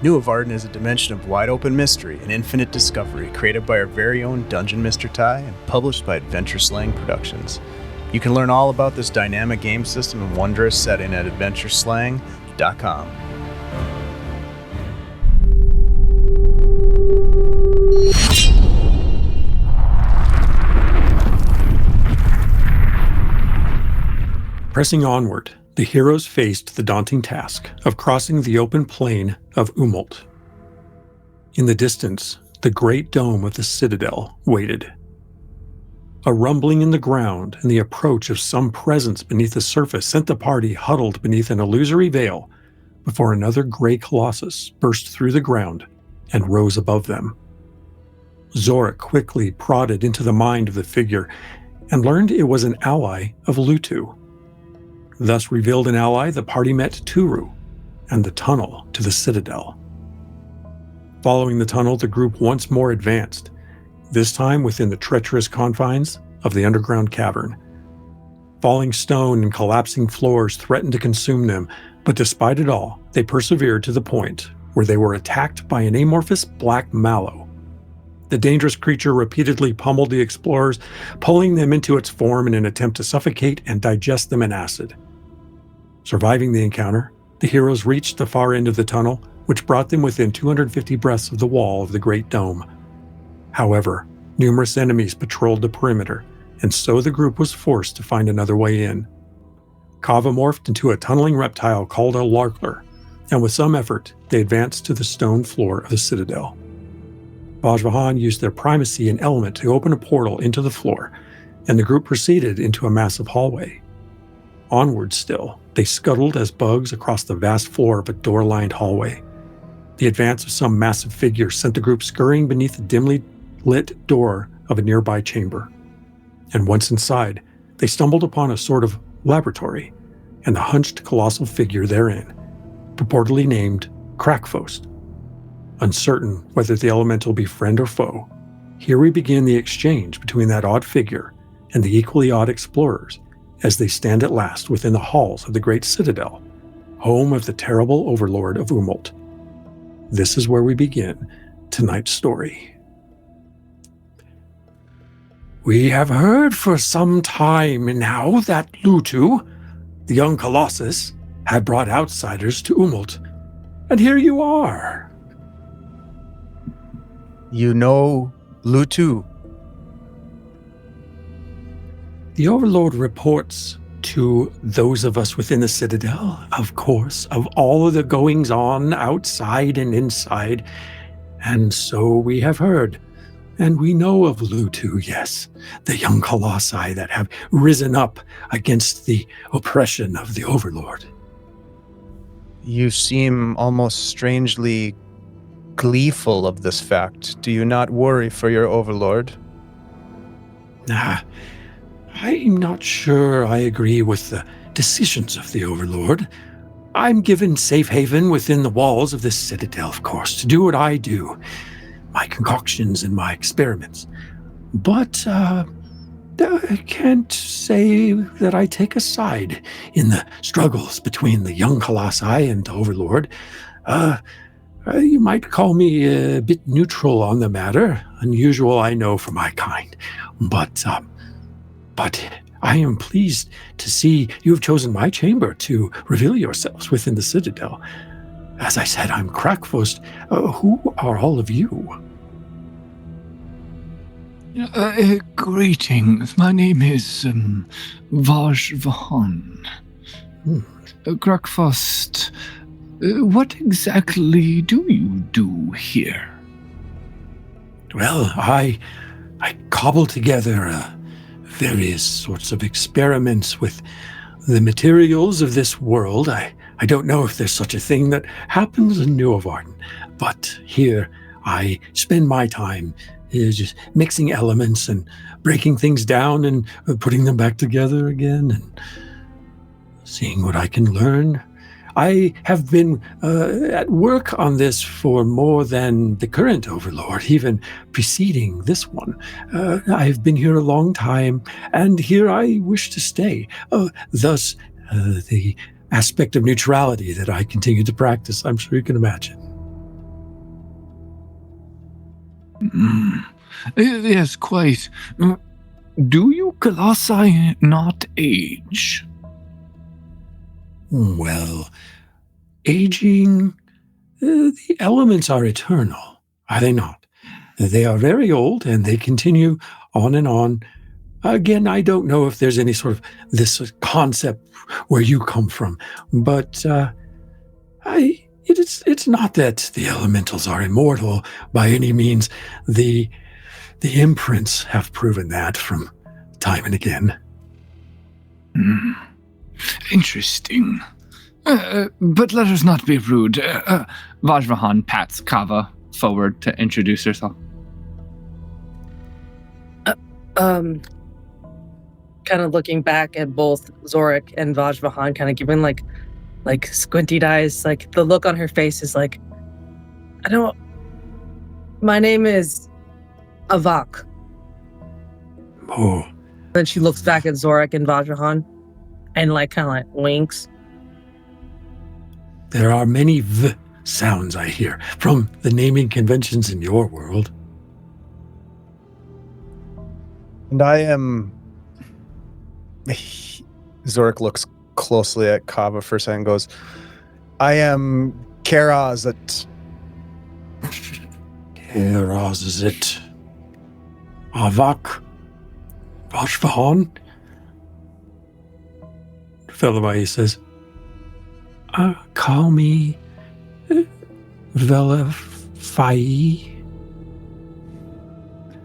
Nuovarden is a dimension of wide-open mystery and infinite discovery created by our very own DungeonMisterTy and published by Adventure Slang Productions. You can learn all about this dynamic game system and wondrous setting at adventureslang.com. Pressing onward, the heroes faced the daunting task of crossing the open plain of Umult. In the distance, the great dome of the citadel waited. A rumbling in the ground and the approach of some presence beneath the surface sent the party huddled beneath an illusory veil before another gray colossus burst through the ground and rose above them. Zorik quickly prodded into the mind of the figure and learned it was an ally of Lutu. Thus revealed an ally, the party met Turu and the tunnel to the citadel. Following the tunnel, the group once more advanced, this time within the treacherous confines of the underground cavern. Falling stone and collapsing floors threatened to consume them, but despite it all, they persevered to the point where they were attacked by an amorphous black mallow. The dangerous creature repeatedly pummeled the explorers, pulling them into its form in an attempt to suffocate and digest them in acid. Surviving the encounter, the heroes reached the far end of the tunnel, which brought them within 250 breaths of the wall of the Great Dome. However, numerous enemies patrolled the perimeter, and so the group was forced to find another way in. Kava morphed into a tunneling reptile called a Larkler, and with some effort, they advanced to the stone floor of the citadel. Vajvahan used their primacy and element to open a portal into the floor, and the group proceeded into a massive hallway. Onward still, they scuttled as bugs across the vast floor of a door-lined hallway. The advance of some massive figure sent the group scurrying beneath the dimly lit door of a nearby chamber. And once inside, they stumbled upon a sort of laboratory, and the hunched colossal figure therein, purportedly named Krakfost. Uncertain whether the elemental be friend or foe, here we begin the exchange between that odd figure and the equally odd explorers, as they stand at last within the halls of the great citadel, home of the terrible overlord of Umult. This is where we begin tonight's story. We have heard for some time now that Lutu, the young colossus, had brought outsiders to Umult, and here you are. You know Lutu? The Overlord reports to those of us within the Citadel, of course, of all of the goings-on outside and inside, and so we have heard. And we know of Lutu, yes, the young colossi that have risen up against the oppression of the Overlord. You seem almost strangely gleeful of this fact. Do you not worry for your Overlord? I'm not sure I agree with the decisions of the Overlord. I'm given safe haven within the walls of this citadel, of course, to do what I do, my concoctions and my experiments. But I can't say that I take a side in the struggles between the young colossi and the Overlord. You might call me a bit neutral on the matter, unusual I know for my kind, but I am pleased to see you have chosen my chamber to reveal yourselves within the Citadel. As I said, I'm Krakfost. Who are all of you? Greetings. My name is Vajvahan. Krakfost, what exactly do you do here? Well, I cobble together various sorts of experiments with the materials of this world. I don't know if there's such a thing that happens in Nuovarden, but here I spend my time just mixing elements and breaking things down and putting them back together again and seeing what I can learn. I have been at work on this for more than the current Overlord, even preceding this one. I have been here a long time, and here I wish to stay. Thus, the aspect of neutrality that I continue to practice, I'm sure you can imagine. Yes, quite. Do you Colossi not age? Well, aging, the elements are eternal, are they not? They are very old, and they continue on and on. Again, I don't know if there's any sort of this concept where you come from, but it's not that the elementals are immortal by any means. The imprints have proven that from time and again. Interesting. But let us not be rude. Vajrahan pats Kava forward to introduce herself. Kind of looking back at both Zorik and Vajrahan, kind of giving like squinty eyes. Like the look on her face is like, my name is Avak. Oh. Then she looks back at Zorik and Vajrahan and like kind of like winks. There are many V sounds I hear from the naming conventions in your world. And I am... Zorik looks closely at Kava for a second and goes, I am Karazat. Karazat. Avak. Vashvahan. Fellavaai says, call me Fellavaai.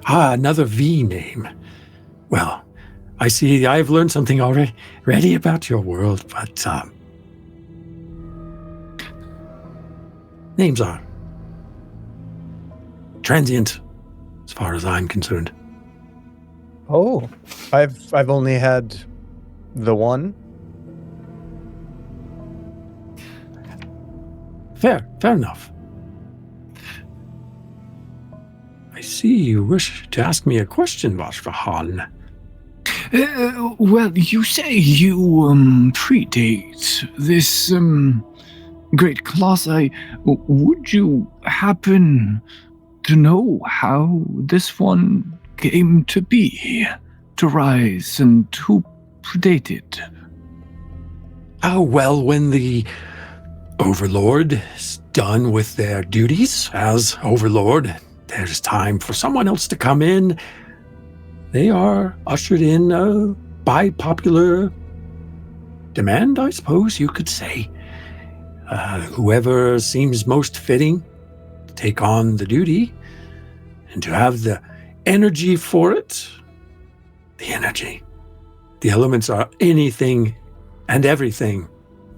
Another V name. Well, I see I've learned something already about your world, but names are transient as far as I'm concerned. Oh, I've only had the one. Fair enough. I see you wish to ask me a question, Vashvahan. Well, you say you predate this great colossi. Would you happen to know how this one came to be, to rise, and who predated? Oh, well, when the Overlord is done with their duties as Overlord, there's time for someone else to come in. They are ushered in by popular demand, I suppose you could say. Whoever seems most fitting to take on the duty and to have the energy for it. The energy. The elements are anything and everything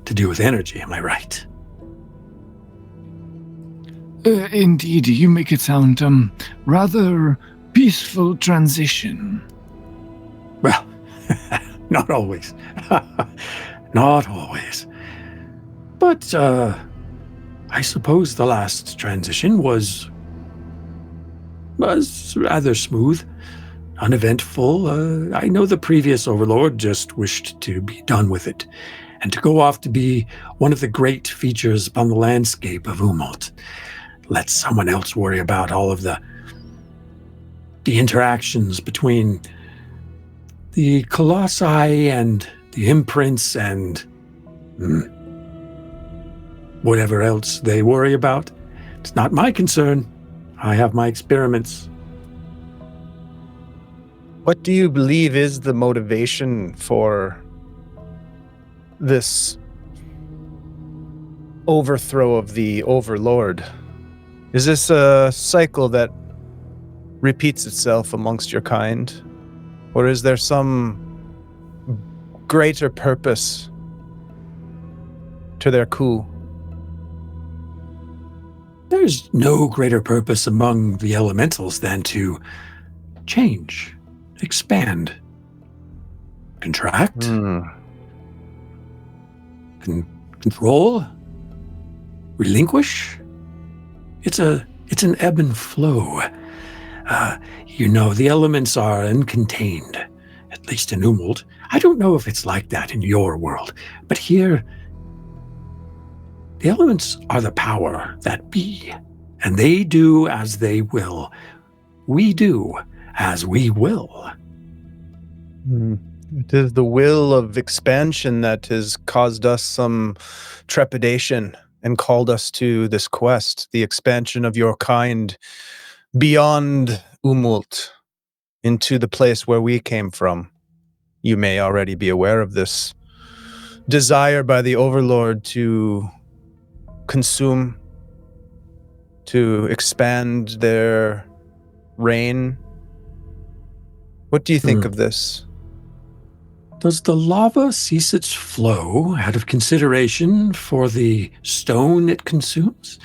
to do with energy, am I right? Indeed, you make it sound rather peaceful transition. Well, not always. Not always. But I suppose the last transition was rather smooth, uneventful. I know the previous Overlord just wished to be done with it and to go off to be one of the great features upon the landscape of Umalt. Let someone else worry about all of the interactions between the colossi and the imprints and whatever else they worry about. It's not my concern. I have my experiments. What do you believe is the motivation for this overthrow of the Overlord? Is this a cycle that repeats itself amongst your kind? Or is there some greater purpose to their coup? There's no greater purpose among the elementals than to change, expand, contract, control, relinquish. It's an ebb and flow. The elements are uncontained, at least in Umalt. I don't know if it's like that in your world, but here, the elements are the power that be, and they do as they will we do as we will. It is the will of expansion that has caused us some trepidation and called us to this quest, the expansion of your kind beyond Umult into the place where we came from. You may already be aware of this desire by the Overlord to consume, to expand their reign. What do you think of this? Does the lava cease its flow out of consideration for the stone it consumes?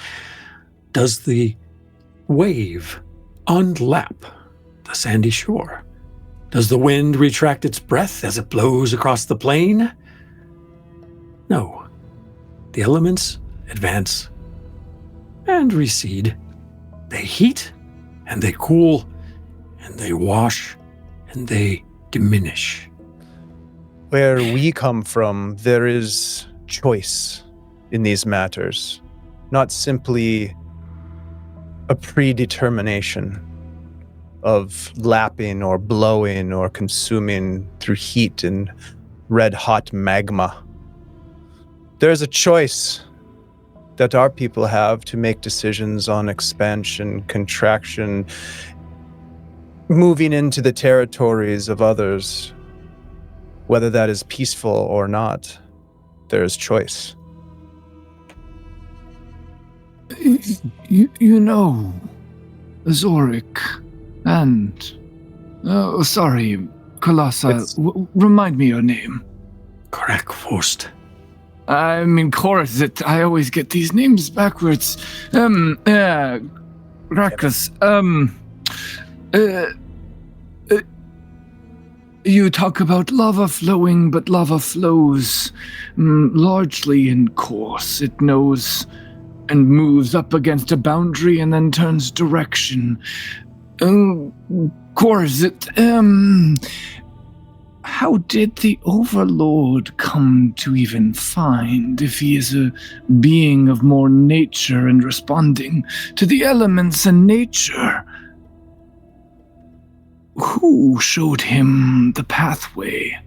Does the wave unlap the sandy shore? Does the wind retract its breath as it blows across the plain? No. The elements advance and recede. They heat and they cool and they wash and they diminish. Where we come from, there is choice in these matters, not simply a predetermination of lapping or blowing or consuming through heat and red-hot magma. There's a choice that our people have to make decisions on expansion, contraction, moving into the territories of others. Whether that is peaceful or not, there is choice. You know, Zorik and... Oh, sorry, Colossi, remind me your name. Krakfost. I mean, Korzit, I always get these names backwards. Rakus, you talk about lava flowing, but lava flows largely in course. It knows and moves up against a boundary and then turns direction. Korzit, how did the Overlord come to even find if he is a being of more nature and responding to the elements and nature? Who showed him the pathway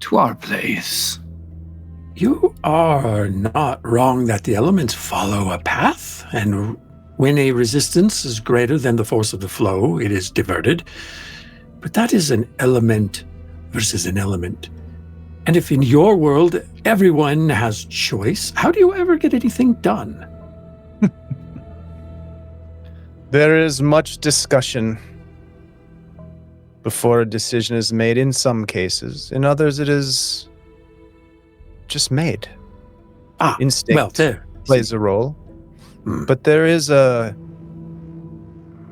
to our place? You are not wrong that the elements follow a path, and when a resistance is greater than the force of the flow, it is diverted. But that is an element versus an element. And if in your world everyone has choice, how do you ever get anything done? There is much discussion before a decision is made in some cases. In others, it is just made. Instinct plays a role. But there is a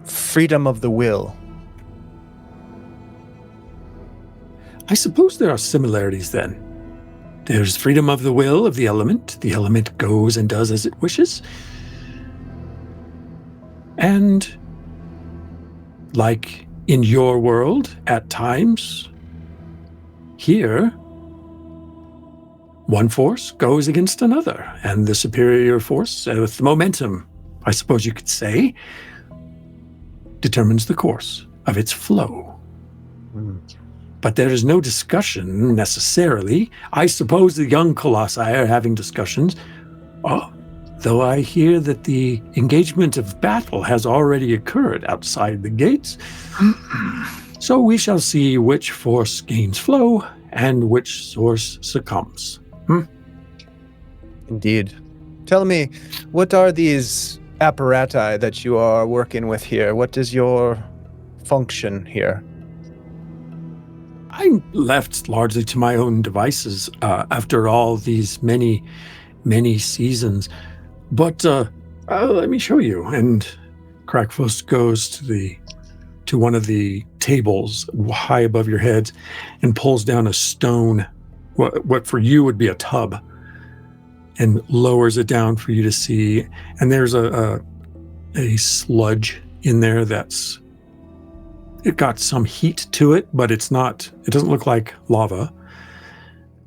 freedom of the will. I suppose there are similarities then. There's freedom of the will of the element. The element goes and does as it wishes. And like in your world, at times, here, one force goes against another, and the superior force, with momentum, I suppose you could say, determines the course of its flow. But there is no discussion necessarily. I suppose the young Colossi are having discussions, though I hear that the engagement of battle has already occurred outside the gates. So we shall see which force gains flow and which source succumbs. Indeed. Tell me, what are these apparati that you are working with here? What is your function here? I'm left largely to my own devices after all these many seasons. But let me show you. And Krakfost goes to one of the tables high above your heads and pulls down a stone, what for you would be a tub, and lowers it down for you to see. And there's a sludge in there it got some heat to it, but it doesn't look like lava.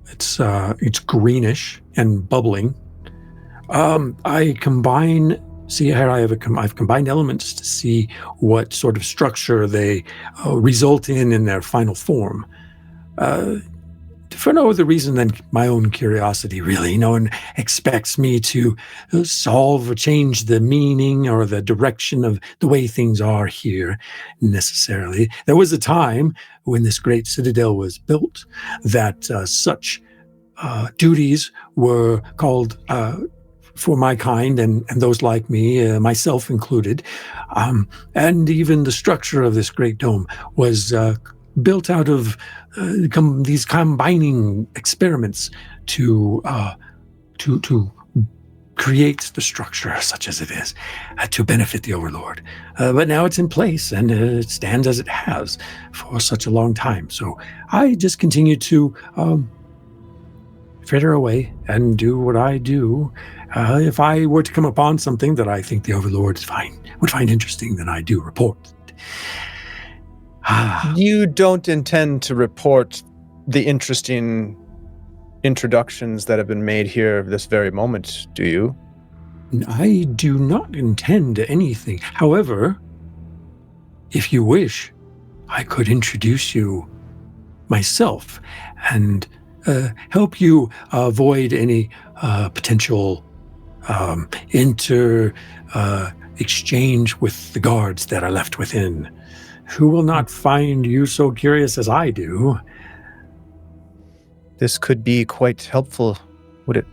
It's greenish and bubbling. I combine See here, I've combined elements to see what sort of structure they result in their final form. For no other reason than my own curiosity, really. No one expects me to solve or change the meaning or the direction of the way things are here, necessarily. There was a time when this great citadel was built that such duties were called for my kind and those like me, myself included. And even the structure of this great dome was built out of these combining experiments to create the structure such as it is to benefit the Overlord. But now it's in place and it stands as it has for such a long time. So I just continue to fritter away and do what I do. If I were to come upon something that I think the Overlord would find interesting, then I do report. You don't intend to report the interesting introductions that have been made here this very moment, do you? I do not intend anything. However, if you wish, I could introduce you myself and help you avoid any potential exchange with the guards that are left within, who will not find you so curious as I do. This could be quite helpful.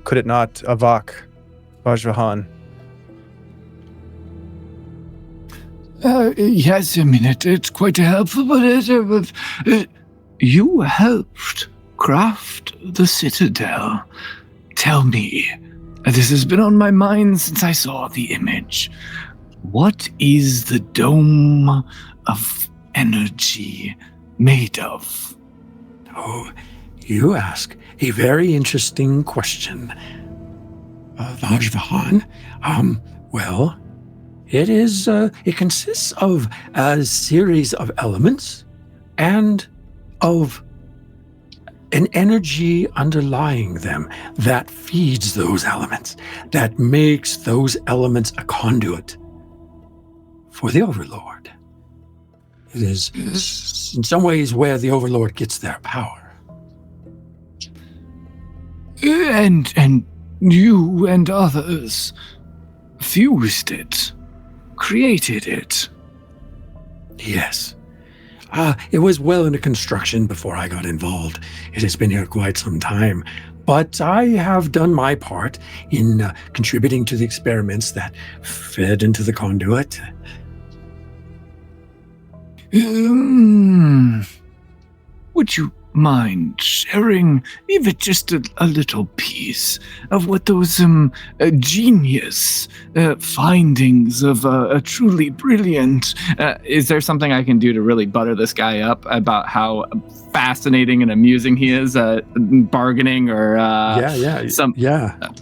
Could it not, Avak, Vajrahan? Yes, I mean, it's quite helpful, but you helped craft the Citadel. Tell me, this has been on my mind since I saw the image. What is the dome of energy made of? Oh, you ask a very interesting question, Vajrahan. Well, it consists of a series of elements and of an energy underlying them that feeds those elements, that makes those elements a conduit for the Overlord. It is in some ways where the Overlord gets their power. And you and others fused it, created it. Yes. It was well into construction before I got involved. It has been here quite some time. But I have done my part in contributing to the experiments that fed into the conduit. Would you mind sharing even just a little piece of what those genius findings of a truly brilliant... is there something I can do to really butter this guy up about how fascinating and amusing he is at bargaining or...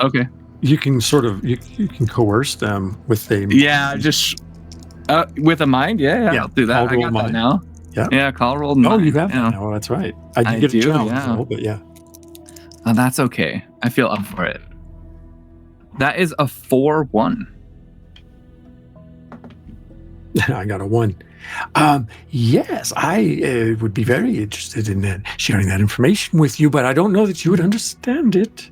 Okay. You can you can coerce them with a... Yeah, just... with a mind? Yeah, I'll do that. I got that now. Yeah, call roll. Oh, you have that now. That's right. I get a challenge roll, but yeah. That's okay. I feel up for it. That is a 4-1. I got a 1. Yes, I would be very interested in sharing that information with you, but I don't know that you would understand it.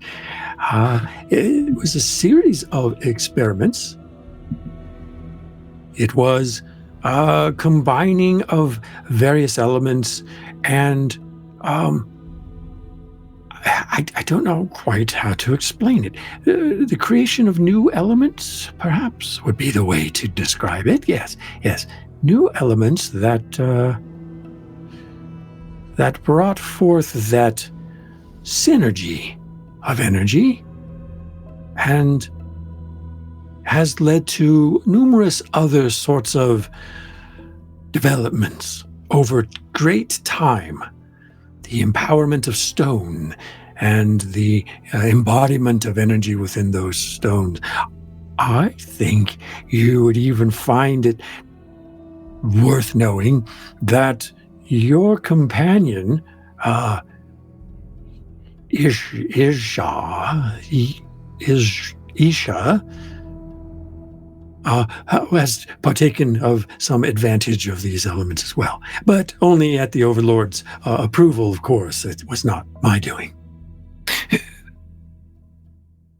It was a series of experiments. It was combining of various elements, and I don't know quite how to explain it. The creation of new elements, perhaps, would be the way to describe it. Yes, new elements that brought forth that synergy of energy, and has led to numerous other sorts of developments over great time. The empowerment of stone and the embodiment of energy within those stones. I think you would even find it worth knowing that your companion, Isha, has partaken of some advantage of these elements as well, but only at the Overlord's approval, of course. It was not my doing.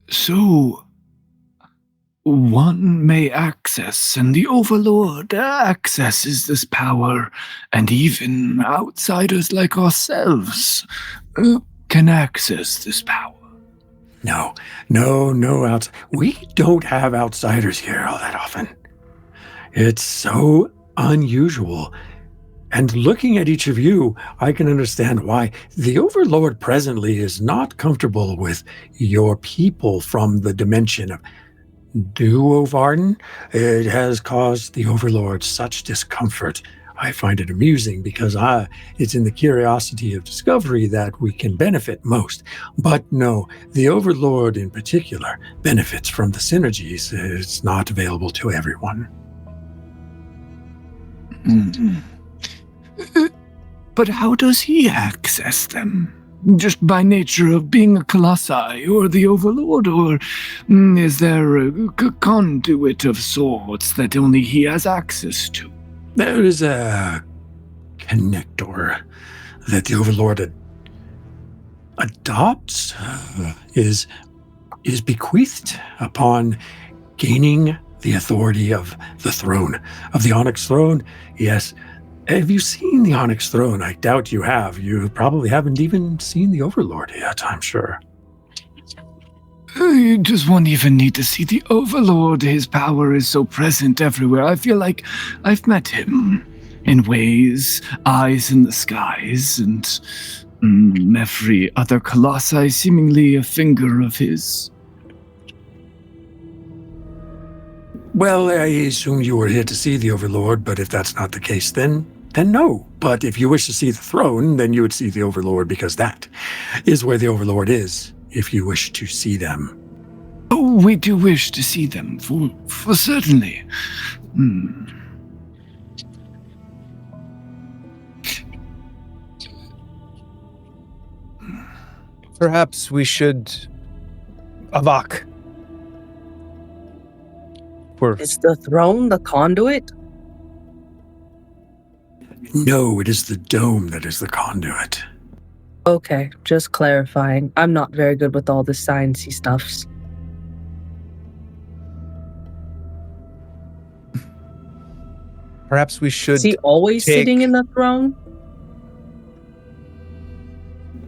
So, one may access, and the Overlord accesses this power, and even outsiders like ourselves can access this power. No, we don't have outsiders here all that often. It's so unusual. And looking at each of you, I can understand why the Overlord presently is not comfortable with your people from the dimension of Nuovarden. It has caused the Overlord such discomfort. I find it amusing because it's in the curiosity of discovery that we can benefit most. But no, the Overlord in particular benefits from the synergies. It's not available to everyone. But how does he access them? Just by nature of being a Colossi or the Overlord, or is there a conduit of sorts that only he has access to? There is a connector that the Overlord adopts, is bequeathed upon gaining the authority of the throne, of the Onyx Throne. Yes. Have you seen the Onyx Throne? I doubt you have. You probably haven't even seen the Overlord yet, I'm sure. Does one even need to see the Overlord? His power is so present everywhere. I feel like I've met him in ways, eyes in the skies, and every other Colossi seemingly a finger of his. Well, I assume you were here to see the Overlord, but if that's not the case, then no. But if you wish to see the throne, then you would see the Overlord, because that is where the Overlord is, if you wish to see them. Oh, we do wish to see them, for certainly. Perhaps we should... Avak. Is the throne the conduit? No, it is the dome that is the conduit. Okay, just clarifying. I'm not very good with all the sciencey stuffs. Perhaps we should... Is he always sitting in the throne?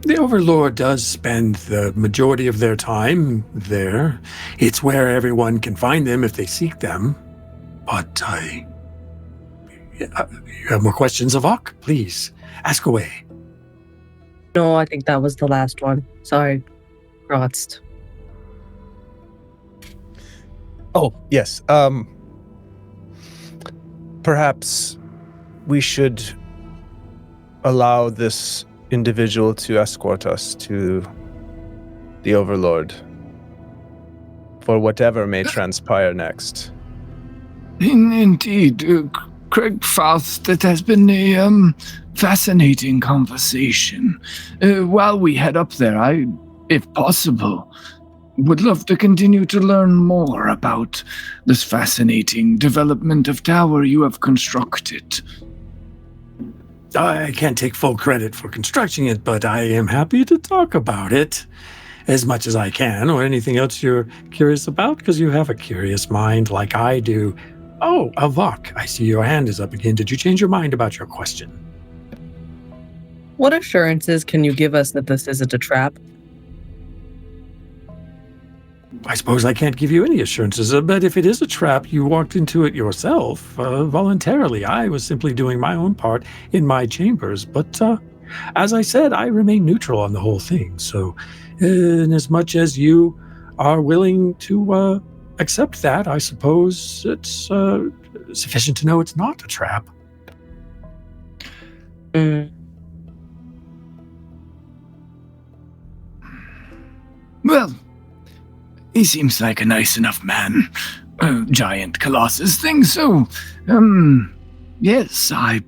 The Overlord does spend the majority of their time there. It's where everyone can find them if they seek them. But you have more questions, Avak? Please, ask away. No, I think that was the last one. Sorry, Grotst. Oh, yes. Perhaps we should allow this individual to escort us to the Overlord for whatever may transpire next. Indeed, Craig Faust, it has been a fascinating conversation. While we head up there, I, if possible, would love to continue to learn more about this fascinating development of tower you have constructed. I can't take full credit for constructing it, but I am happy to talk about it as much as I can, or anything else you're curious about, because you have a curious mind like I do. Oh, Avak, I see your hand is up again. Did you change your mind about your question? What assurances can you give us that this isn't a trap? I suppose I can't give you any assurances, but if it is a trap, you walked into it yourself, voluntarily. I was simply doing my own part in my chambers, but as I said, I remain neutral on the whole thing. So, in as much as you are willing to accept that, I suppose it's sufficient to know it's not a trap. Well, he seems like a nice enough man. Giant Colossus thing, so, yes, I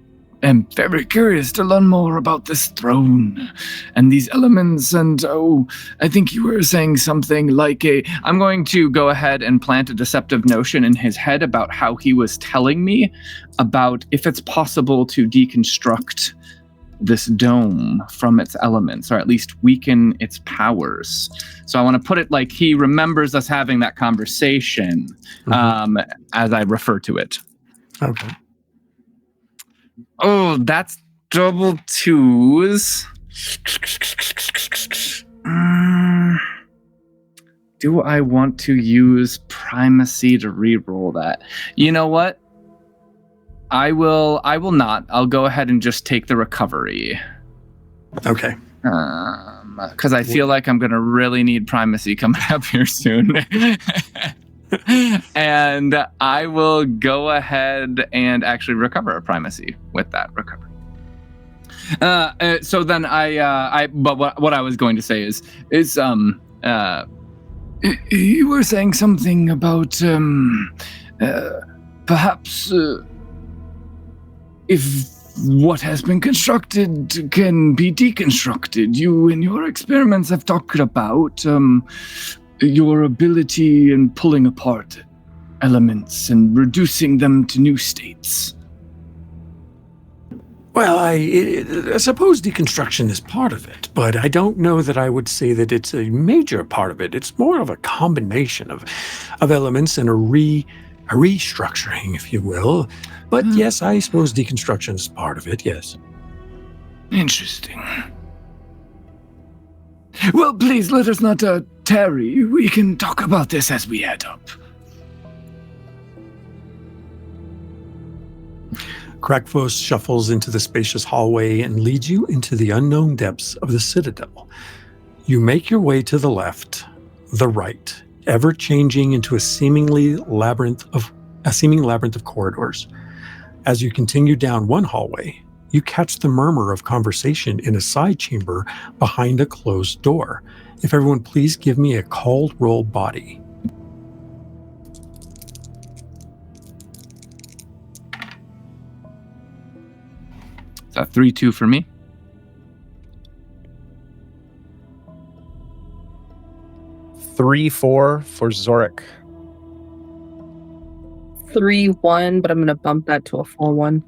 am very curious to learn more about this throne and these elements. And I think you were saying something like I'm going to go ahead and plant a deceptive notion in his head about how he was telling me about if it's possible to deconstruct this dome from its elements, or at least weaken its powers. So I want to put it like he remembers us having that conversation as I refer to it. Okay. Oh, that's double 2s. Do I want to use primacy to reroll that? You know what? I will not. I'll go ahead and just take the recovery. Okay. Because I feel like I'm going to really need primacy coming up here soon. And I will go ahead and actually recover a primacy with that recovery. So then but what I was going to say is you were saying something about perhaps if what has been constructed can be deconstructed. You, in your experiments, have talked about your ability in pulling apart elements and reducing them to new states. Well, I suppose deconstruction is part of it, but I don't know that I would say that it's a major part of it. It's more of a combination of elements and a restructuring, if you will. But yes, I suppose deconstruction is part of it, yes. Interesting. Well, please, let us not tarry. We can talk about this as we head up. Krakvos shuffles into the spacious hallway and leads you into the unknown depths of the citadel. You make your way to the left, the right, ever changing into a seeming labyrinth of corridors. As you continue down one hallway, you catch the murmur of conversation in a side chamber behind a closed door. If everyone please give me a called roll body. Is that 3-2 for me? 3-4 for Zorik. 3-1, but I'm going to bump that to a 4-1.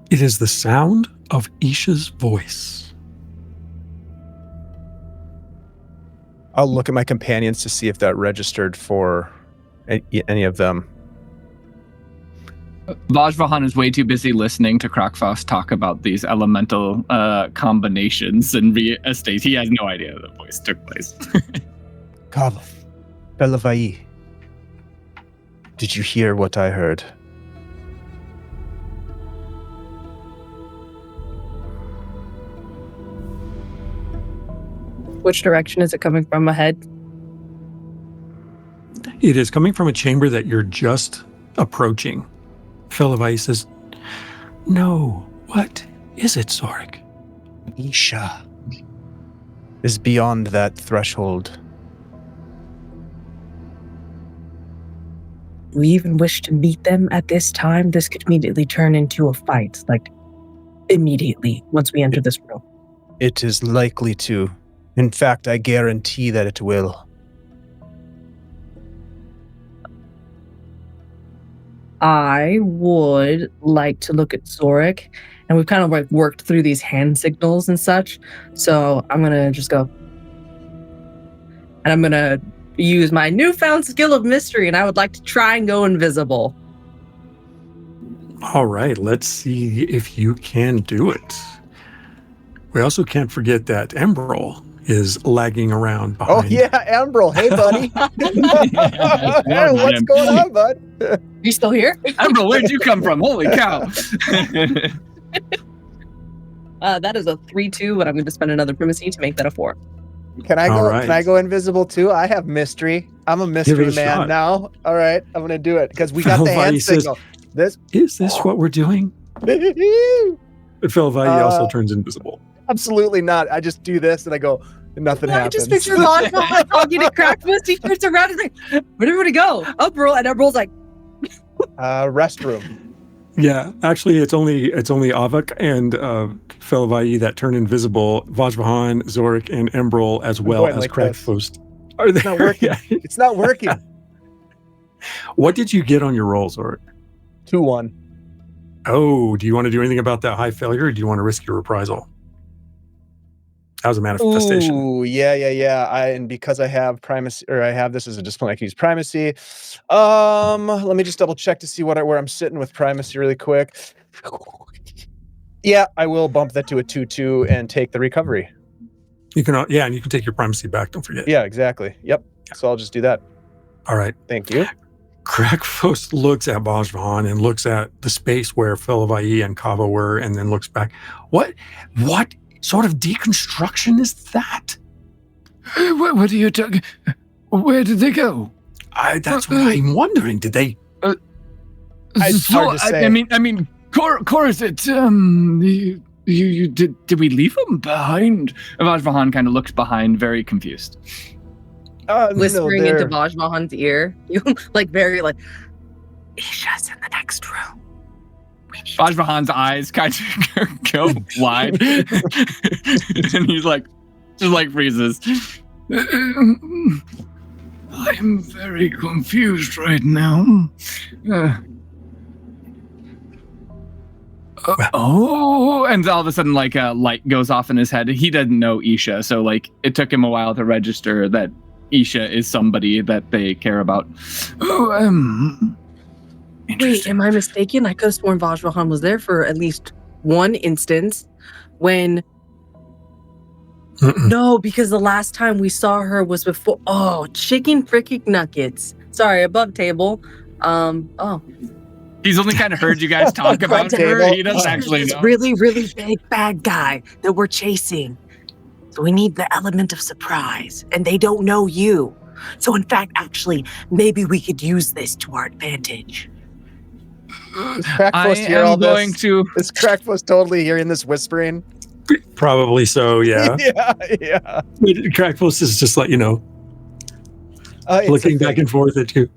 It is the sound of Isha's voice. I'll look at my companions to see if that registered for any of them. Vajvahan is way too busy listening to Krakvos talk about these elemental combinations and estates. He has no idea the voice took place. Fellavaai. Did you hear what I heard? Which direction is it coming from ahead? It is coming from a chamber that you're just approaching. Fellavaai says, "No, what is it, Zorik?" Isha is beyond that threshold. We even wish to meet them at this time. This could immediately turn into a fight, like immediately once we enter this room. It is likely to. In fact, I guarantee that it will. I would like to look at Zorik, and we've kind of like worked through these hand signals and such. So I'm going to just go. And I'm going to use my newfound skill of mystery, and I would like to try and go invisible. All right, let's see if you can do it. We also can't forget that Emerald is lagging around behind. Oh, yeah, Emerald. Hey, buddy. Hey, what's going on, bud? You still here? Emerald, where'd you come from? Holy cow. That is a 3-2, but I'm going to spend another primacy to make that a 4. Can I go? Right. Can I go invisible too? I have mystery. I'm a mystery man shot. now. All right, I'm gonna do it because we got the hand signal. Is this what we're doing? Fellavaai also turns invisible. Absolutely not. I just do this and I go, Nothing I happens. just picture Vajrahan talking to Crackfist. He turns around and is like, where'd everybody go? Uproll, and Uproll's like, Restroom. Yeah, actually, it's only Avak and Fellavaai that turn invisible. Vajrahan, Zorik, and Embrol, as well going as like this. Crackfist. Are It's not working. It's not working. What did you get on your roll, Zorik? 2-1. Oh, do you want to do anything about that high failure, or do you want to risk your reprisal? That was a manifestation. Ooh, yeah. And because I have primacy, or I have this as a discipline, I can use primacy. Let me just double check to see where I'm sitting with primacy really quick. Yeah, I will bump that to a 2-2 and take the recovery. You can, and you can take your primacy back. Don't forget. Yeah, exactly. Yep. So I'll just do that. All right. Thank you. Crackfist looks at Vajrahan and looks at the space where Fellavaai and Kava were, and then looks back. What sort of deconstruction is that? What are you talking? Where did they go? That's what I'm wondering. Did they? It's hard to say. I mean, Corzit, you did we leave them behind? Vajrahan kind of looks behind, very confused. whispering no, into Vajrahan's ear. You like very like, Isha's in the next room. Vajrahan's eyes kind of go wide, and he's like, just like freezes. I'm very confused right now. And all of a sudden, like a light goes off in his head. He doesn't know Isha, so like it took him a while to register that Isha is somebody that they care about. wait, am I mistaken? I could have sworn Vajrahan was there for at least one instance when. No, because the last time we saw her was before. Oh, chicken frickin' nuggets. Sorry, above table. He's only kind of heard you guys talk about her. He doesn't actually know. Really, really big bad guy that we're chasing. So we need the element of surprise, and they don't know you. So in fact, actually, maybe we could use this to our advantage. I am going to. Is Crackfist totally hearing this whispering? Probably so, yeah. yeah. Crackfist is just like, looking back and forth at you.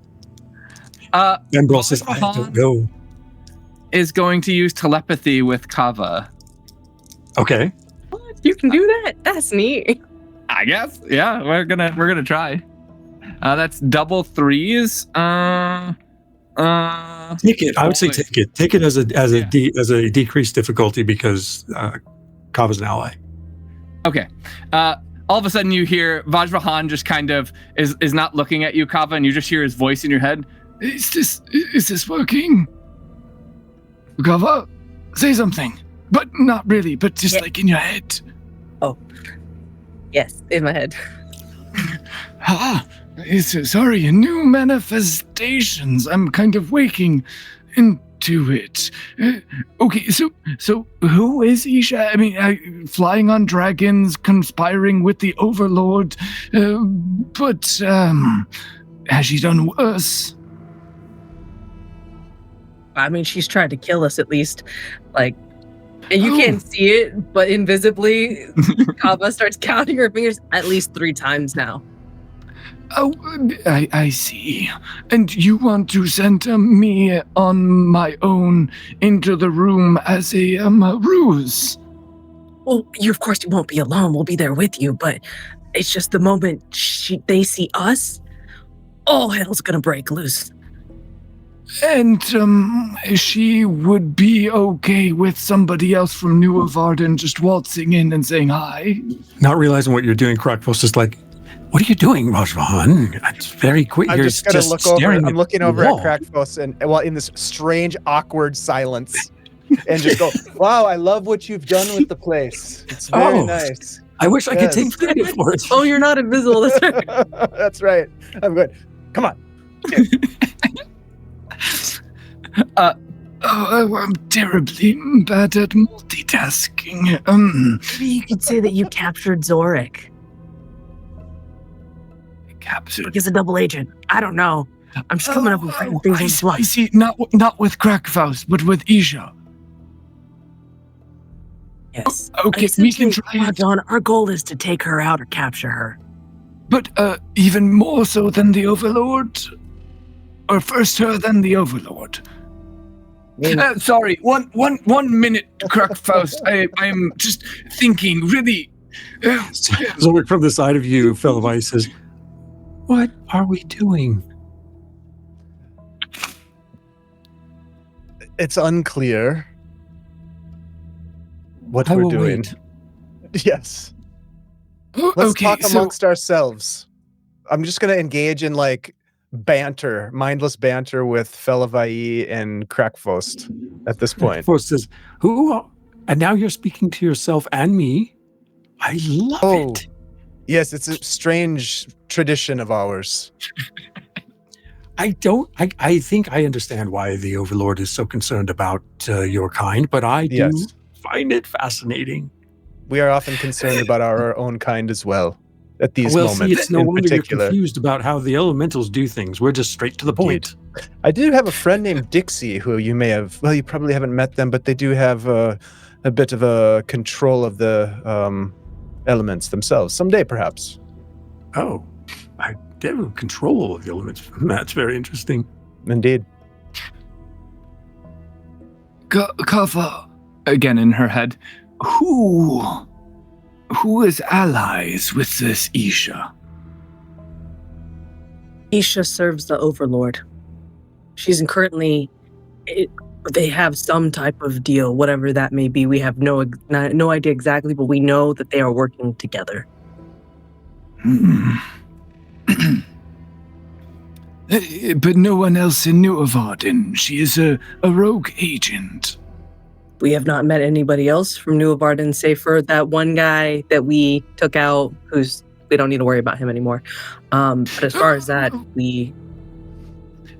Embrol says, I don't know. Is going to use telepathy with Kava. Okay. You can do that? That's neat. I guess. Yeah, we're gonna try. That's double threes. Take it. I would say take it. Take it as a decreased difficulty because Kava's an ally. Okay. All of a sudden you hear Vajrahan just kind of is not looking at you, Kava, and you just hear his voice in your head. Is this working? Kava, say something. But not really, but just like in your head. Oh. Yes, in my head. Sorry, new manifestations. I'm kind of waking into it. Okay, so who is Isha? I mean, flying on dragons, conspiring with the Overlord, but has she done worse? I mean, she's tried to kill us at least. Like, and you can't see it, but invisibly, Kava starts counting her fingers at least 3 times now. Oh, I see. And you want to send me on my own into the room as a ruse? Well, of course you won't be alone. We'll be there with you, but it's just the moment they see us, all hell's gonna break loose. And she would be okay with somebody else from Nuovarden just waltzing in and saying hi? Not realizing what you're doing, Crackfist is like, what are you doing, Vajrahan? It's very quick. I'm You're just gonna look over. I'm looking over wall. at Crackfist and in this strange, awkward silence, and just go, "Wow, I love what you've done with the place. It's very nice." I wish I could take credit for it. Oh, you're not invisible. That's right. That's right. I'm good. Come on. I'm terribly bad at multitasking. Maybe you could say that you captured Zorik. Captured? Like as a double agent. I don't know. I'm just coming up with random things on the fly. I see. Not with Crackfaust, but with Isha. Yes. Okay, we can try it. John, our goal is to take her out or capture her. But even more so than the Overlord? Or first her, then the Overlord? Sorry, one minute, Crackfaust. I'm just thinking, really. Zorik from the side of you, Fellavaai, says, "What are we doing?" It's unclear what I we're will doing. wait. Yes. Let's Okay, talk amongst ourselves. I'm just going to engage in like banter, mindless banter with Fellavaai and Crackfaust at this point. Frost says, "Who are-" And now you're speaking to yourself and me. I love it. Yes, it's a strange tradition of ours. I think I understand why the Overlord is so concerned about your kind, but I do find it fascinating. We are often concerned about our own kind as well at these moments. See, it's no in wonder particular. you're confused about how the elementals do things. We're just straight to the point. I do have a friend named Dixie who you may have, well, you probably haven't met them, but they do have a bit of a control of the elements themselves. Someday, perhaps. Oh, they have control of the elements. That's very interesting. Indeed. Kava, again in her head, who is allies with this Isha? Isha serves the Overlord. She's currently. They have some type of deal, whatever that may be. We have no idea exactly, but we know that they are working together. But no one else in Nuovarden. She is a rogue agent. We have not met anybody else from Nuovarden, save for that one guy that we took out, we don't need to worry about him anymore. But as far as that,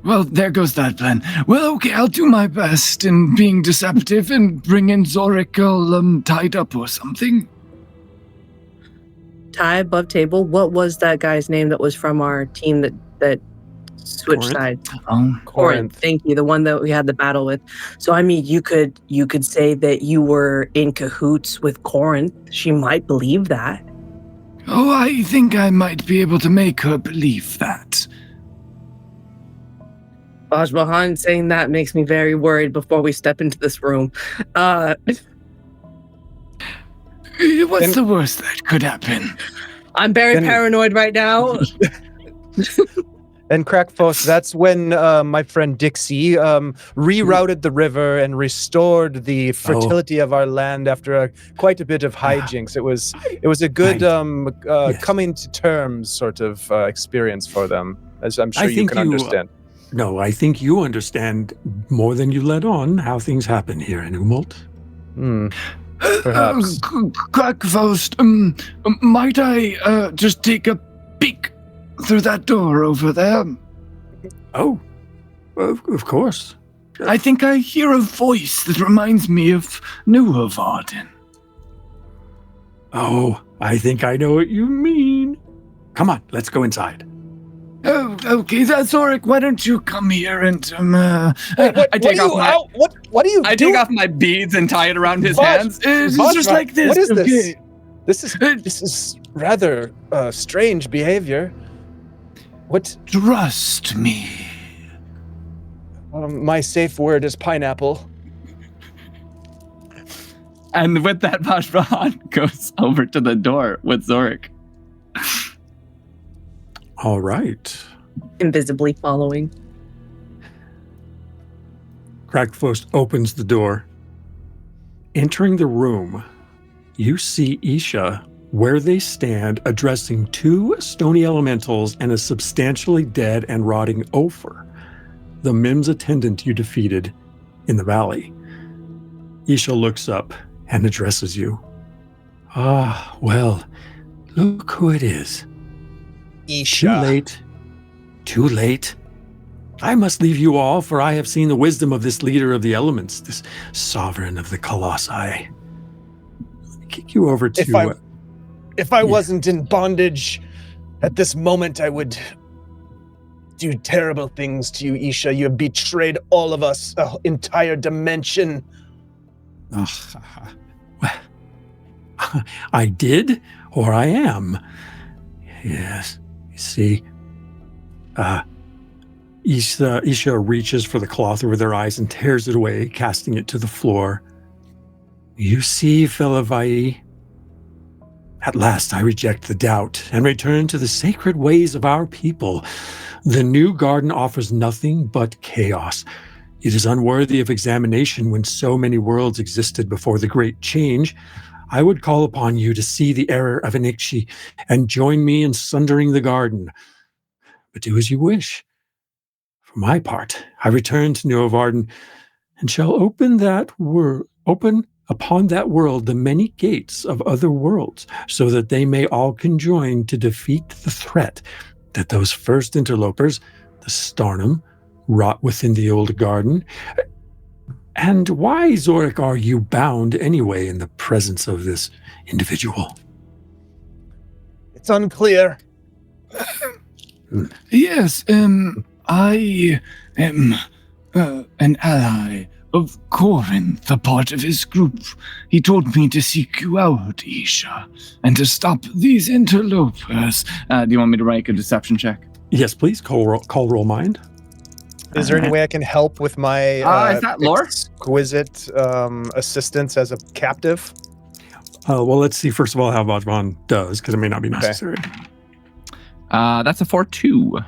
Well, there goes that plan. Well, okay, I'll do my best in being deceptive and bring in Zorik all tied up or something. Ty above table. What was that guy's name that was from our team that switched Corinth? sides? Corinth. Thank you. The one that we had the battle with. So I mean, you could say that you were in cahoots with Corinth. She might believe that. Oh, I think I might be able to make her believe that. Bajbahan saying that makes me very worried before we step into this room. What's the worst that could happen? I'm very paranoid right now. And Crackfoss, that's when my friend Dixie rerouted the river and restored the fertility of our land after quite a bit of hijinks. It was a good coming to terms sort of experience for them, as I'm sure you can understand. No, I think you understand more than you let on how things happen here in Umult. Perhaps. Crackfaust, might I just take a peek through that door over there? Oh, of course. I think I hear a voice that reminds me of Nuovarden. Oh, I think I know what you mean. Come on, let's go inside. Oh, okay, that's Zorik. Why don't you come here and I take off my what do you do? I take off my beads and tie it around his hands. It's just like this. What is okay. this? This is rather strange behavior. What? Trust me. My safe word is pineapple. And with that, Bajbahan goes over to the door with Zorik. All right. Invisibly following. Crackfost opens the door. Entering the room, you see Isha where they stand addressing two stony elementals and a substantially dead and rotting Ophir, the Mims attendant you defeated in the valley. Isha looks up and addresses you. Ah, well, look who it is. Isha. Too late. I must leave you all, for I have seen the wisdom of this leader of the elements, this sovereign of the Colossi. Let me kick you over to... If I wasn't in bondage at this moment, I would do terrible things to you, Isha. You have betrayed all of us, an entire dimension. I did, or I am. Yes, you see. Isha reaches for the cloth over their eyes and tears it away, casting it to the floor. You see, Fellavaai, at last I reject the doubt and return to the sacred ways of our people. The new garden offers nothing but chaos. It is unworthy of examination when so many worlds existed before the great change. I would call upon you to see the error of Inichi and join me in sundering the garden. But do as you wish. For my part, I return to Nuovarden and shall open upon that world the many gates of other worlds, so that they may all conjoin to defeat the threat that those first interlopers, the Starnum, wrought within the old garden. And why, Zorik, are you bound anyway in the presence of this individual? It's unclear. Yes, I am an ally of Corinth, a part of his group. He told me to seek you out, Isha, and to stop these interlopers. Do you want me to make a deception check? Yes, please. Call roll mind. Is there any way I can help with my is that lore? exquisite assistance as a captive? Well, let's see first of all how Vajvan does, because it may not be necessary. That's a 4-2.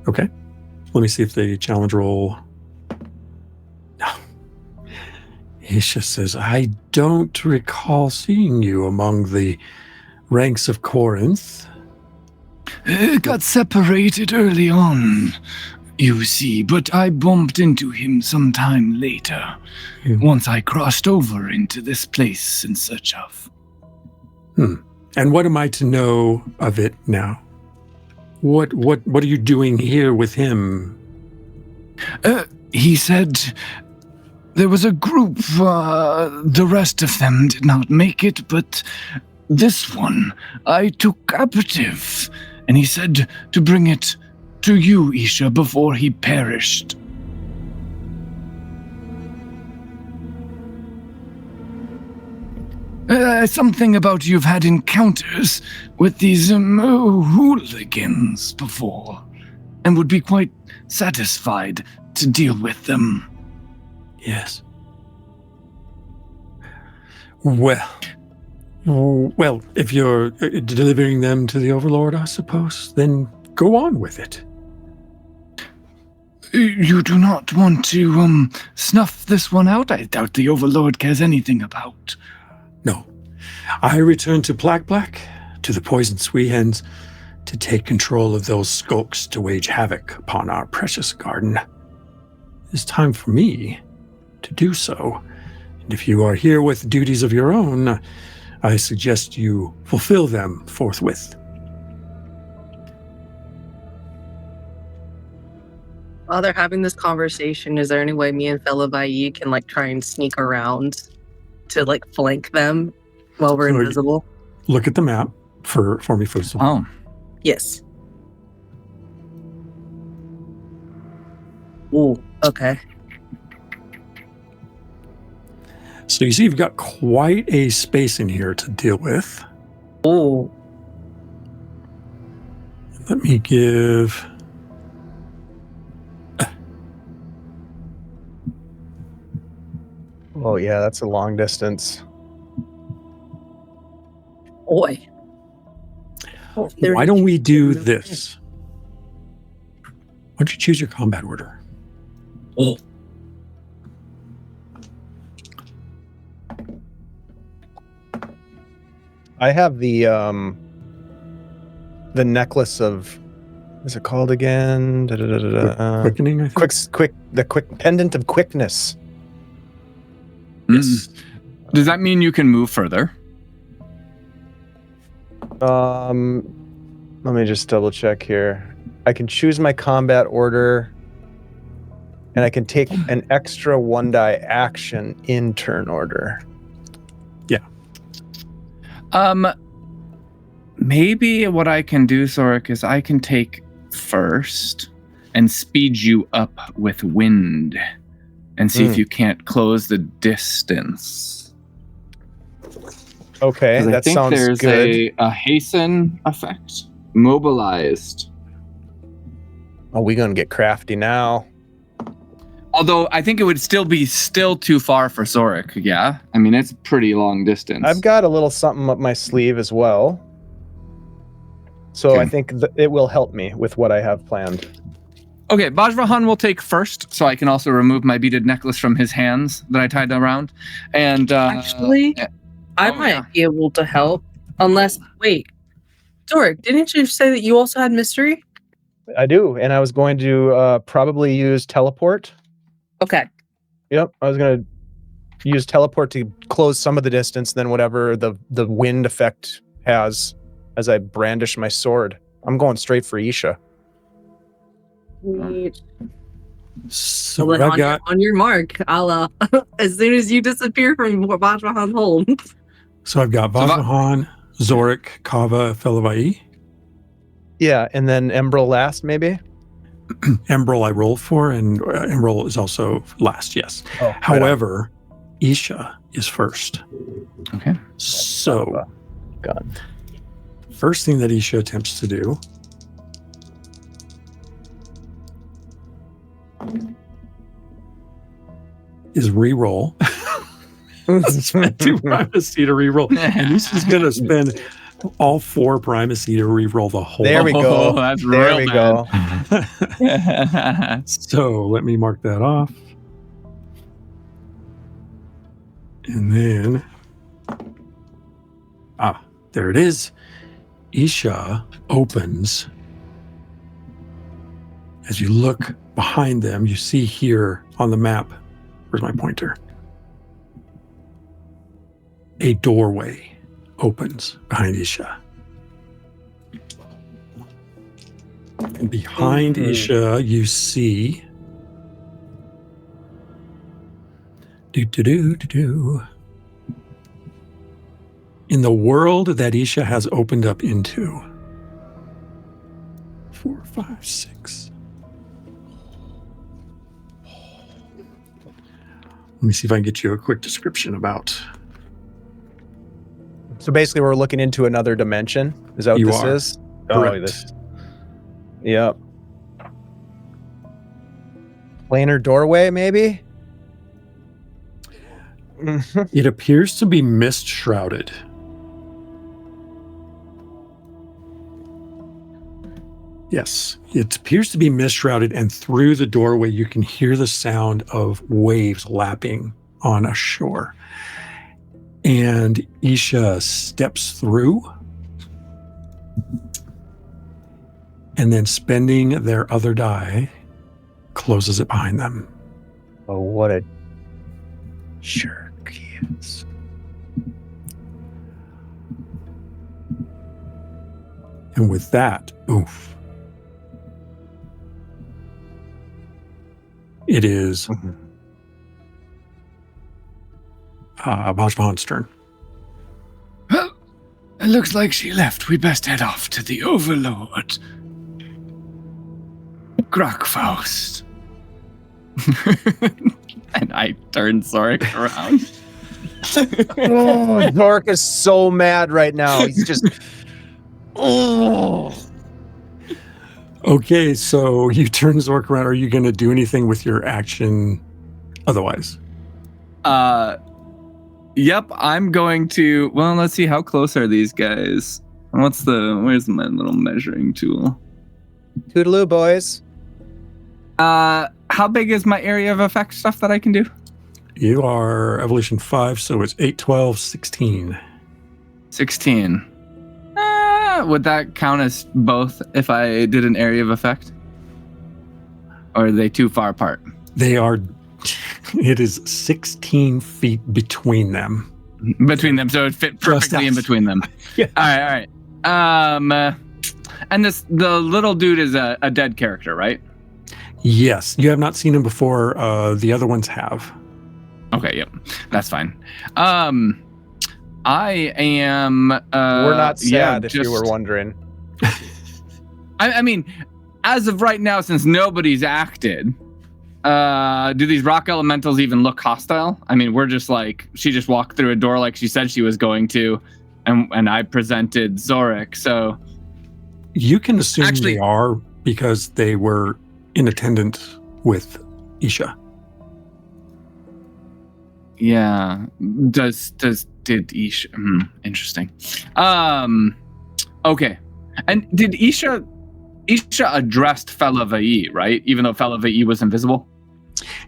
Okay. Let me see if the challenge roll. No. Isha says, I don't recall seeing you among the ranks of Corinth. Got separated early on, you see, but I bumped into him sometime later, once I crossed over into this place in search of. And what am I to know of it now? What are you doing here with him? He said there was a group, the rest of them did not make it, but this one I took captive, and he said to bring it to you, Isha, before he perished. Something about you've had encounters with these hooligans before, and would be quite satisfied to deal with them. Yes. Well, if you're delivering them to the Overlord, I suppose, then go on with it. You do not want to snuff this one out? I doubt the Overlord cares anything about. No. I return to Black, to the poisoned Sweehens, to take control of those skulks to wage havoc upon our precious garden. It's time for me to do so. And if you are here with duties of your own, I suggest you fulfill them forthwith. While they're having this conversation, is there any way me and Fellavaai can try and sneak around to flank them while we're invisible? Look at the map for me first of all. Oh. Yes. Ooh, okay. So you see you've got quite a space in here to deal with. Ooh. Let me give... Oh yeah, that's a long distance. Boy. Why don't we do this? Why don't you choose your combat order? Oh. I have the necklace of, what's it called again? Quickening, I think. The quick pendant of quickness. Yes. Does that mean you can move further? Let me just double check here. I can choose my combat order, and I can take an extra 1-die action in turn order. Yeah. Maybe what I can do, Zorik, is I can take first and speed you up with wind and see if you can't close the distance. Okay, 'Cause I that think sounds there's good. a hasten effect. Mobilized. Are we gonna get crafty now? Although I think it would still be too far for Zorik, yeah? I mean, it's pretty long distance. I've got a little something up my sleeve as well. So Okay. I think it will help me with what I have planned. Okay, Bajrahan will take first, so I can also remove my beaded necklace from his hands that I tied around. And Actually, I might be able to help. Unless, wait. Zorik, didn't you say that you also had mystery? I do, and I was going to probably use teleport. Okay. Yep, I was going to use teleport to close some of the distance, then whatever the wind effect has as I brandish my sword. I'm going straight for Isha. So Well, what I got. on your mark, I'll as soon as you disappear from Bajrahan's home. So I've got Bajrahan, Zorik, Kava, Fellavaai. Yeah, and then Embrel last, maybe? Embrel I rolled for, and Embrel is also last, yes. Oh, However, Isha is first. Okay. So, God. first thing that Isha attempts to do is re-roll. Spend 2 primacy to re-roll. And this is going to spend all 4 primacy to re-roll the whole. There we go. That's There we go. So let me mark that off. And then, there it is. Isha opens. As you look behind them, you see here on the map, where's my pointer? A doorway opens behind Isha. And behind Isha, you see in the world that Isha has opened up into. 4, 5, 6. Let me see if I can get you a quick description about. So basically, we're looking into another dimension. Is that what this is? Correct. Oh, this. Yep. Planar doorway, maybe? It appears to be mist shrouded. Yes, it appears to be mist shrouded, and through the doorway, you can hear the sound of waves lapping on a shore. And Isha steps through, and then spending their other die, closes it behind them. Oh, what a jerk he is. And with that, oof. It is Bajrahan's turn. Well, it looks like she left. We best head off to the Overlord. Grokfaust. And I turn Zorik around. Oh, Zork is so mad right now. He's just. Oh. Okay, so you turn Zork around. Are you going to do anything with your action otherwise? Yep, I'm going to. Well, let's see. How close are these guys? Where's my little measuring tool? Toodaloo, boys. How big is my area of effect stuff that I can do? You are evolution 5, so it's 8, 12, 16. 16. Would that count as both if I did an area of effect? Or are they too far apart? They are. It is 16 feet between them. Between them, so it fit perfectly in between them. Yeah. All right. And the little dude is a dead character, right? Yes, you have not seen him before. The other ones have. Okay, yep, that's fine. I am. We're not sad if you were wondering. I mean, as of right now, since nobody's acted, do these rock elementals even look hostile? I mean, we're just like, she just walked through a door like she said she was going to, and I presented Zorik, so... You can assume they are because they were in attendance with Isha. Yeah. Did Isha... interesting. Okay. And did Isha addressed Fellavaai, right? Even though Fellavaai was invisible?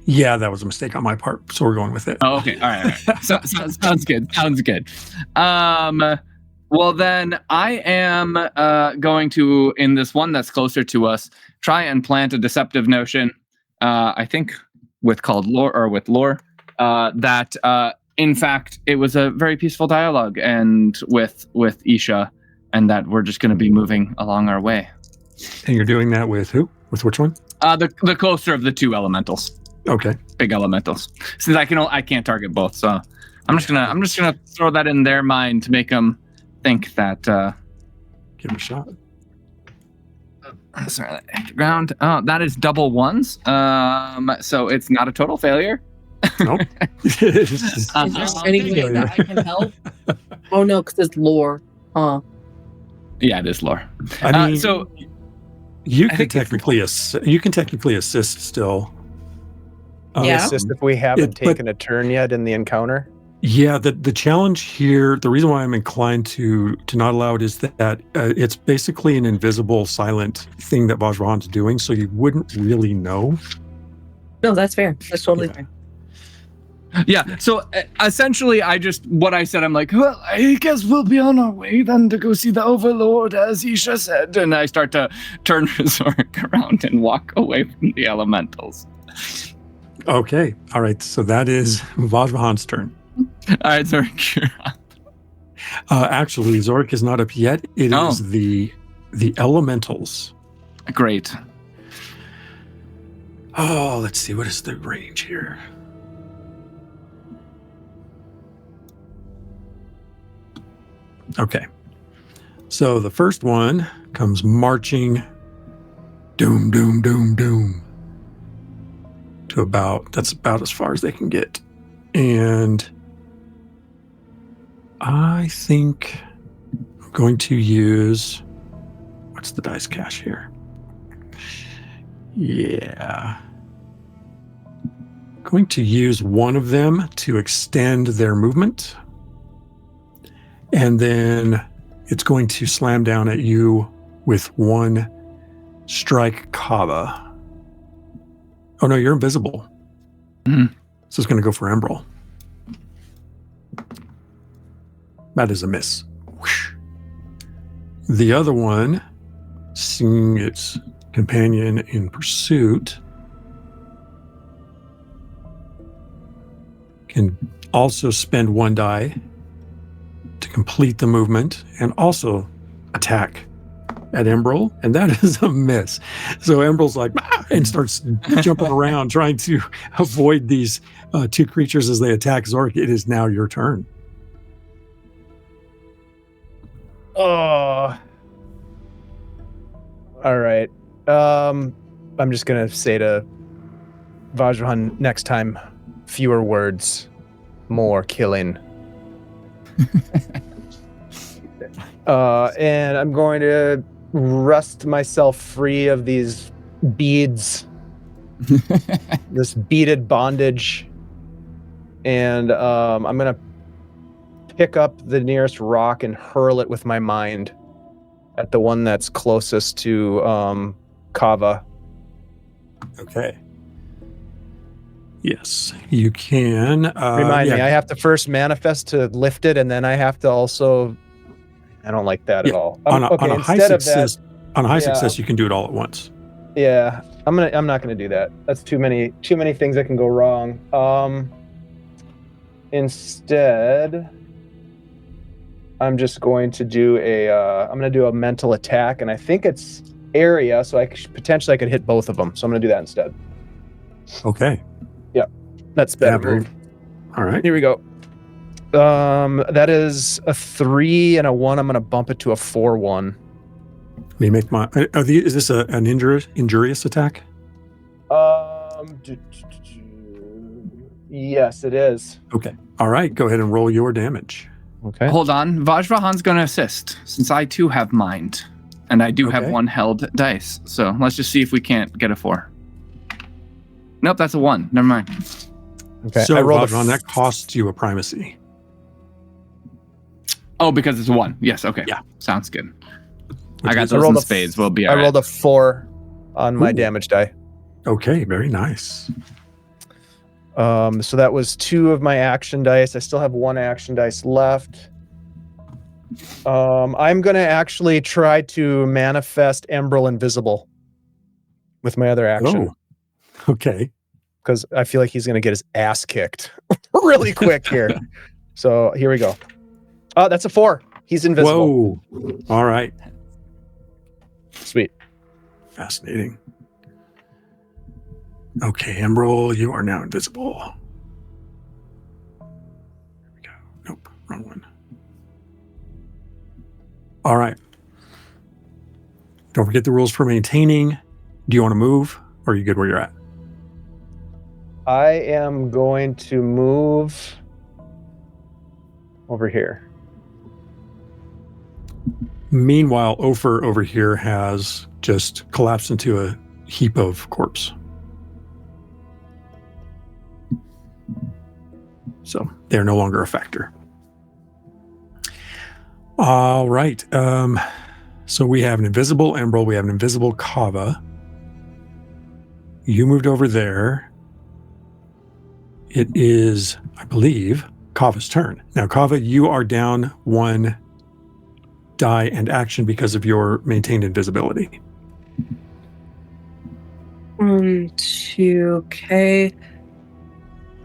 Yeah, that was a mistake on my part, so we're going with it. Oh, okay. All right. So, sounds good. Sounds good. Well, then I am going to, in this one that's closer to us, try and plant a deceptive notion, I think with lore, that in fact it was a very peaceful dialogue and with Isha, and that we're just going to be moving along our way. And you're doing that with who? With which one? The closer of the two elementals. Okay. Big elementals. Since I can't target both, so I'm just gonna throw that in their mind to make them think that. Give it a shot. Sorry, ground. Oh, that is double ones. So it's not a total failure. Nope. Is there any way that I can help? Oh no, because it's lore. Huh. Yeah, it is lore. I mean, so you can technically assist still. Yeah. Assist if we haven't taken a turn yet in the encounter. Yeah, the challenge here, the reason why I'm inclined to not allow it is that it's basically an invisible, silent thing that Vajrahan's doing, so you wouldn't really know. No, that's fair. That's totally fair. Yeah, so essentially what I said, I'm like, well, I guess we'll be on our way then to go see the Overlord, as Isha said. And I start to turn Zorik around and walk away from the elementals. Okay, all right, so that is Vajrahan's turn. All right, Zorik, you're up. Actually, Zorik is not up yet. It is the elementals. Great. Oh, let's see, what is the range here? Okay, so the first one comes marching, doom, doom, doom, doom, to that's about as far as they can get. And I think I'm going to use, what's the dice cache here? Yeah. Going to use one of them to extend their movement. And then it's going to slam down at you with one strike Kava. Oh no, you're invisible. Mm-hmm. So it's going to go for Emerald. That is a miss. Whoosh. The other one, seeing its companion in pursuit, can also spend one die to complete the movement and also attack at Emerald, and that is a miss. So Emerald's like, and starts jumping around trying to avoid these two creatures as they attack Zorik. It is now your turn. Oh. All right. I'm just going to say to Vajrahan next time, fewer words, more killing. And I'm going to wrest myself free of these beads, this beaded bondage, and I'm going to pick up the nearest rock and hurl it with my mind at the one that's closest to Kava. Okay. Yes, you can. Remind me, I have to first manifest to lift it, and then I have to also... I don't like that at all. On a high success, you can do it all at once. Yeah, I'm not gonna do that. That's too many things that can go wrong. Instead, I'm just going to do a mental attack, and I think it's area, so I could hit both of them. So I'm gonna do that instead. Okay. Yeah, that's better. All right. Here we go. That is a 3 and a 1. I'm gonna bump it to a 4-1. Let me make my. Is this an injurious attack? Yes, it is. Okay. All right. Go ahead and roll your damage. Okay. Hold on. Vajrahan's going to assist since I too have mind. And I do have Okay. one held dice. So let's just see if we can't get a 4. Nope, that's a 1. Never mind. Okay. So, I rolled Vajran, that costs you a primacy. Oh, because it's a 1. Yes, okay. Yeah. Sounds good. Which I got is- those in rolled a spades. We'll be I all right. rolled a 4 on my Ooh. damage die. Okay, very nice. So that was 2 of my action dice. I still have 1 action dice left. I'm gonna actually try to manifest Emerald Invisible with my other action Oh, okay. because I feel like he's gonna get his ass kicked really quick here. So here we go. Oh, that's a 4. He's invisible. Whoa. All right. Sweet. Fascinating. Okay, Emerald, you are now invisible. There we go. Nope, wrong one. All right. Don't forget the rules for maintaining. Do you want to move, or are you good where you're at? I am going to move over here. Meanwhile, Ophir over here has just collapsed into a heap of corpse. So they're no longer a factor. All right. So we have an invisible Emerald. We have an invisible Kava. You moved over there. It is, I believe, Kava's turn. Now, Kava, you are down 1 die and action because of your maintained invisibility. 1, 2, okay.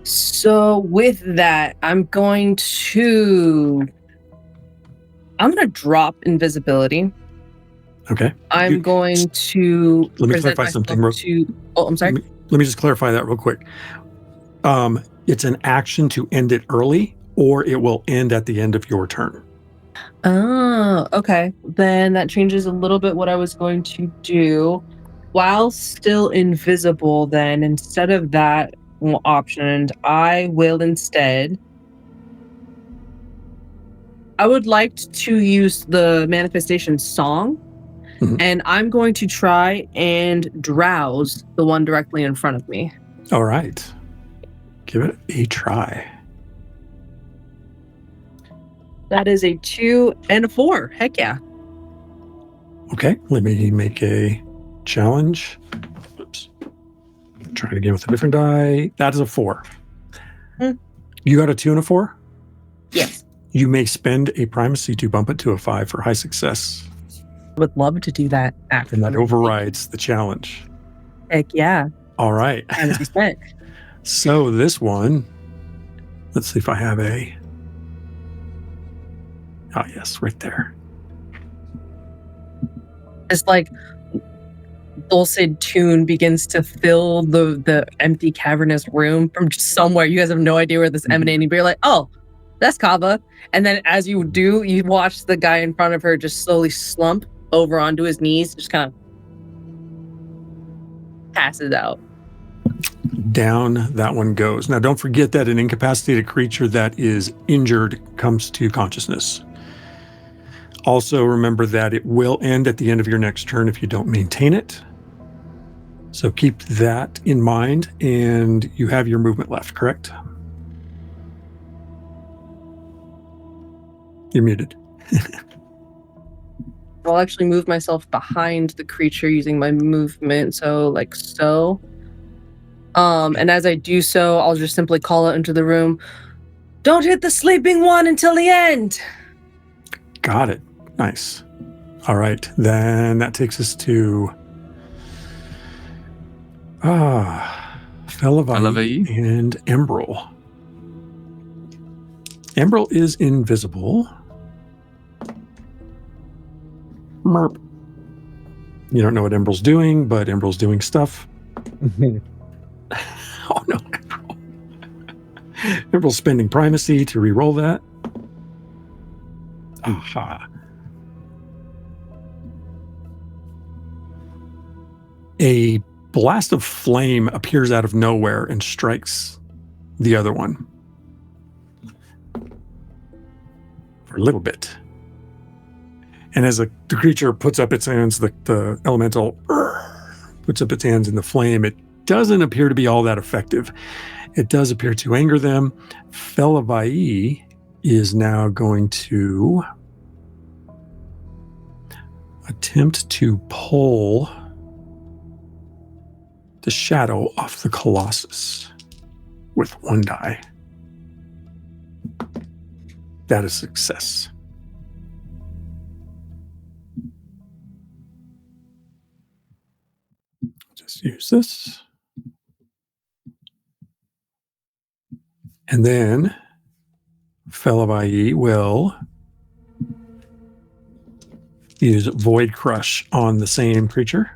So with that, I'm gonna drop invisibility. Okay. I'm going to Let me present clarify something myself I'm sorry. Let me just clarify that real quick. It's an action to end it early, or it will end at the end of your turn. Oh, okay. Then that changes a little bit what I was going to do. While still invisible, then instead of that option, I will instead. I would like to use the manifestation song, and I'm going to try and drowse the one directly in front of me. All right. Give it a try. That is a 2 and a 4. Heck yeah. Okay, let me make a challenge. Oops. Try it again with a different die. That is a 4. You got a 2 and a 4? Yes. You may spend a primacy to bump it to a 5 for high success. Would love to do that after. And that overrides the challenge. Heck yeah. All right. Primacy spent. So this one, let's see if I have a... Oh, yes, right there. It's like dulcet tune begins to fill the empty cavernous room from just somewhere. You guys have no idea where this emanating, but you're like, oh, that's Kava. And then as you do, you watch the guy in front of her just slowly slump over onto his knees, just kind of passes out. Down that one goes. Now, don't forget that an incapacitated creature that is injured comes to consciousness. Also, remember that it will end at the end of your next turn if you don't maintain it. So keep that in mind, and you have your movement left, correct? You're muted. I'll actually move myself behind the creature using my movement, so like so. And as I do so, I'll just simply call out into the room, "Don't hit the sleeping one until the end." Got it. Nice. All right. Then that takes us to Fellavaai and Emerald. Emerald is invisible. Merp. You don't know what Emerald's doing, but Emerald's doing stuff. Oh no, Emerald. Emerald's spending primacy to re-roll that. Aha. A blast of flame appears out of nowhere and strikes the other one for a little bit. And as the creature puts up its hands, the elemental puts up its hands in the flame, it doesn't appear to be all that effective. It does appear to anger them. Fellavaai is now going to attempt to pull the shadow off the Colossus with 1 die. That is success. Just use this. And then Fellavaai will use Void Crush on the same creature.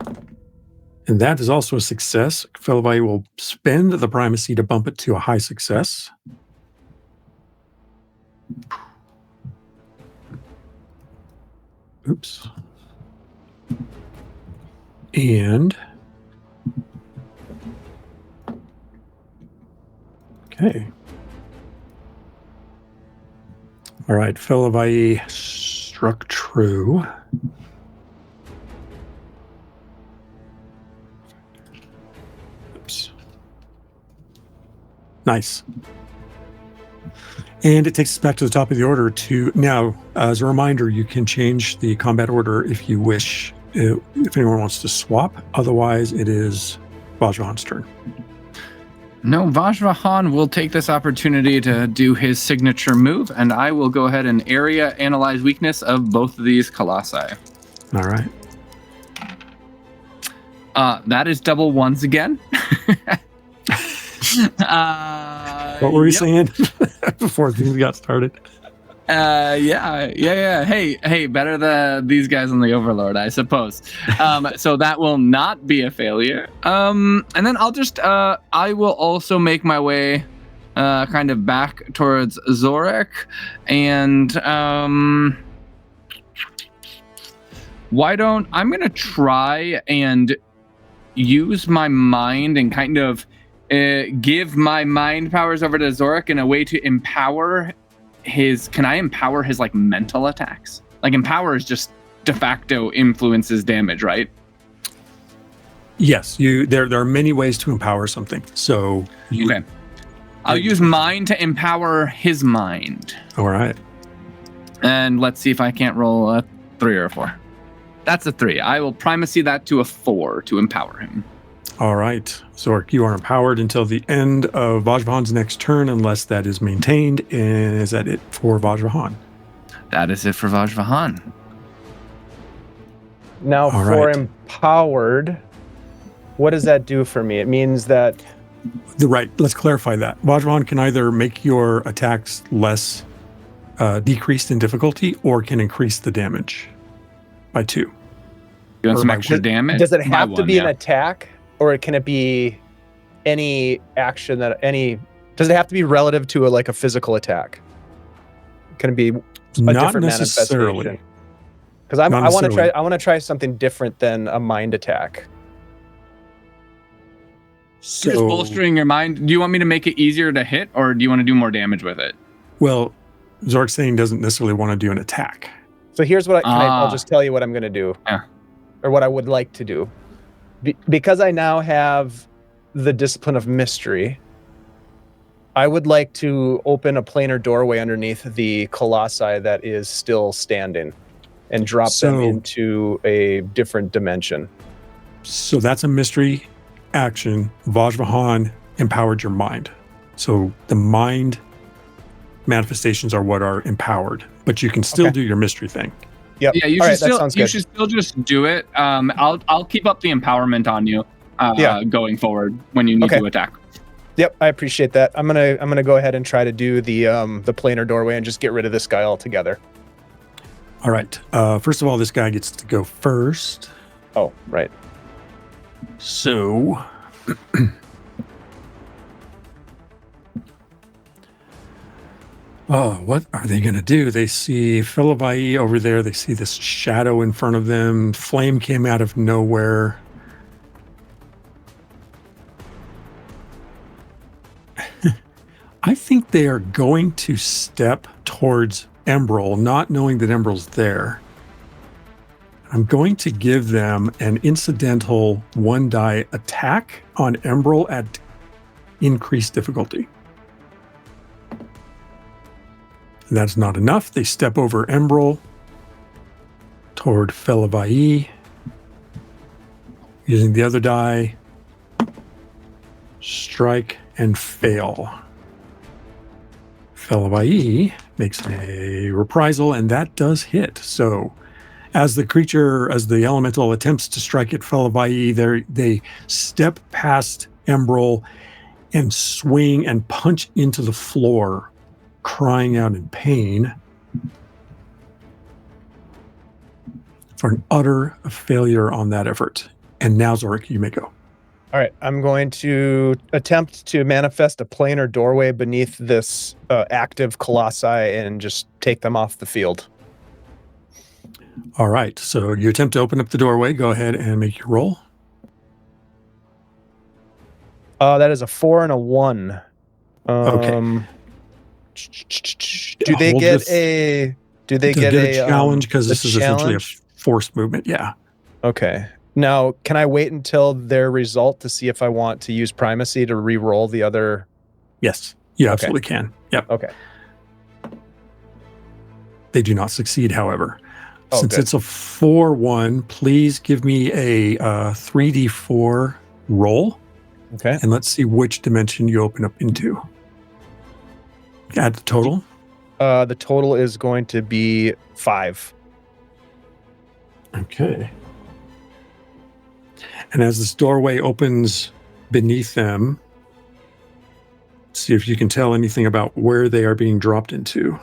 And that is also a success. Fellavaai will spend the primacy to bump it to a high success. Oops. And okay. All right, Fellavaai struck true. Oops. Nice. And it takes us back to the top of the order to now, as a reminder, you can change the combat order if you wish, if anyone wants to swap. Otherwise, it is Vajrahan's turn. No, Vajrahan will take this opportunity to do his signature move, and I will go ahead and area analyze weakness of both of these colossi. All right. That is double ones again. What were we saying before things got started? Yeah. Hey, better than these guys on the Overlord, I suppose. So that will not be a failure. And then I'll just, I will also make my way, kind of back towards Zorik, and I'm gonna try and use my mind and kind of give my mind powers over to Zorik in a way to empower can I empower his like mental attacks? Like empower is just de facto influences damage, right? Yes, there are many ways to empower something. So okay. I'll use mind to empower his mind. All right. And let's see if I can't roll a 3 or a 4. That's a 3. I will primacy that to a 4 to empower him. All right, Zorik, you are empowered until the end of Vajrahan's next turn, unless that is maintained. And is that it for Vajrahan? That is it for Vajrahan. Now, All for right. empowered, what does that do for me? It means that Let's clarify that. Vajrahan can either make your attacks less decreased in difficulty, or can increase the damage by 2. You want some extra damage? Does it have to be an yeah. attack, or can it be any action does it have to be relative to a physical attack? Can it be a Not different necessarily. manifestation? Because I want to try something different than a mind attack. So, Just bolstering your mind. Do you want me to make it easier to hit, or do you want to do more damage with it? well, Zorik's saying doesn't necessarily want to do an attack. So here's what I'll just tell you what I'm going to do, or what I would like to do. Because I now have the discipline of mystery, I would like to open a planar doorway underneath the colossi that is still standing and drop them into a different dimension. So that's a mystery action. Vajrahan empowered your mind. So the mind manifestations are what are empowered, but you can still do your mystery thing. Yep. Yeah, you should still just do it. I'll keep up the empowerment on you going forward when you need to attack. Yep, I appreciate that. I'm gonna go ahead and try to do the planar doorway and just get rid of this guy altogether. All right. First of all, this guy gets to go first. Oh, right. So what are they going to do? They see Fellavaai over there. They see this shadow in front of them. Flame came out of nowhere. I think they are going to step towards Emerald, not knowing that Emerald's there. I'm going to give them an incidental 1-die attack on Emerald at increased difficulty. And that's not enough. They step over Emerald toward Fellavaai. Using the other die, strike and fail. Fellavaai makes a reprisal, and that does hit. So as the elemental attempts to strike at Fellavaai, they step past Emerald and swing and punch into the floor, crying out in pain for an utter failure on that effort. And now, Zorik, you may go. All right, I'm going to attempt to manifest a planar doorway beneath this active colossi and just take them off the field. All right, so you attempt to open up the doorway. Go ahead and make your roll. That is a 4 and a 1. Okay. Do they get a challenge? Because this is essentially a forced movement. Yeah. Okay. Now, can I wait until their result to see if I want to use primacy to re-roll the other? Yes, you absolutely can. Yep. Okay. They do not succeed, however. Oh, Since good. it's a 4-1, please give me a 3d4 roll. Okay. And let's see which dimension you open up into. Add the total. The total is going to be 5. Okay. And as this doorway opens beneath them, see if you can tell anything about where they are being dropped into.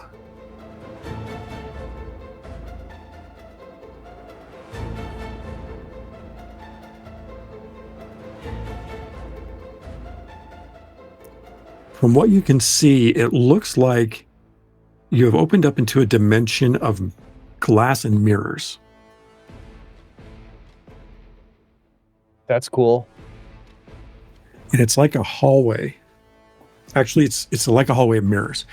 From what you can see, it looks like you have opened up into a dimension of glass and mirrors. That's cool. And it's like a hallway. Actually, it's like a hallway of mirrors.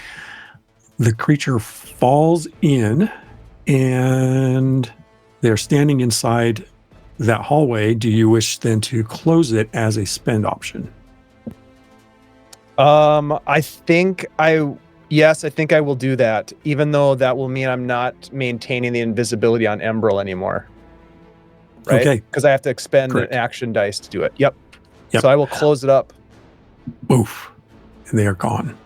The creature falls in, and they're standing inside that hallway. Do you wish then to close it as a spend option? I think I will do that, even though that will mean I'm not maintaining the invisibility on Embrel anymore. Right? Okay. Because I have to expend Correct. an action dice to do it. Yep. Yep. So I will close it up. Oof. And they are gone.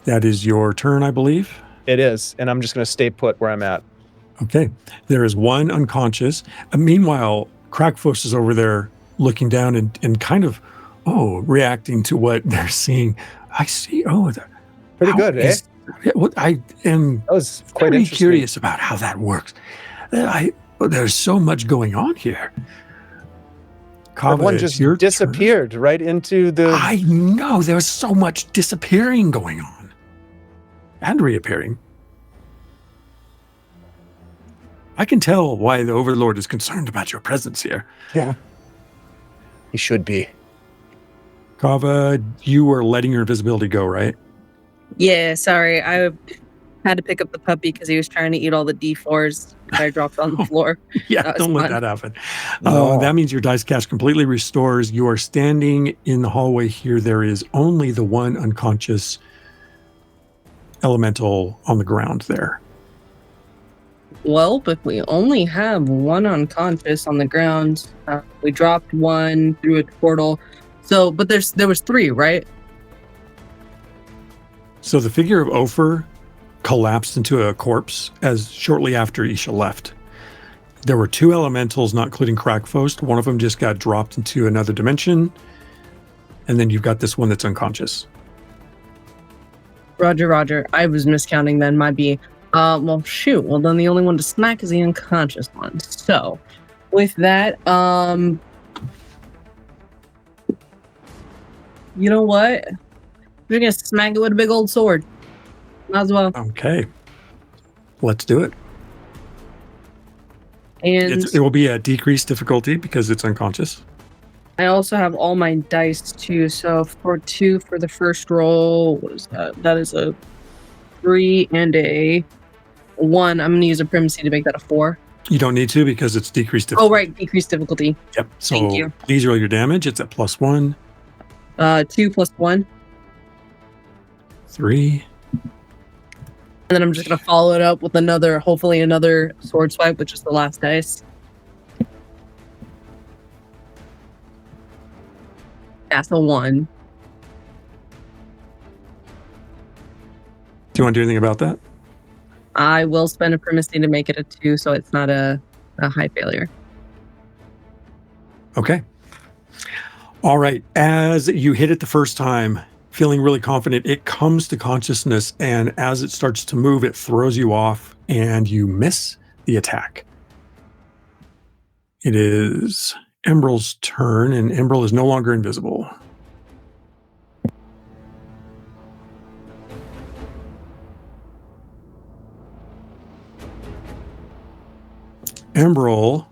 That is your turn, I believe. It is, and I'm just going to stay put where I'm at. Okay. There is one unconscious. Meanwhile, Krakfos is over there looking down and kind of, reacting to what they're seeing. I see. Pretty good, eh? I am That was quite very interesting. curious about how that works. There's so much going on here. Kava, Everyone it's just your disappeared right into the... turn. I know. There's so much disappearing going on. And reappearing. I can tell why the Overlord is concerned about your presence here. Yeah. He should be. Kava, you were letting your invisibility go, right? Yeah, sorry. I had to pick up the puppy because he was trying to eat all the D4s that I dropped on the floor. Yeah, That was don't let fun. that happen. No. That means your dice cast completely restores. You are standing in the hallway here. There is only the one unconscious elemental on the ground there. Well, but we only have one unconscious on the ground. We dropped one through a portal. So, but there was 3, right? So the figure of Ophir collapsed into a corpse as shortly after Isha left. There were 2 elementals, not including Krakfost. One of them just got dropped into another dimension. And then you've got this one that's unconscious. Roger. I was miscounting then. Might be. Well, shoot. Well, then the only one to smack is the unconscious one. So, with that, you know what? We're gonna smack it with a big old sword. Might as well. Okay. Let's do it. And It will be a decreased difficulty because it's unconscious. I also have all my dice too. So for 2 for the first roll, what is that? That is a 3 and a 1. I'm going to use a primacy to make that a 4. You don't need to because it's decreased difficulty. Oh, right. Decreased difficulty. Yep. So Thank you. please roll your damage. It's at +1. 2 plus 1. 3. And then I'm just going to follow it up with hopefully another sword swipe, which is the last dice. That's a 1. Do you want to do anything about that? I will spend a primacy to make it a 2, so it's not a high failure. Okay. All right. As you hit it the first time, feeling really confident, it comes to consciousness, and as it starts to move, it throws you off, and you miss the attack. It is Embril's turn, and Embril is no longer invisible. Embril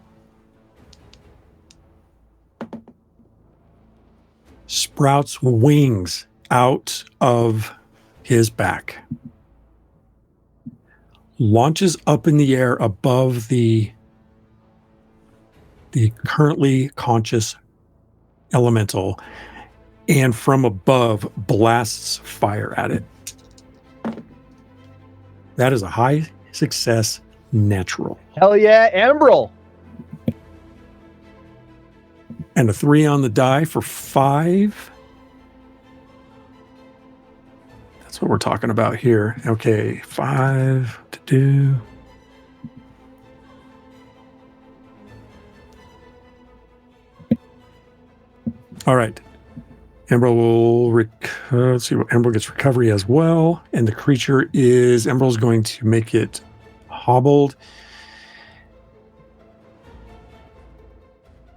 sprouts wings out of his back, launches up in the air above the currently conscious elemental, and from above blasts fire at it. That is a high success natural. Hell yeah, Ambril. And a 3 on the die for 5. That's what we're talking about here. Okay, 5 to do. All right. Embril will let's see what Embril gets recovery as well. And the creature is Embril's going to make it hobbled.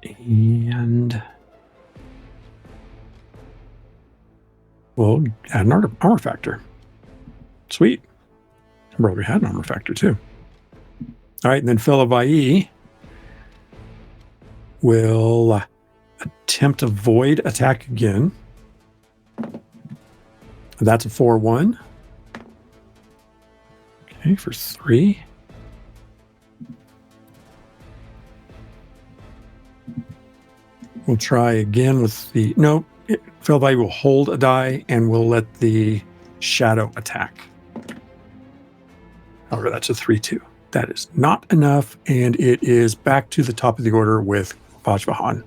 And we'll add an armor factor. Sweet. Embril already had an armor factor too. All right, and then Fellavaai will attempt a void attack again. That's a 4-1. Okay, for 3. We'll try again with the... No, Fellavaai will hold a die and we'll let the shadow attack. However, that's a 3-2. That is not enough, and it is back to the top of the order with Vajvahan.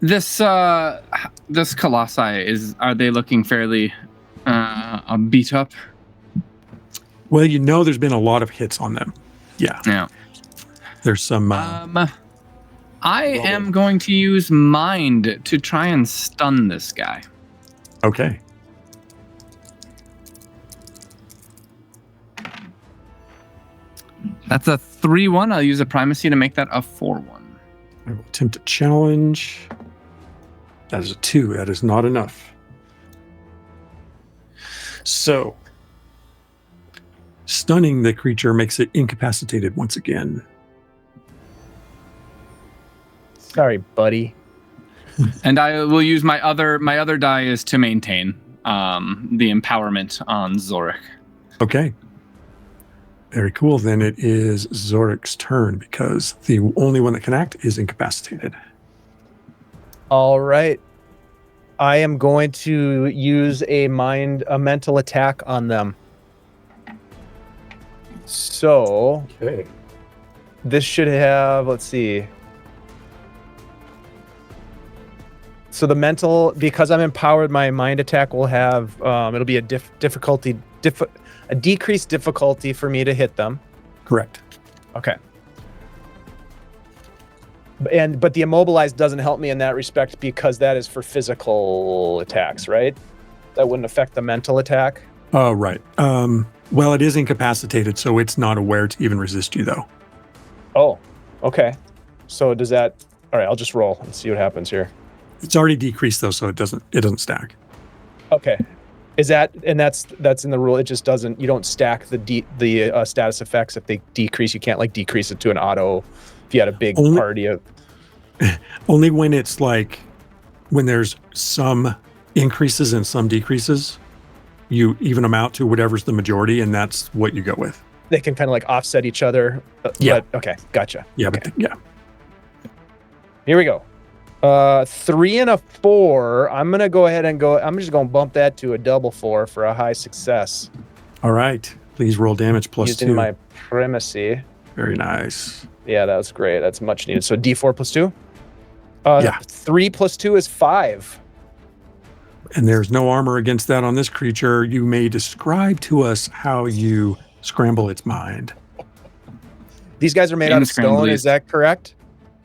This colossi, are they looking fairly beat up? Well, you know there's been a lot of hits on them. Yeah. There's some... I am going to use Mind to try and stun this guy. Okay. That's a 3-1. I'll use a primacy to make that a 4-1. I will attempt a challenge. That is a 2. That is not enough. So, stunning the creature makes it incapacitated once again. Sorry, buddy. And I will use my other die is to maintain the empowerment on Zorik. Okay. Very cool. Then it is Zorik's turn because the only one that can act is incapacitated. All right. I am going to use a mental attack on them. So, Okay. this should have, let's see. So the mental, because I'm empowered, my mind attack will have, it'll be a decreased difficulty for me to hit them. Correct. Okay. But the immobilized doesn't help me in that respect because that is for physical attacks, right? That wouldn't affect the mental attack. Oh, right. Well, it is incapacitated, so it's not aware to even resist you, though. Oh, okay. So does that? All right, I'll just roll and see what happens here. It's already decreased, though, so it doesn't stack. Okay. Is that, and that's in the rule? It just doesn't. You don't stack the status effects if they decrease. You can't like decrease it to an auto If you had a big party of... Only when it's like, when there's some increases and some decreases, you even them out to whatever's the majority, and that's what you go with. They can kind of like offset each other. Yeah. But, okay, gotcha. Yeah, okay. but yeah. Here we go. 3 and a 4. I'm gonna go ahead and go. I'm just gonna bump that to a double 4 for a high success. All right. Please roll damage plus Using 2. my primacy. Very nice. Yeah, that was great. That's much needed. So D4 plus 2. Yeah. 3 plus 2 is 5. And there's no armor against that on this creature. You may describe to us how you scramble its mind. These guys are made out of stone. Is that correct?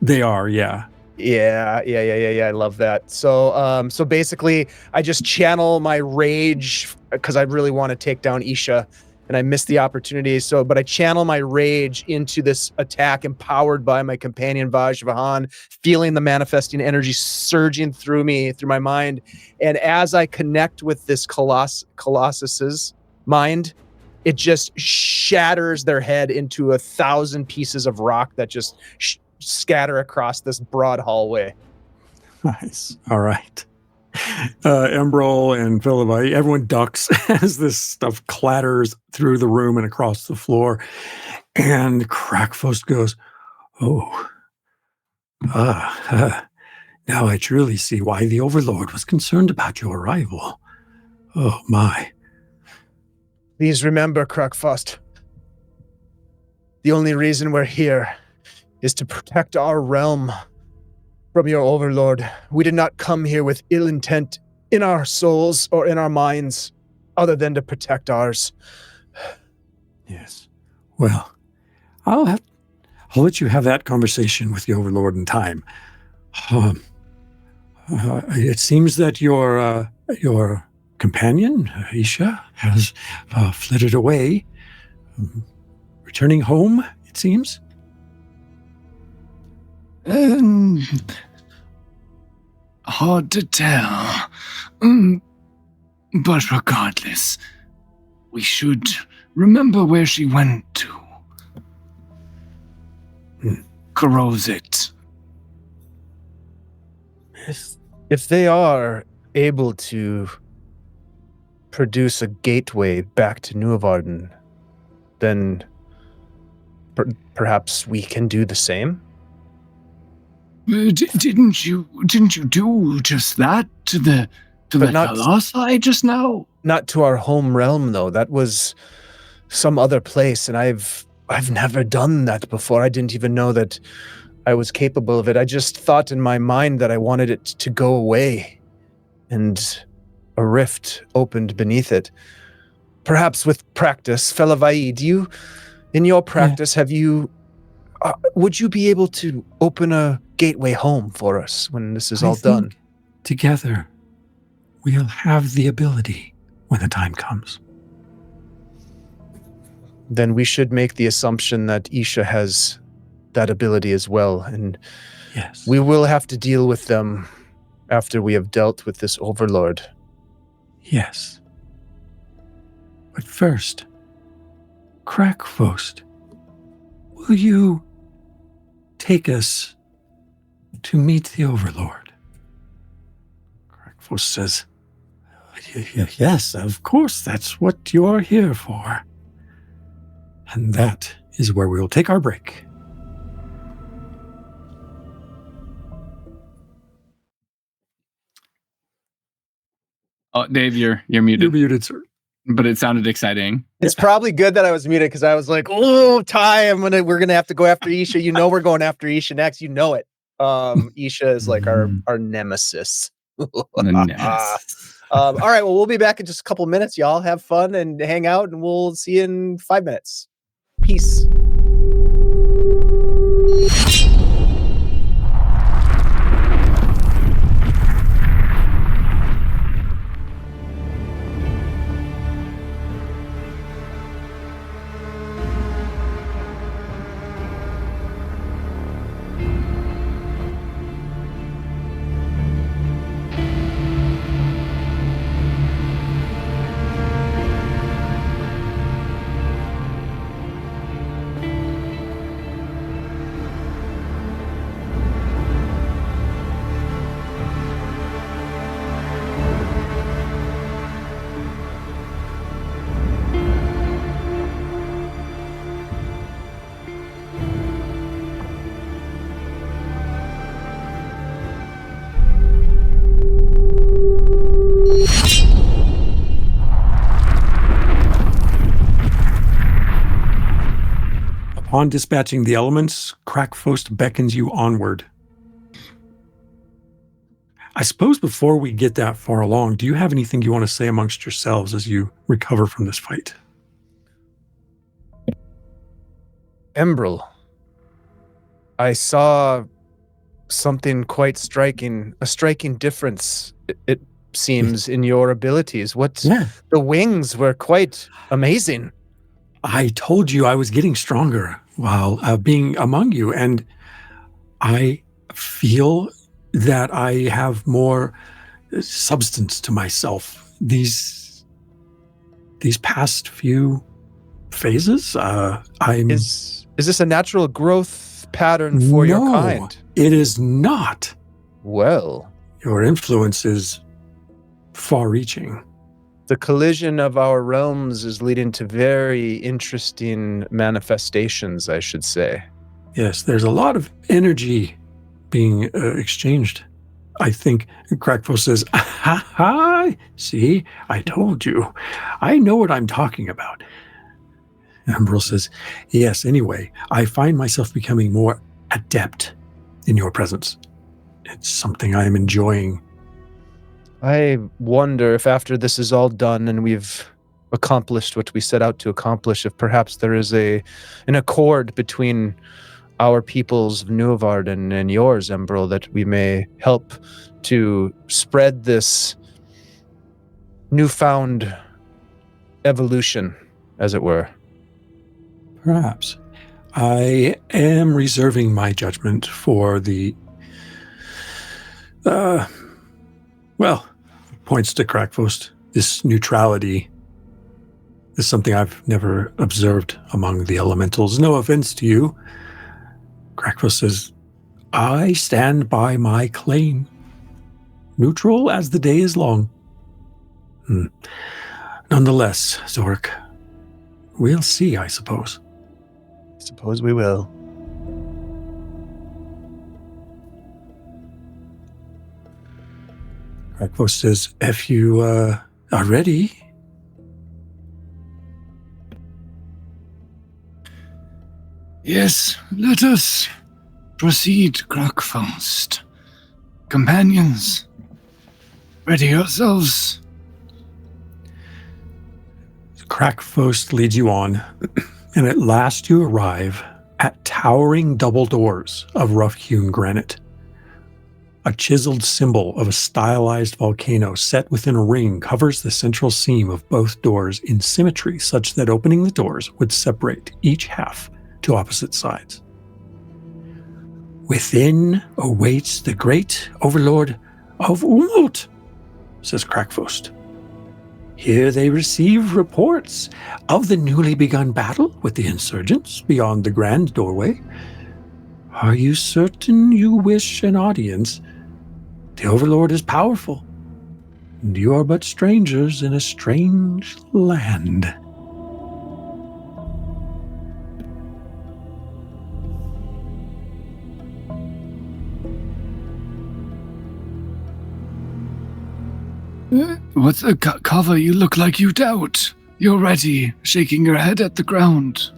They are, yeah. Yeah. I love that. So, so basically, I just channel my rage because I really want to take down Isha, and I missed the opportunity. So, but I channel my rage into this attack, empowered by my companion Vajvahan, feeling the manifesting energy surging through me, through my mind. And as I connect with this Colossus's mind, it just shatters their head into 1,000 pieces of rock that just scatter across this broad hallway. Nice. All right. Embrol and Fellavaai, everyone ducks as this stuff clatters through the room and across the floor. And Crackfost goes, "Oh, now I truly see why the Overlord was concerned about your arrival. Oh, my." Please remember, Crackfost, the only reason we're here is to protect our realm from your Overlord. We did not come here with ill intent in our souls or in our minds, other than to protect ours. Yes. Well, I'll let you have that conversation with the Overlord in time. It seems that your companion, Isha, has flitted away, returning home, it seems. Hard to tell. But regardless, we should remember where she went to. Corrosive. If they are able to produce a gateway back to Nuovarden, then perhaps we can do the same? Didn't you do just that to the Fellavaai just now? Not to our home realm, though. That was some other place, and I've never done that before. I didn't even know that I was capable of it. I just thought in my mind that I wanted it to go away, and a rift opened beneath it. Perhaps with practice, Fellavaai, in your practice, have you? Would you be able to open a gateway home for us when this is all done? Together, we'll have the ability when the time comes. Then we should make the assumption that Isha has that ability as well, and yes, we will have to deal with them after we have dealt with this Overlord. Yes. But first, Crackfost, will you take us to meet the Overlord? Crackfost says, yes, of course, that's what you are here for. And that is where we will take our break. Oh, Dave, you're muted. You're muted, sir. But it sounded exciting. It's probably good that I was muted because I was like, "Oh, Ty, we're gonna have to go after Isha." You know, we're going after Isha next. You know it. Isha is like our nemesis. All right. Well, we'll be back in just a couple minutes. Y'all have fun and hang out, and we'll see you in 5 minutes. Peace. Upon dispatching the elements, Krakfost beckons you onward. I suppose before we get that far along, do you have anything you want to say amongst yourselves as you recover from this fight? Embrel, I saw something quite striking, a striking difference, it seems, in your abilities. The wings were quite amazing. I told you I was getting stronger while being among you, and I feel that I have more substance to myself. These past few phases, Is this a natural growth pattern for your kind? It is not. Well, your influence is far-reaching. The collision of our realms is leading to very interesting manifestations, I should say. Yes, there's a lot of energy being exchanged. I think Krakfost says, ha, see, I told you. I know what I'm talking about. Embrel says, yes, anyway, I find myself becoming more adept in your presence. It's something I am enjoying. I wonder if after this is all done and we've accomplished what we set out to accomplish, if perhaps there is an accord between our peoples of Nuovarden and yours, Embrel, that we may help to spread this newfound evolution, as it were. Perhaps. I am reserving my judgment for the, points to Krakfost. This neutrality is something I've never observed among the elementals. No offense to you. Krakfost says, I stand by my claim. Neutral as the day is long. Nonetheless, Zork, we'll see, I suppose. Suppose we will. Krakfost says, if you are ready. Yes, let us proceed, Krakfost. Companions, ready yourselves. Krakfost leads you on, and at last you arrive at towering double doors of rough-hewn granite. A chiseled symbol of a stylized volcano set within a ring covers the central seam of both doors in symmetry such that opening the doors would separate each half to opposite sides. Within awaits the great Overlord of Umut, says Krakfost. Here they receive reports of the newly begun battle with the insurgents beyond the grand doorway. Are you certain you wish an audience? The Overlord is powerful, and you are but strangers in a strange land. What's a cover? You look like you doubt. You're ready, shaking your head at the ground.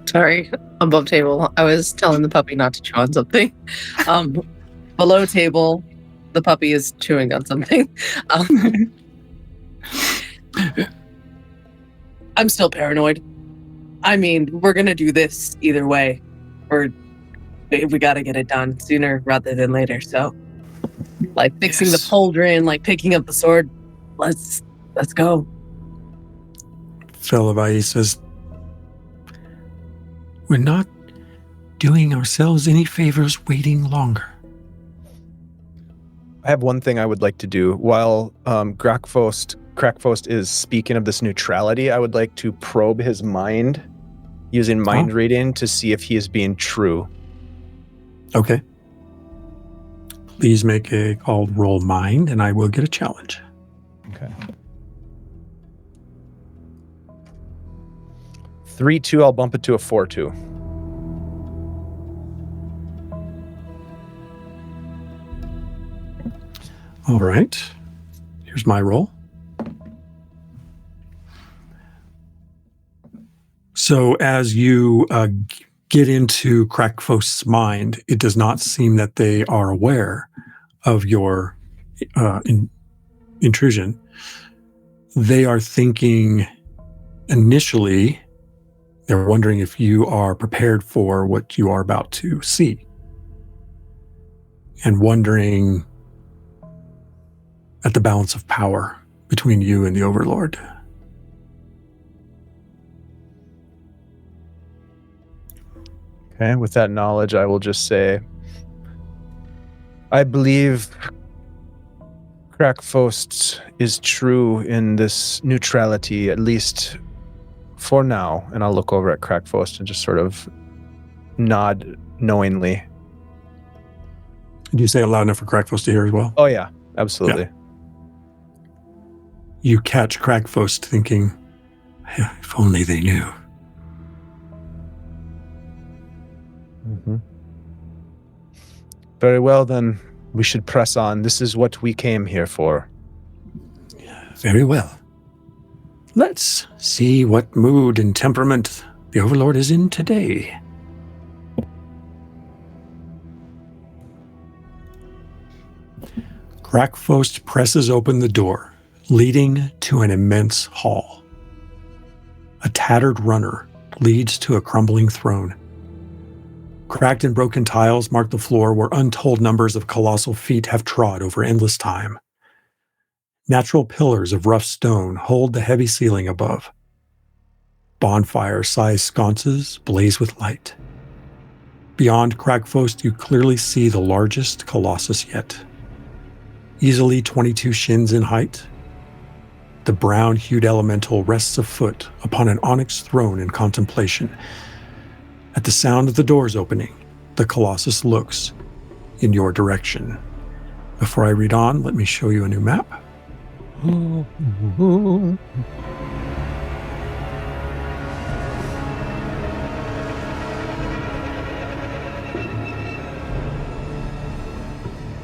Sorry, above table. I was telling the puppy not to chew on something. Below table, the puppy is chewing on something. I'm still paranoid. I mean, we're gonna do this either way. We gotta get it done sooner rather than later. So, like fixing the pauldron, like picking up the sword. Let's go. Fellavaai says, we're not doing ourselves any favors waiting longer. I have one thing I would like to do. While Krakfost is speaking of this neutrality, I would like to probe his mind using mind reading to see if he is being true. Okay. Please make a called roll mind, and I will get a challenge. Okay. 3-2, I'll bump it to a 4-2. All right. Here's my roll. So as you get into Krakfost's mind, it does not seem that they are aware of your intrusion. They are thinking initially, they're wondering if you are prepared for what you are about to see. And wondering at the balance of power between you and the Overlord. Okay, with that knowledge, I will just say, I believe Krakfost is true in this neutrality, at least for now. And I'll look over at Krakfost and just sort of nod knowingly. Did you say it loud enough for Krakfost to hear as well? Oh yeah, absolutely. Yeah. You catch Krakfost thinking, if only they knew. Mm-hmm. Very well, then. We should press on. This is what we came here for. Very well. Let's see what mood and temperament the Overlord is in today. Krakfost presses open the door, leading to an immense hall. A tattered runner leads to a crumbling throne. Cracked and broken tiles mark the floor where untold numbers of colossal feet have trod over endless time. Natural pillars of rough stone hold the heavy ceiling above. Bonfire-sized sconces blaze with light. Beyond Krakfost, you clearly see the largest colossus yet. Easily 22 shins in height, the brown-hued elemental rests afoot upon an onyx throne in contemplation. At the sound of the doors opening, the Colossus looks in your direction. Before I read on, let me show you a new map.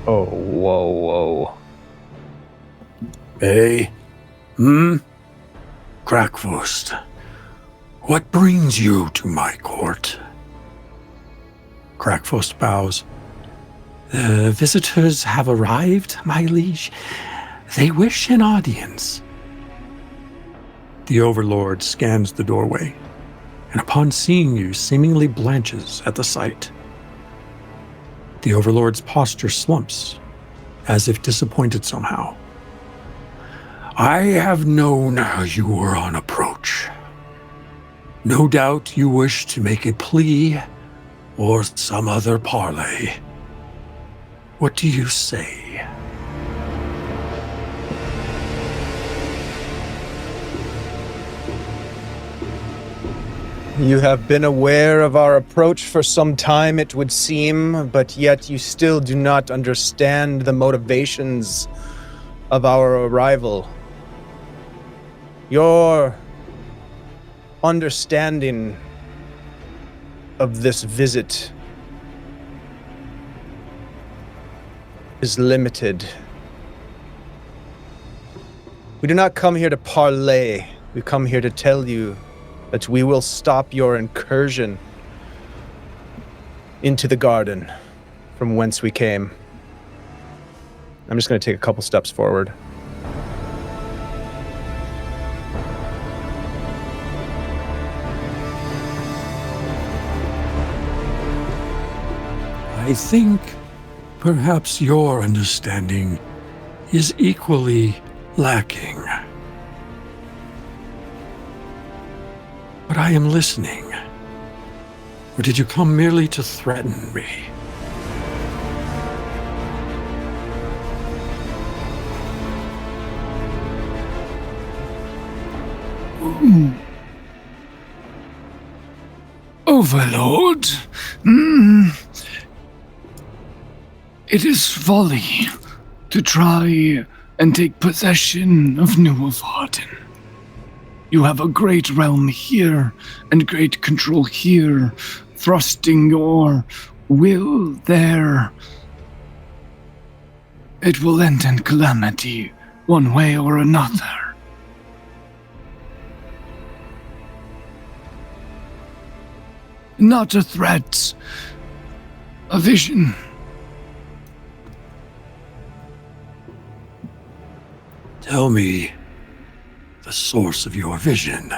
Oh, whoa. Hey, Krakfost, what brings you to my court? Krakfost bows. The visitors have arrived, my liege. They wish an audience. The Overlord scans the doorway, and upon seeing you, seemingly blanches at the sight. The Overlord's posture slumps, as if disappointed somehow. I have known you were on approach. No doubt you wish to make a plea or some other parley. What do you say? You have been aware of our approach for some time, it would seem, but yet you still do not understand the motivations of our arrival. Your understanding of this visit is limited. We do not come here to parley. We come here to tell you that we will stop your incursion into the garden from whence we came. I'm just going to take a couple steps forward. I think perhaps your understanding is equally lacking. But I am listening. Or did you come merely to threaten me? Overlord? It is folly to try and take possession of Nuovarden. You have a great realm here and great control here, thrusting your will there. It will end in calamity, one way or another. not a threat. A vision. Tell me the source of your vision.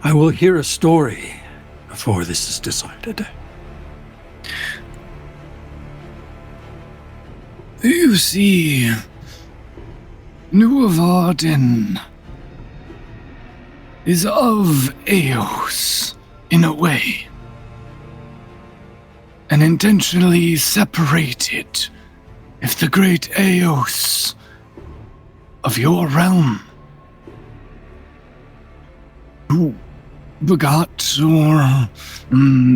I will hear a story before this is decided. You see, Nuovarden is of Aeos, in a way, and intentionally separated if the great Aeos of your realm who begot or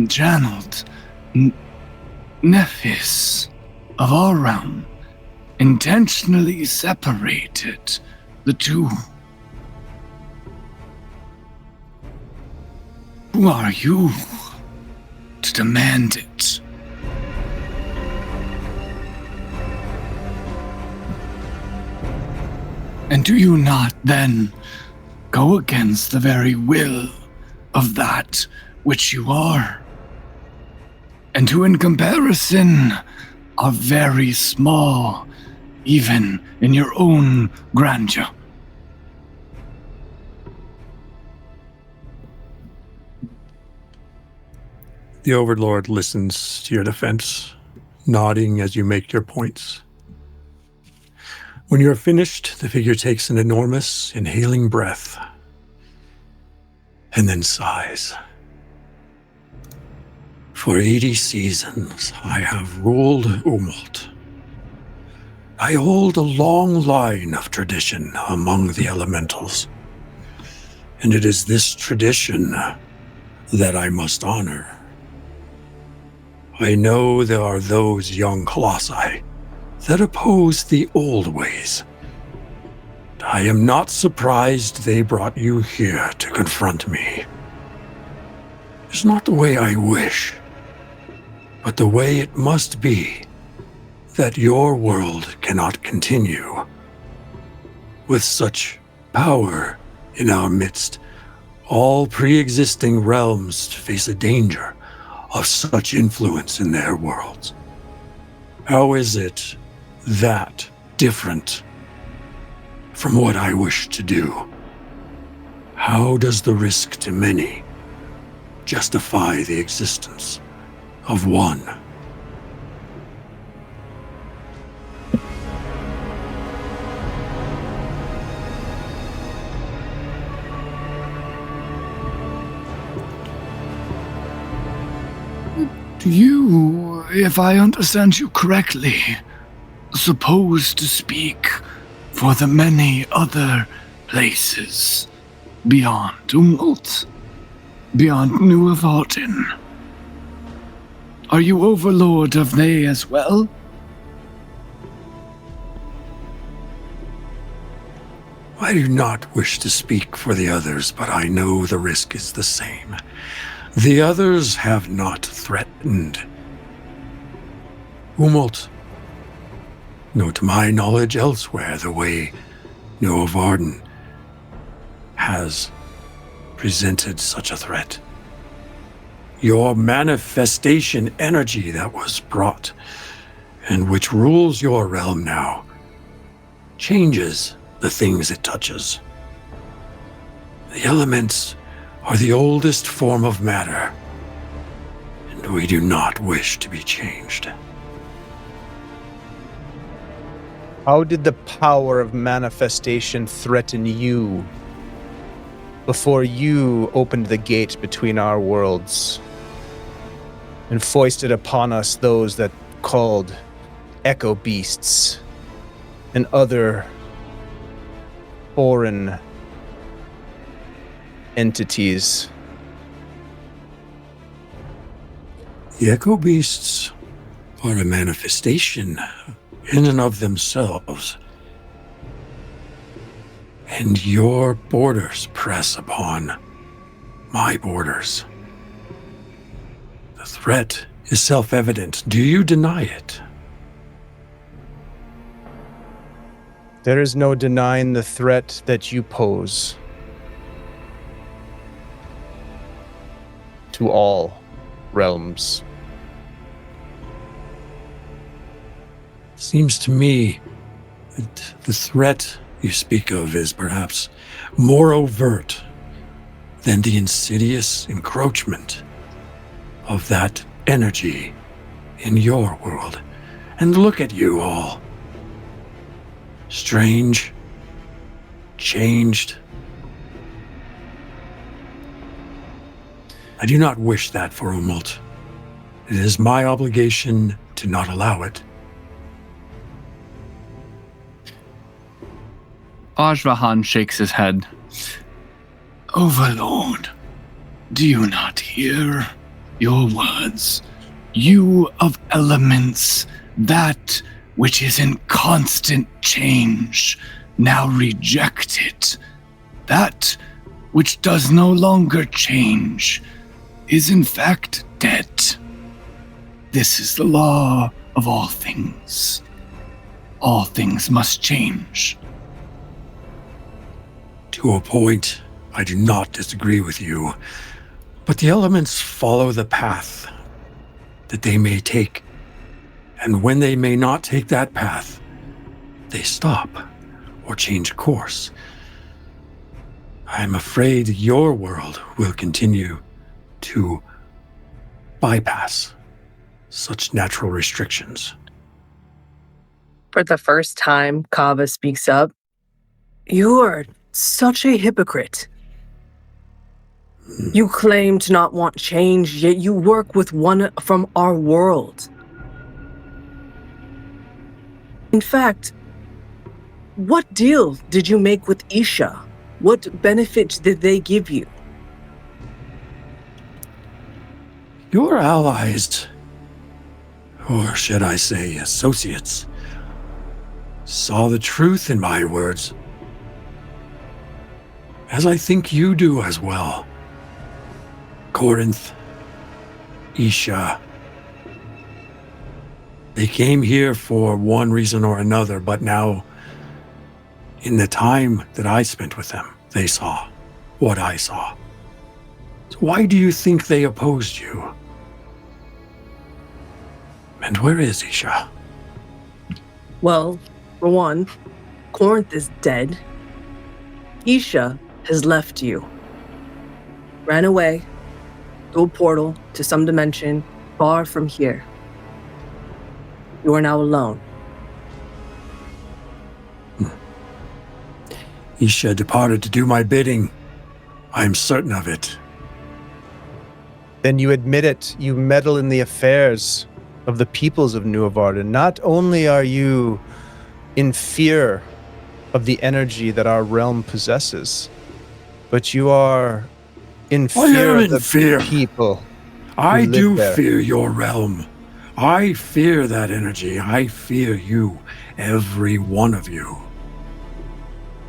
channeled Nephis of our realm intentionally separated the two. Who are you to demand it? And do you not then go against the very will of that which you are? And who in comparison are very small, even in your own grandeur. The Overlord listens to your defense, nodding as you make your points. When you're finished, the figure takes an enormous, inhaling breath, and then sighs. For 80 seasons, I have ruled Umalt. I hold a long line of tradition among the elementals, and it is this tradition that I must honor. I know there are those young colossi that oppose the old ways. I am not surprised they brought you here to confront me. It's not the way I wish, but the way it must be, that your world cannot continue. With such power in our midst, all pre-existing realms face a danger of such influence in their worlds. How is it that different from what I wish to do? How does the risk to many justify the existence of one? Do you, if I understand you correctly, suppose to speak for the many other places beyond Umalt, beyond Nuovarden? Are you Overlord of they as well? I do not wish to speak for the others, but I know the risk is the same. The others have not threatened Umalt, nor to my knowledge elsewhere the way Nuovarden has presented such a threat. Your manifestation energy that was brought, and which rules your realm now, changes the things it touches. The elements are the oldest form of matter, and we do not wish to be changed. How did the power of manifestation threaten you before you opened the gate between our worlds and foisted upon us those that called echo beasts and other foreign entities? The Echo Beasts are a manifestation in and of themselves, and your borders press upon my borders. The threat is self-evident. Do you deny it? There is no denying the threat that you pose to all realms. Seems to me that the threat you speak of is perhaps more overt than the insidious encroachment of that energy in your world. And look at you all. Strange, changed. I do not wish that for Umult. It is my obligation to not allow it. Ajvahan shakes his head. Overlord, do you not hear your words? You of elements, that which is in constant change, now reject it. That which does no longer change is in fact dead. This is the law of all things. All things must change. To a point, I do not disagree with you, but the elements follow the path that they may take, and when they may not take that path, they stop or change course. I am afraid your world will continue to bypass such natural restrictions. For the first time, Kava speaks up. You are such a hypocrite. You claim to not want change, yet you work with one from our world. In fact, what deal did you make with Isha? What benefits did they give you? Your allies, or should I say associates, saw the truth in my words, as I think you do as well. Corinth, Isha, they came here for one reason or another, but now, in the time that I spent with them, they saw what I saw. So why do you think they opposed you? And where is Isha? Well, for one, Corinth is dead. Isha has left you. Ran away through a portal to some dimension far from here. You are now alone. Isha departed to do my bidding. I am certain of it. Then you admit it. You meddle in the affairs of the peoples of Nuovarden. Not only are you in fear of the energy that our realm possesses, but you are in fear of the people. I do there. fear your realm. I fear that energy. I fear you, every one of you.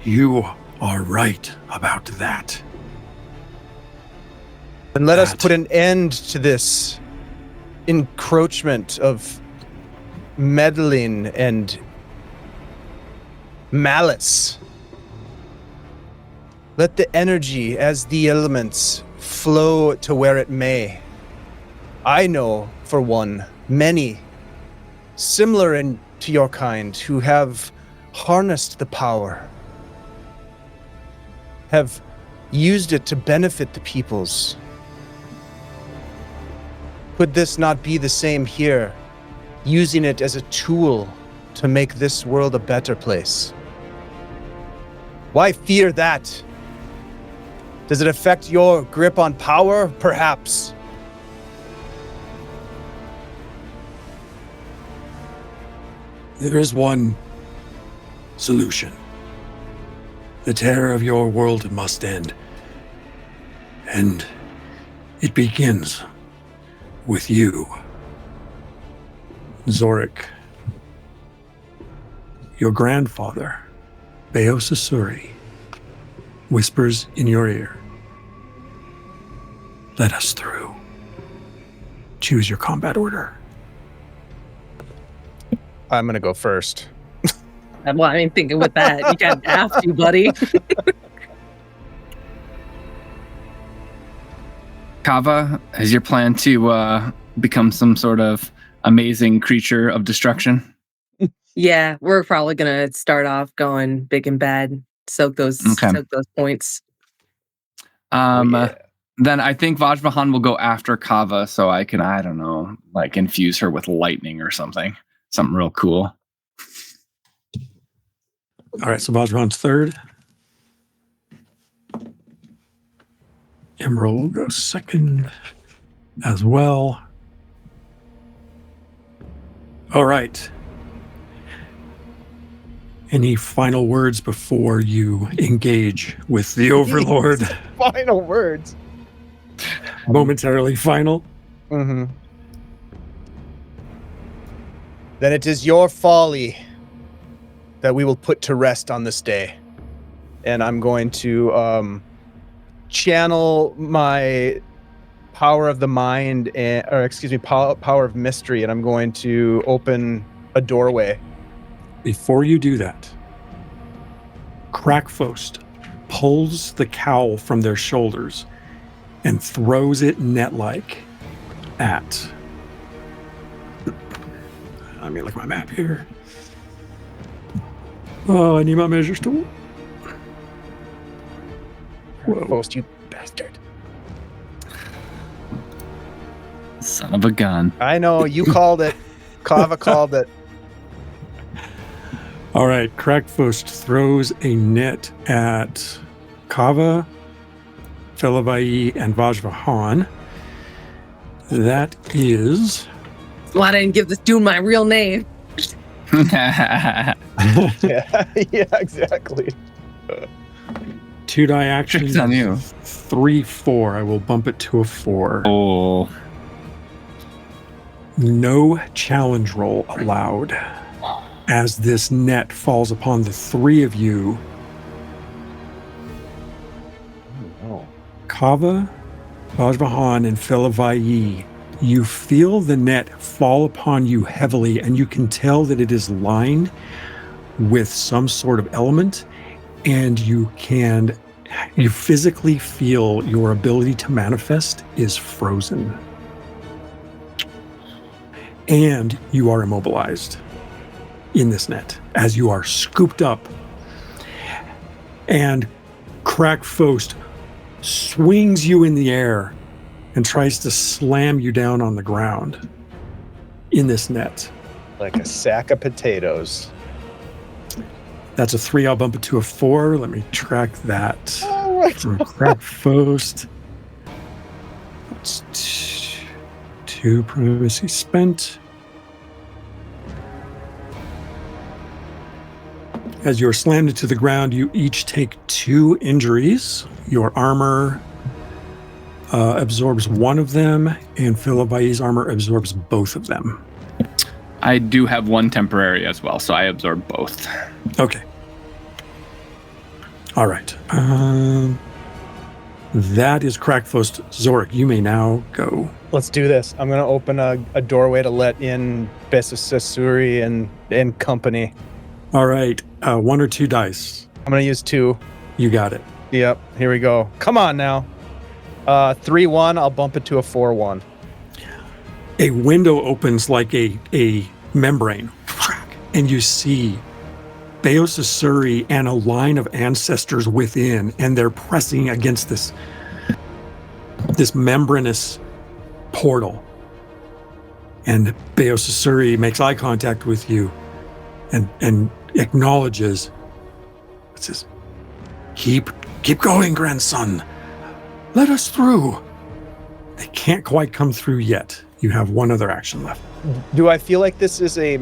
You are right about that. And let us put an end to this encroachment of meddling and malice. Let the energy as the elements flow to where it may. I know, for one, many similar to your kind who have harnessed the power, have used it to benefit the peoples. Could this not be the same here, using it as a tool to make this world a better place? Why fear that? Does it affect your grip on power? Perhaps. There is one solution. The terror of your world must end. And it begins with you. Zorik, your grandfather, Aeos Asuri, whispers in your ear. Let us through. Choose your combat order. I'm gonna go first. Well, I mean, thinking with that, you can't have to, buddy. Kava, is your plan to become some sort of amazing creature of destruction? Yeah, we're probably gonna start off going big and bad. Soak those points. Then I think Vajvahan will go after Kava, so I can, I don't know, like infuse her with lightning or something real cool. All right, so Vajvahan's third. Emerald will go second as well. All right. Any final words before you engage with the Overlord? Final words. Momentarily final. Mm-hmm. Then it is your folly that we will put to rest on this day. And I'm going to channel my power of the mind, power of mystery, and I'm going to open a doorway. Before you do that, Crackfost pulls the cowl from their shoulders and throws it net-like at... Let me look at my map here. Oh, I need my measures tool. Crackfost, you bastard. Son of a gun. I know, you called it. Kava called it. All right, Crackfost throws a net at Kava, Fellavaai, and Vajvahan. That is... Well, I didn't give this dude my real name. yeah, exactly. 2 die action. Tricks on you. 3, 4. I will bump it to a 4. Oh. No challenge roll allowed as this net falls upon the 3 of you. Oh. Kava, Vajvahan, and Fellavaai, you feel the net fall upon you heavily, and you can tell that it is lined with some sort of element, and you physically feel your ability to manifest is frozen. And you are immobilized in this net as you are scooped up. And Crackfost swings you in the air and tries to slam you down on the ground in this net. Like a sack of potatoes. That's a 3. I'll bump it to a 4. Let me track that from Crackfost. That's 2 primacy spent. As you're slammed into the ground, you each take 2 injuries. Your armor absorbs 1 of them, and Fellavaai's armor absorbs both of them. I do have 1 temporary as well, so I absorb both. Okay. All right. That is Crackfost. Zorik, you may now go. Let's do this. I'm going to open a doorway to let in Besasuri and company. All right. 1 or 2 dice. I'm going to use 2. You got it. Yep. Here we go. Come on now. 3-1. I'll bump it to a 4-1. A window opens like a membrane, and you see Besasuri and a line of ancestors within, and they're pressing against this membranous portal. And Besasuri makes eye contact with you and acknowledges. It says, keep going, grandson. Let us through. They can't quite come through yet. You have 1 other action left. Do I feel like this is a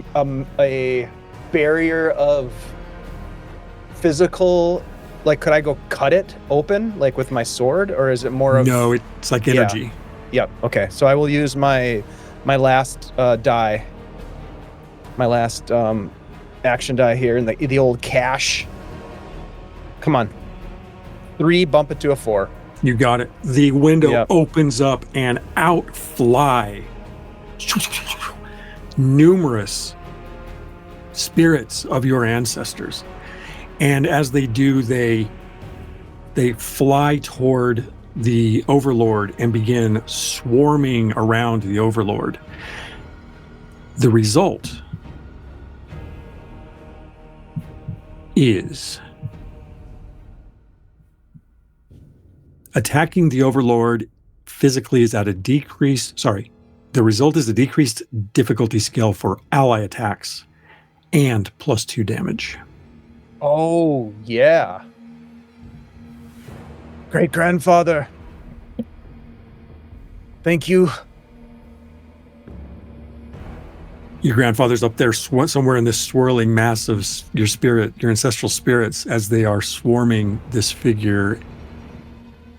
barrier of physical? Like, could I go cut it open, like with my sword, or is it more of? No, it's like energy. Yep. Okay. So I will use my last die, my last action die here in the old cache. Come on. 3, bump it to a 4. You got it. The window opens up and out fly numerous spirits of your ancestors. And as they do, they fly toward the Overlord and begin swarming around the Overlord. The result is attacking the Overlord physically is at a decreased, the result is a decreased difficulty scale for ally attacks and +2 damage. Oh, yeah. Great grandfather. Thank you. Your grandfather's up there somewhere in this swirling mass of your ancestral spirits as they are swarming this figure.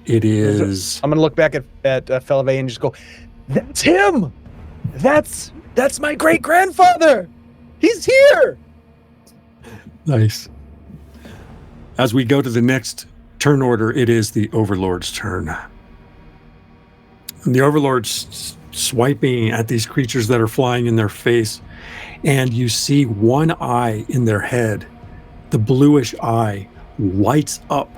It is... I'm going to look back at Fellavaai and just go, that's him! That's my great grandfather! He's here! Nice. As we go to the next turn order, it is the Overlord's turn. And the Overlord's swiping at these creatures that are flying in their face, and you see one eye in their head. The bluish eye lights up.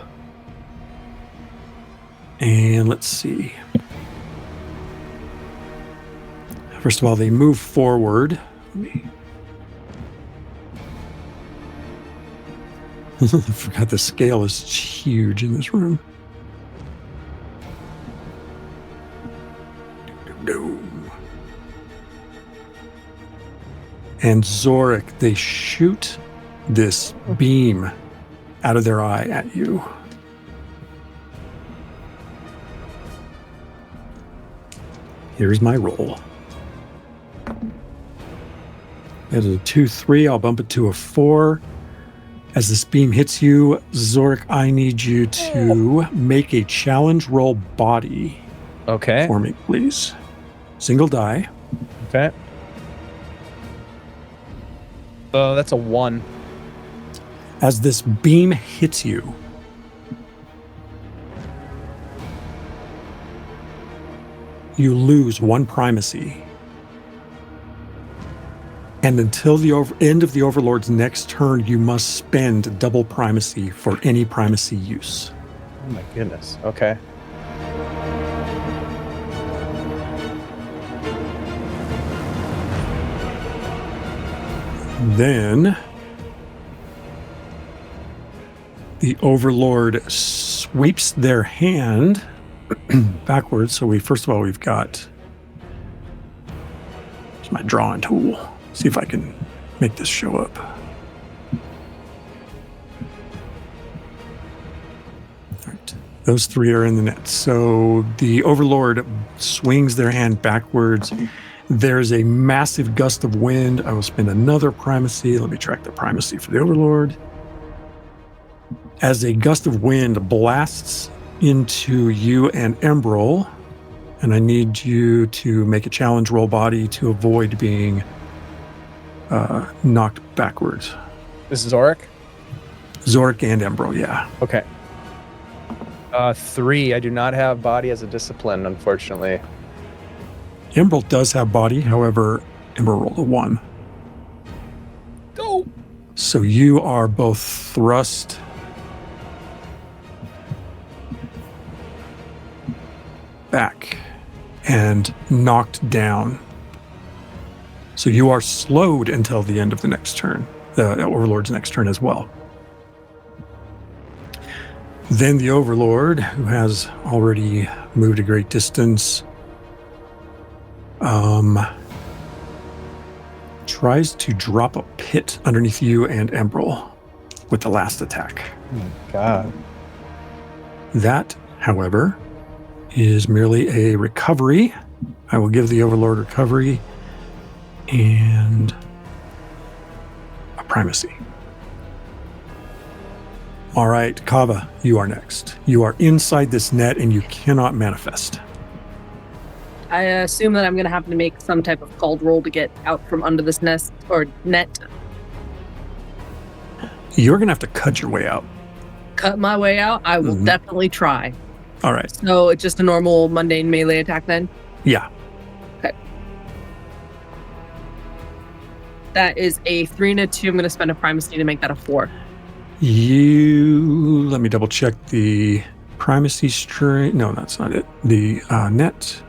And let's see. First of all, they move forward. I forgot the scale is huge in this room. And Zorik, they shoot this beam out of their eye at you. Here's my roll. That is a 2-3. I'll bump it to a 4. As this beam hits you, Zorik, I need you to make a challenge roll body. Okay. For me, please. Single die. Okay. That's a 1. As this beam hits you, you lose 1 primacy. And until the end of the Overlord's next turn, you must spend double primacy for any primacy use. Oh my goodness. Okay. Then the Overlord sweeps their hand backwards. So we've got, here's my drawing tool. See if I can make this show up. All right. Those 3 are in the net. So the Overlord swings their hand backwards. There's a massive gust of wind. I will spend another primacy. Let me track the primacy for the Overlord. As a gust of wind blasts into you and Emerald, and I need you to make a challenge roll body to avoid being knocked backwards. This is Zorik? Zorik and Emerald, yeah. Okay. 3. I do not have body as a discipline, unfortunately. Emerald does have body, however, Emerald rolled a 1. Go! So you are both thrust back and knocked down. So you are slowed until the end of the next turn, the Overlord's next turn as well. Then the Overlord, who has already moved a great distance, tries to drop a pit underneath you and Emerald with the last attack. Oh my God. That, however, is merely a recovery. I will give the Overlord recovery and a primacy. All right, Kava, you are next. You are inside this net and you cannot manifest. I assume that I'm going to have to make some type of called roll to get out from under this nest or net. You're going to have to cut your way out. Cut my way out? I will definitely try. All right. So it's just a normal mundane melee attack then? Yeah. Okay. That is a 3 and a 2. I'm going to spend a primacy to make that a 4. Let me double check the primacy string. No, that's not it. The net.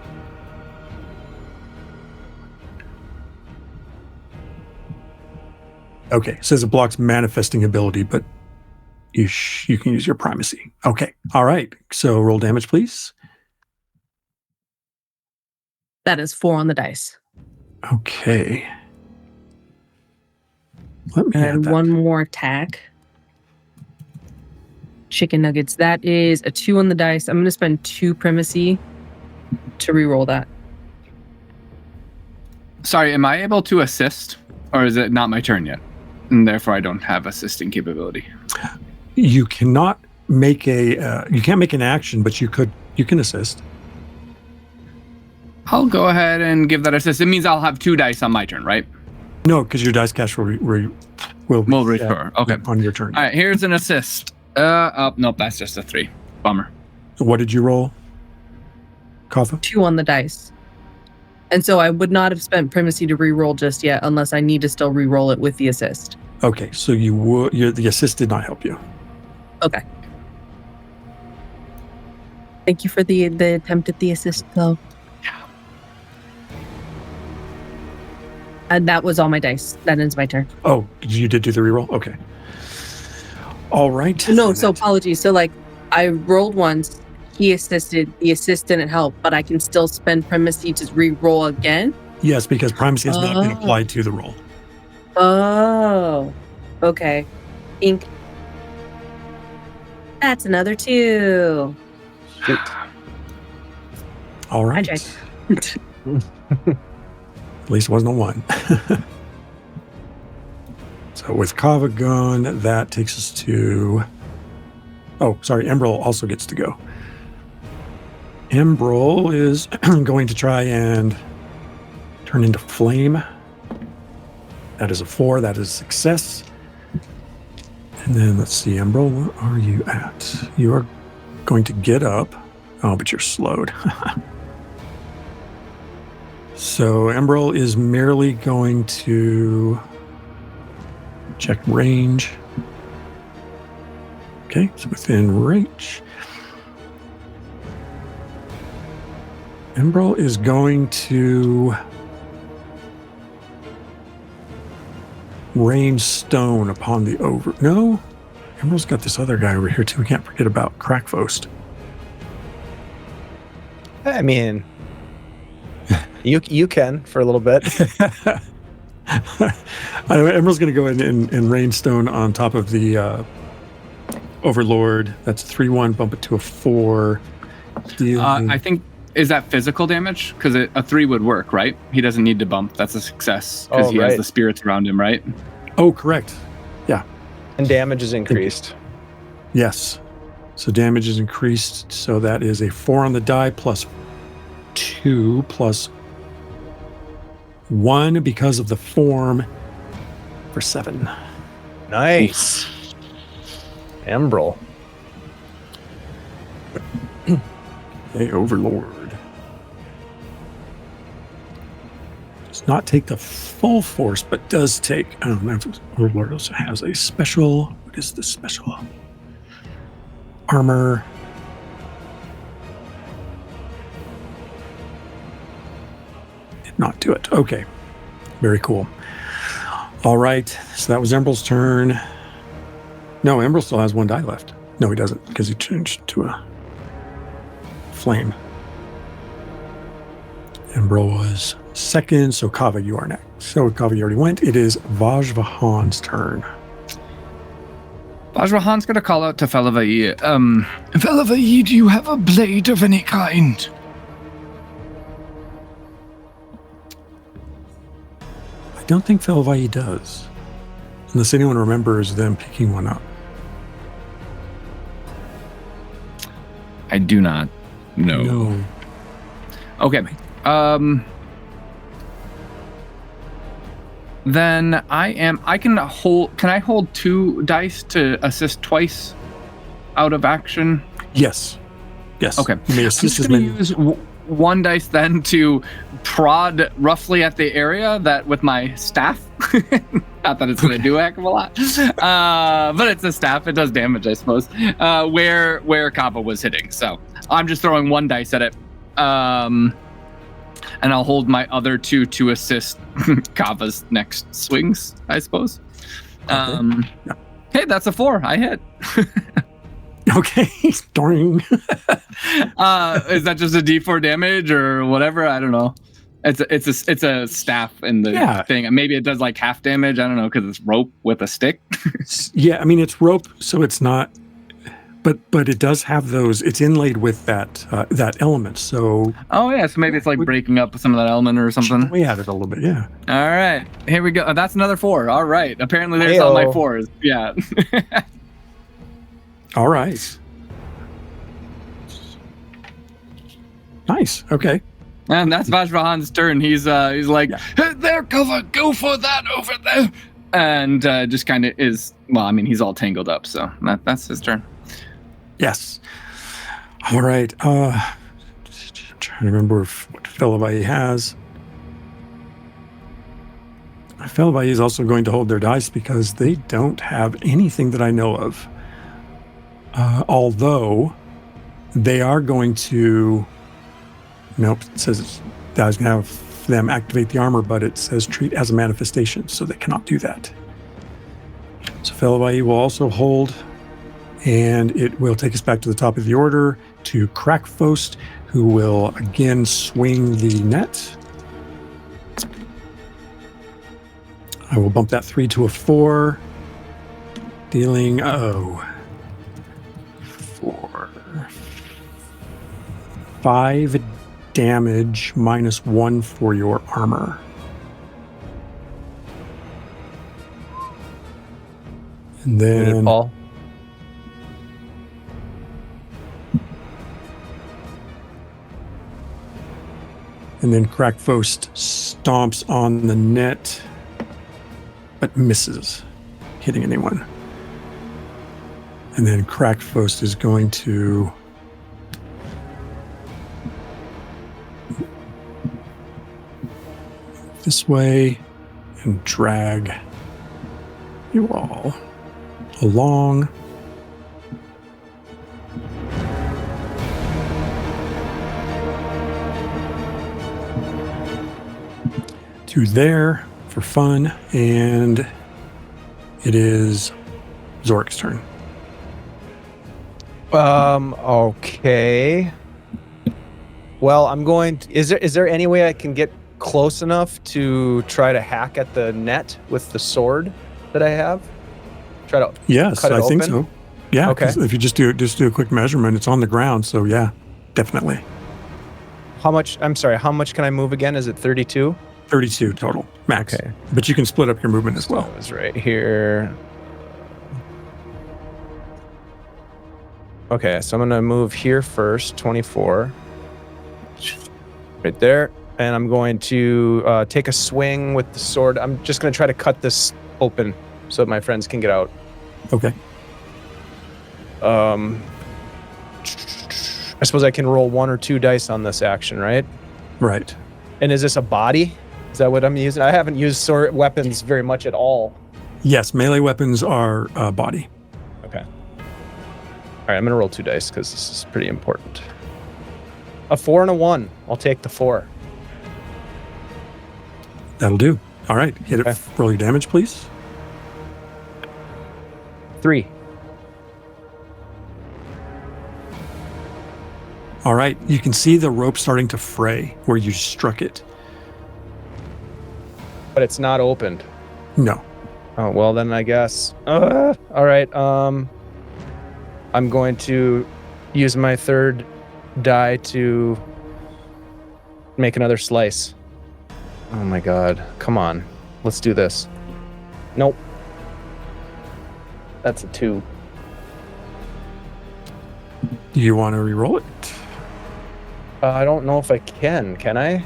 Okay, it says it blocks manifesting ability, but you can use your primacy. Okay, all right. So roll damage, please. That is 4 on the dice. Okay. Let me add And that. one more attack. Chicken nuggets. That is a 2 on the dice. I'm going to spend 2 primacy to reroll that. Sorry, am I able to assist? Or is it not my turn yet? And therefore I don't have assisting capability. You cannot make you can't make an action, but you can assist. I'll go ahead and give that assist. It means I'll have 2 dice on my turn, right? No, because your dice cache will recur. Okay. On your turn. All right, here's an assist. Nope, that's just a 3. Bummer. So what did you roll, Kava? 2 on the dice. And so I would not have spent primacy to reroll just yet unless I need to still reroll it with the assist. Okay, so the assist did not help you. Okay. Thank you for the attempt at the assist, though. Yeah. And that was all my dice. That ends my turn. Oh, you did do the reroll? Okay. All right. No, so apologies. So, like, I rolled once. He assisted. The assist didn't help, but I can still spend primacy to re-roll again? Yes, because primacy has not been applied to the roll. Oh. Okay. Ink. That's another 2. Sweet. All right. I tried. At least it wasn't a 1. So with Kava gone, that takes us to... Oh, sorry, Embrol also gets to go. Embrol is going to try and turn into flame. That is a 4. That is a success. And then let's see, Embrol, where are you at? You are going to get up. Oh, but you're slowed. So Embrol is merely going to check range. Okay, so within range. Embrol is going to rain stone upon the No, Embrol's got this other guy over here too. We can't forget about Crackfost. I mean, you can for a little bit. Emerald's going to go in and rain stone on top of the Overlord. That's 3-1, bump it to a 4. I think, is that physical damage? Because a 3 would work, right? He doesn't need to bump. That's a success because he has the spirits around him, right? Oh, correct. Yeah. And damage is increased. Yes. So damage is increased. So that is a 4 on the die plus 2 plus 1 because of the form for 7. Nice. Embrol. Okay, Overlord. Does not take the full force, but does take... I don't know if Overlord also has a special... What is the special? Armor. Did not do it. Okay. Very cool. All right. So that was Embrol's turn. No, Embrol still has 1 die left. No, he doesn't, because he changed to a flame. Embrol was second, so Kava, you are next. So Kava, you already went. It is Vajvahan's turn. Vajvahan's going to call out to Fellavaai. Fellavaai, do you have a blade of any kind? I don't think Fellavaai does. Unless anyone remembers them picking one up. I do not know. No. Okay. Then can I hold 2 dice to assist twice out of action? Yes. Yes. Okay. You may I'm assist just as going to many. use 1 dice then to prod roughly at the area that with my staff. Not that it's going to do a heck of a lot, but it's a staff. It does damage, I suppose. Where Kava was hitting. So I'm just throwing one dice at it, and I'll hold my other two to assist Kava's next swings, I suppose. Okay. Hey, that's a 4. I hit. Okay, Doring. Is that just a D4 damage or whatever? I don't know. It's a staff in the thing. Maybe it does like half damage. I don't know because it's rope with a stick. Yeah, I mean it's rope, so it's not. But it does have those. It's inlaid with that element. So. Oh yeah, so maybe it's like breaking up some of that element or something. We added a little bit, yeah. All right, here we go. Oh, that's another 4. All right. Apparently there's all my 4s. Yeah. All right. Nice. Okay. And that's Vajrahan's turn. He's like, hey there, cover, go for that over there. And just kind of is, well, I mean, he's all tangled up, so that's his turn. Yes. All right. I'm trying to remember what Fellavaai has. Fellavaai is also going to hold their dice because they don't have anything that I know of. Although they are going to. Nope, it says that I was going to have them activate the armor, but it says treat as a manifestation, so they cannot do that. So Fellavaai will also hold, and it will take us back to the top of the order to Crackfost, who will again swing the net. I will bump that 3 to a 4, dealing 5 damage minus 1 for your armor. And then Paul. And then Crackfost stomps on the net, but misses hitting anyone. And then Crackfost is going to this way and drag you all along. To there for fun, and it is Zorik's turn. Okay. Well, I'm going to, is there any way I can get close enough to try to hack at the net with the sword that I have? Try to Yes, cut it I think open? so. Yeah, Okay. if you just do a quick measurement, it's on the ground, so yeah, definitely. How much can I move again? Is it 32? 32 total, max. Okay. But you can split up your movement as well. That was right here. Okay, so I'm going to move here first, 24. Right there. And I'm going to take a swing with the sword. I'm just going to try to cut this open so that my friends can get out. Okay. I suppose I can roll 1 or 2 dice on this action, right? Right. And is this a body? Is that what I'm using? I haven't used sword weapons very much at all. Yes, melee weapons are body. Okay. All right, I'm going to roll 2 dice because this is pretty important. A 4 and a 1. I'll take the 4. That'll do. All right, hit Okay. it. Roll your damage, please. 3. All right, you can see the rope starting to fray where you struck it. But it's not opened. No. Oh, well, then I guess. All right. I'm going to use my 3rd die to make another slice. Oh my god. Come on. Let's do this. Nope. That's a 2. Do you want to re-roll it? I don't know if I can I?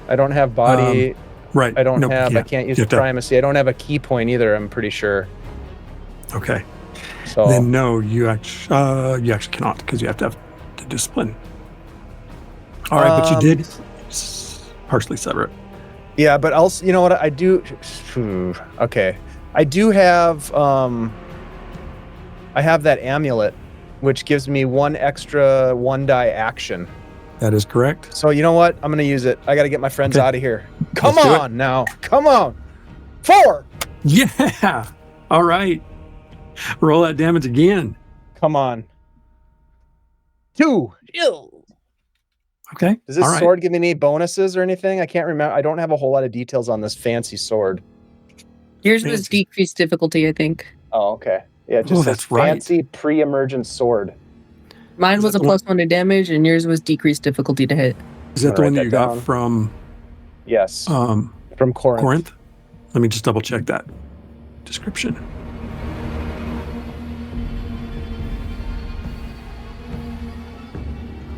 I don't have body. Right. I don't Nope, have. yeah. I can't use You the have to- primacy. I don't have a key point either. I'm pretty sure. Okay. So Then no, you actually cannot because you have to have the discipline. All right, but you did partially sever it. yeah, but also, you know what I do? Okay, I do have I have that amulet, which gives me 1 extra 1-die action. That is correct. So you know what? I'm gonna use it. I gotta get my friends out of here. Come Let's do it. on now. Come on. 4. Yeah. All right. Roll that damage again. Come on. 2. Ew. Okay. Does this All right. sword give me any bonuses or anything? I can't remember. I don't have a whole lot of details on this fancy sword. Yours was Fancy. decreased difficulty, I think. Oh, okay. Yeah, it just says that's right. fancy pre-emergent sword. Mine Is was that a the one- +1 to damage, and yours was decreased difficulty to hit. Is that the I'll one write that you that got down. from Yes, from Corinth. Corinth? Let me just double check that description.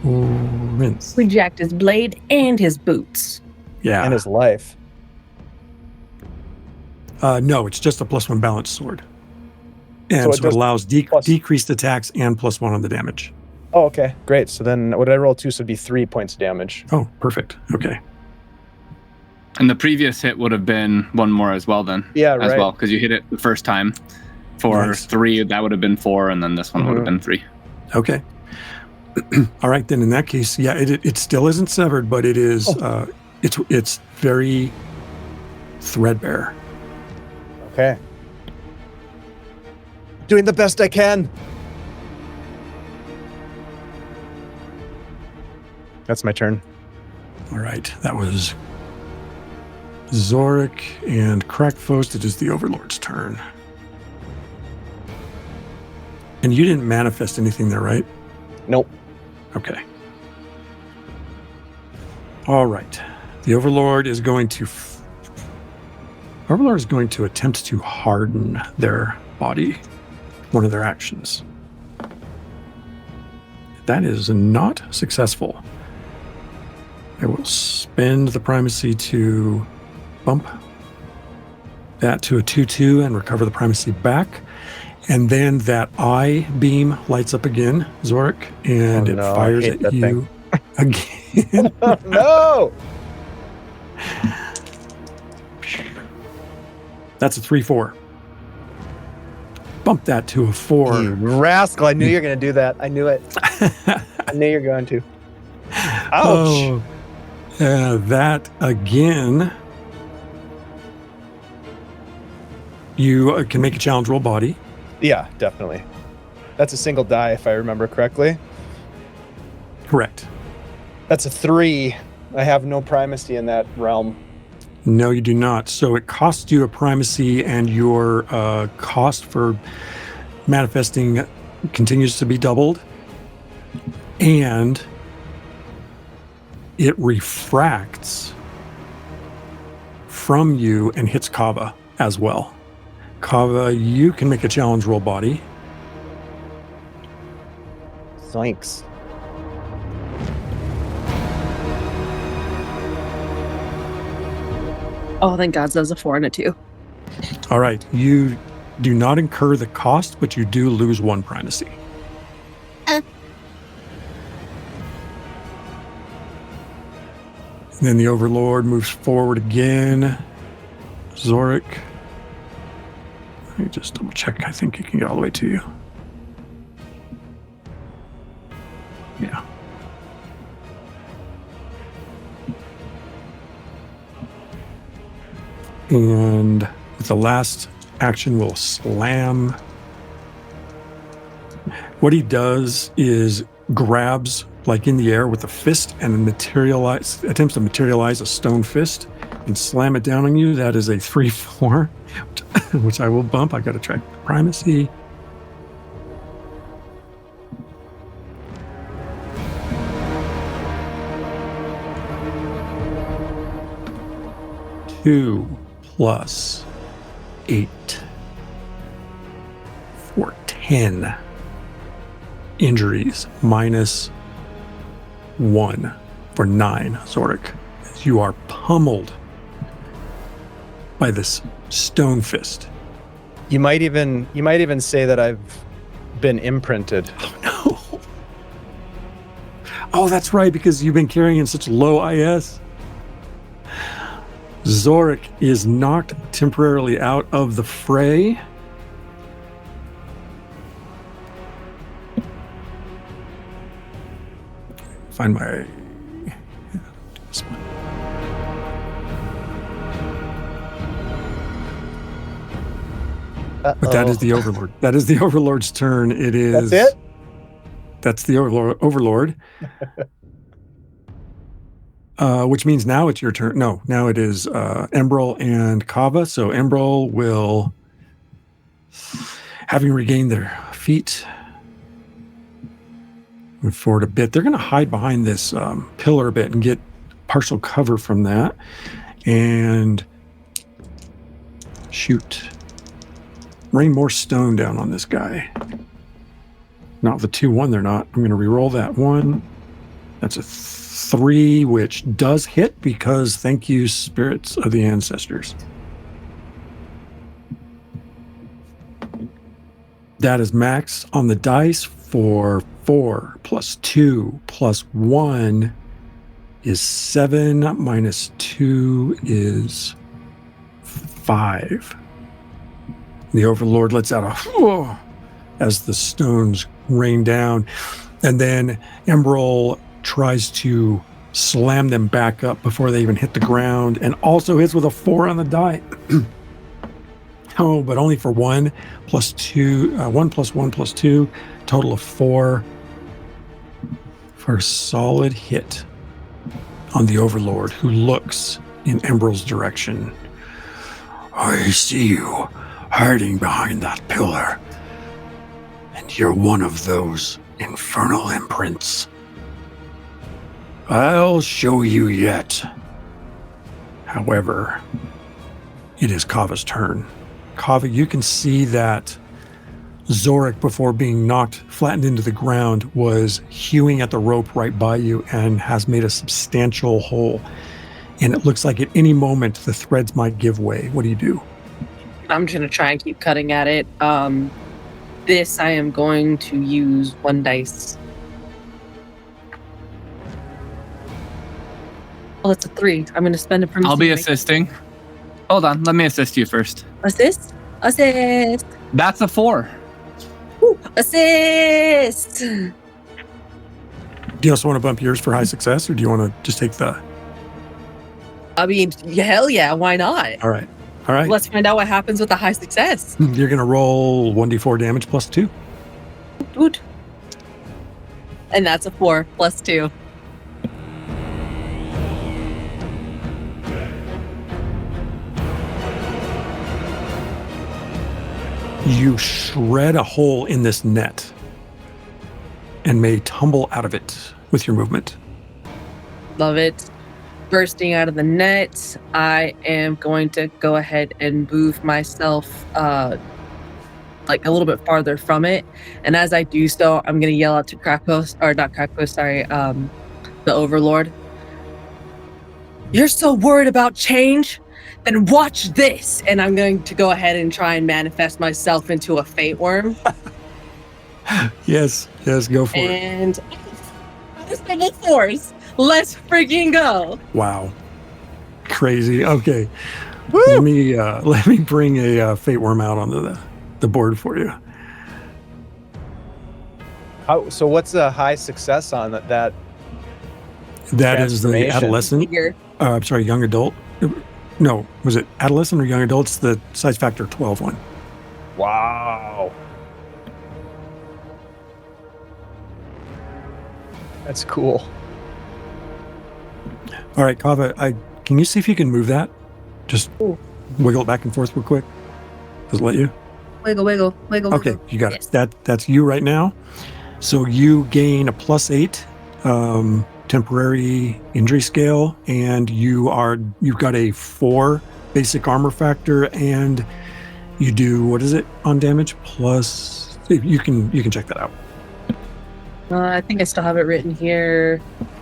Corinth. We jacked his blade and his boots. Yeah. And his life. No, it's just a +1 balanced sword. And So it so it does allows plus- decreased attacks and +1 on the damage. Oh, okay. Great. So then what did I roll 2? So it'd be 3 points of damage. Oh, perfect. Okay. And the previous hit would have been 1 more as well then. Yeah, as right. well, because you hit it the first time. For Nice. 3, that would have been 4, and then this one would have been 3. Okay. All right, then in that case, yeah, it still isn't severed, but it is it's very threadbare. Okay. Doing the best I can. That's my turn. All right, that was Zorik and Crackfost. It is the Overlord's turn. And you didn't manifest anything there, right? Nope. Okay. All right. The Overlord is going to attempt to harden their body. One of their actions. That is not successful. I will spend the primacy to bump that to a 2/2 and recover the primacy back. And then that eye beam lights up again, Zorik, and it fires I hate at that you again. No! That's a 3/4. Bump that to a 4. You rascal. I knew you were going to do that. I knew it. I knew you were going to. Ouch. Oh, that again. You can make a challenge roll body. Yeah, definitely. That's a single die, if I remember correctly. Correct. That's a 3. I have no primacy in that realm. No, you do not. So it costs you a primacy, and your cost for manifesting continues to be doubled. And it refracts from you and hits Kava as well. Kava, you can make a challenge roll body. Thanks. Oh, thank God, that was a 4 and a 2. All right. You do not incur the cost, but you do lose 1 primacy. And then the Overlord moves forward again. Zorik. Let me just double check. I think he can get all the way to you. Yeah. And with the last action, we'll slam. What he does is grabs, like in the air with a fist, and attempts to materialize a stone fist and slam it down on you. That is a 3/4, which I will bump. I got to track the primacy. Two plus 8 for 10 injuries, minus 1 for 9, Zorik. As you are pummeled by this stone fist. You might even say that I've been imprinted. Oh no! Oh, that's right, because you've been carrying such low IS. Zorik is knocked temporarily out of the fray. Find my... this one. But that is the Overlord. That is the Overlord's turn. It is... That's it? That's the Overlord. Which means now it's your turn. No, now it is Embrel and Kava. So Embrel will, having regained their feet, move forward a bit. They're going to hide behind this pillar a bit and get partial cover from that. And shoot. Rain more stone down on this guy. Not with a 2-1, they're not. I'm going to re-roll that one. That's a 3, which does hit because thank you, spirits of the ancestors. That is max on the dice for 4 plus 2 plus 1 is 7 minus 2 is 5. The Overlord lets out a whoa as the stones rain down, and then Embrel tries to slam them back up before they even hit the ground, and also hits with a 4 on the die. Oh, but only for 1 plus 2, 1 plus 1 plus 2, total of 4 for a solid hit on the Overlord, who looks in Embrel's direction. I see you hiding behind that pillar, and you're one of those infernal imprints. I'll show you yet. However, it is Kava's turn. Kava, you can see that Zorik, before being knocked, flattened into the ground, was hewing at the rope right by you and has made a substantial hole. And it looks like at any moment the threads might give way. What do you do? I'm just going to try and keep cutting at it. This, I am going to use 1 dice. Oh, that's a 3. I'm going to spend a primacy. I'll be assisting. Hold on, let me assist you first. Assist? Assist! That's a 4. Woo. Assist! Do you also want to bump yours for high success, or do you want to just take the... I mean, hell yeah, why not? All right. All right. Let's find out what happens with the high success. You're going to roll 1d4 damage plus 2. Dude. And that's a 4 plus 2. You shred a hole in this net and may tumble out of it with your movement. Love it. Bursting out of the net, I am going to go ahead and move myself like a little bit farther from it. And as I do so, I'm going to yell out to the Overlord. You're so worried about change? Then watch this. And I'm going to go ahead and try and manifest myself into a fate worm. Yes, go for it. And level 4s. Let's freaking go. Wow. Crazy. Okay. Let me bring a fate worm out onto the board for you. So what's the high success on that? That is the adolescent. I'm sorry, young adult. No, was it adolescent or young adult? It's the size factor 12 one. Wow. That's cool. All right, Kava, can you see if you can move that? Just wiggle it back and forth real quick. Does it let you? Wiggle. Okay, you got yes. it. That's you right now. So you gain a +8 temporary injury scale, and you've got a 4 basic armor factor, and you do, what is it on damage? Plus, you can check that out. I think I still have it written here.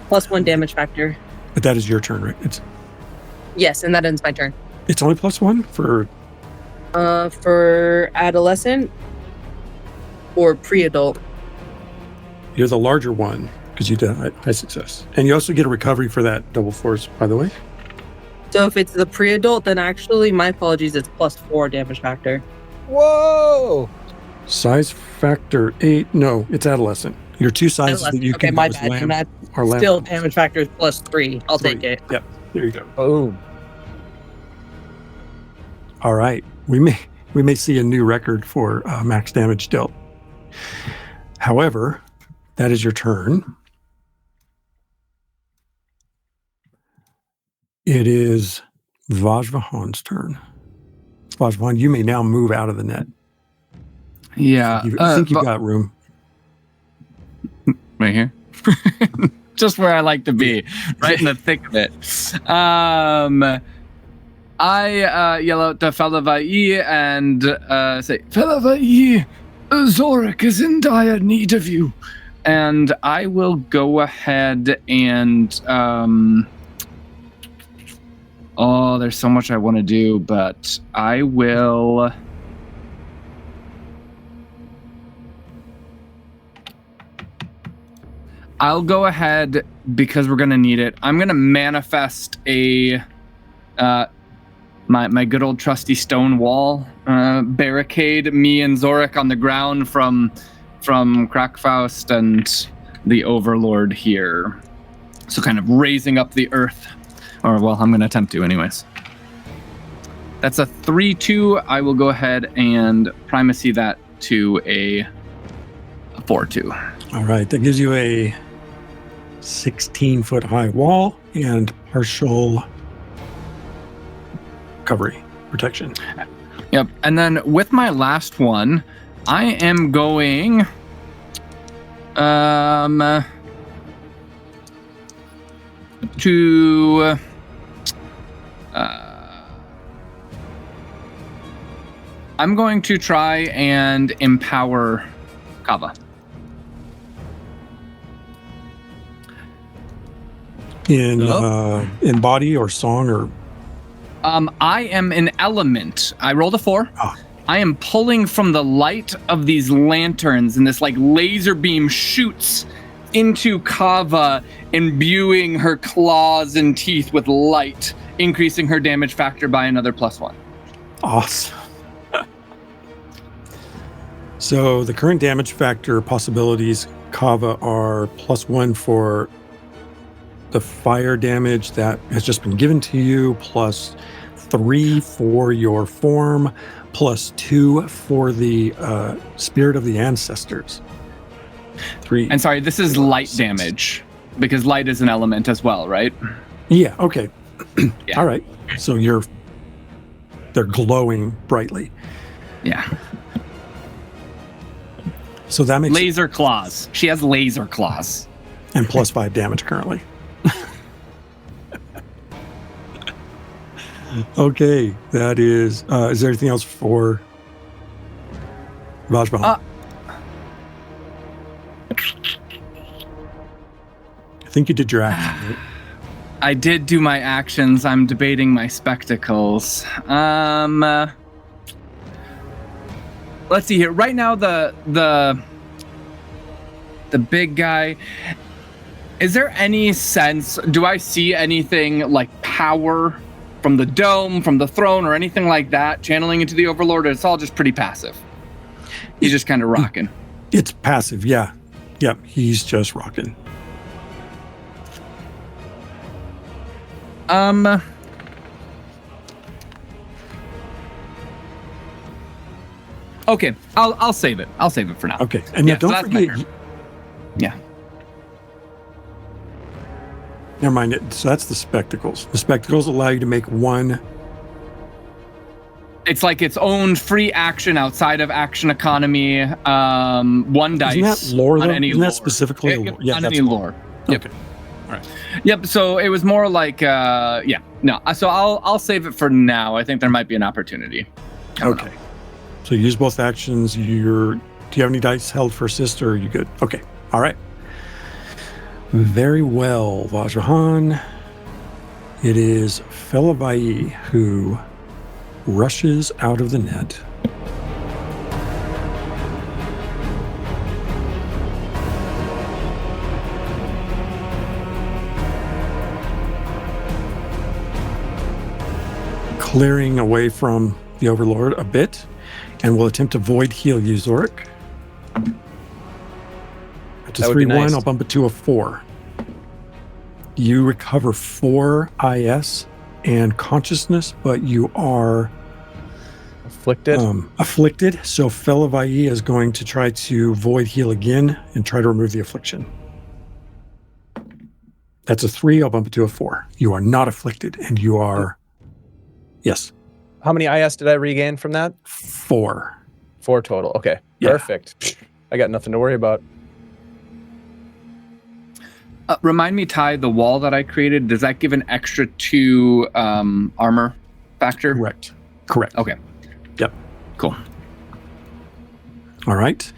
+1 damage factor. But that is your turn, right? Yes, and that ends my turn. It's only +1 for adolescent or pre-adult. You're the larger one because you did high success, and you also get a recovery for that double force, by the way. So if it's the pre-adult, then actually, my apologies, it's +4 damage factor. Whoa! Size factor 8. No, it's adolescent. Your two sizes that you okay, can my go is bad. And lamb that's or lamb. still damage factor is +3. I'll take it. Yep. There you go. Boom. All right. We may see a new record for max damage dealt. However, that is your turn. It is Vajvahan's turn. Vajvahan, you may now move out of the net. Yeah. I think you've got room. Right here. Just where I like to be, right in the thick of it. I yell out to Fellavaai and say, Fellavaai, Zorik is in dire need of you. And I will go ahead and there's so much I want to do, but I will. I'll go ahead because we're gonna need it. I'm gonna manifest a my good old trusty stone wall, barricade me and Zorik on the ground from Krakfaust and the Overlord here. So kind of raising up the earth. Or, well, I'm going to attempt to anyways. That's a 3-2. I will go ahead and primacy that to a 4-2. All right. That gives you a 16-foot high wall and partial recovery protection. Yep. And then with my last one, I am going... to... I'm going to try and empower Kava. In body or song or... I am an element. I rolled a 4. Oh. I am pulling from the light of these lanterns, and this like laser beam shoots into Kava, imbuing her claws and teeth with light, increasing her damage factor by another +1. Awesome. So the current damage factor possibilities, Kava, are +1 for the fire damage that has just been given to you, +3 for your form, +2 for the spirit of the ancestors. 3. And sorry, this is light damage, because light is an element as well, right? Yeah, okay. Yeah. All right. So they're glowing brightly. Yeah. So that makes Laser claws. She has laser claws. and +5 damage currently. Okay, that is there anything else for Vajvahan? I think you did your action, right? I did do my actions. I'm debating my spectacles. Let's see here. Right now, the big guy. Is there any sense? Do I see anything like power from the dome, from the throne, or anything like that channeling into the Overlord? Or it's all just pretty passive. He's just kind of rocking. It's passive, yeah. Yep, he's just rocking. Okay, I'll save it. I'll save it for now. Okay, and Yeah, now don't so that's my forget. turn. Yeah. Never mind. So that's the spectacles. The spectacles allow you to make one. It's like its own free action outside of action economy. One dice. Isn't that lore though? On any Isn't that lore. specifically? Yep, Yeah, on that's any lore. Yep. Okay. All right. Yep. So it was more like, yeah, no. So I'll save it for now. I think there might be an opportunity. Okay. So you use both actions. Do you have any dice held for assist, or are you good? Okay. All right. Very well, Vajrahan. It is Fellavaai who rushes out of the net. clearing away from the Overlord a bit, and will attempt to void heal you, Zorik. At a 3-1, nice. I'll bump it to a 4. You recover 4 IS and consciousness, but you are afflicted. Afflicted. So Fellavaai is going to try to void heal again and try to remove the affliction. That's a 3. I'll bump it to a 4. You are not afflicted, and you are. Yes. How many IS did I regain from that? 4. 4 total. Okay. Yeah. Perfect. I got nothing to worry about. Remind me, Ty, the wall that I created, does that give an extra 2 armor factor? Correct. Okay. Yep. Cool. All right.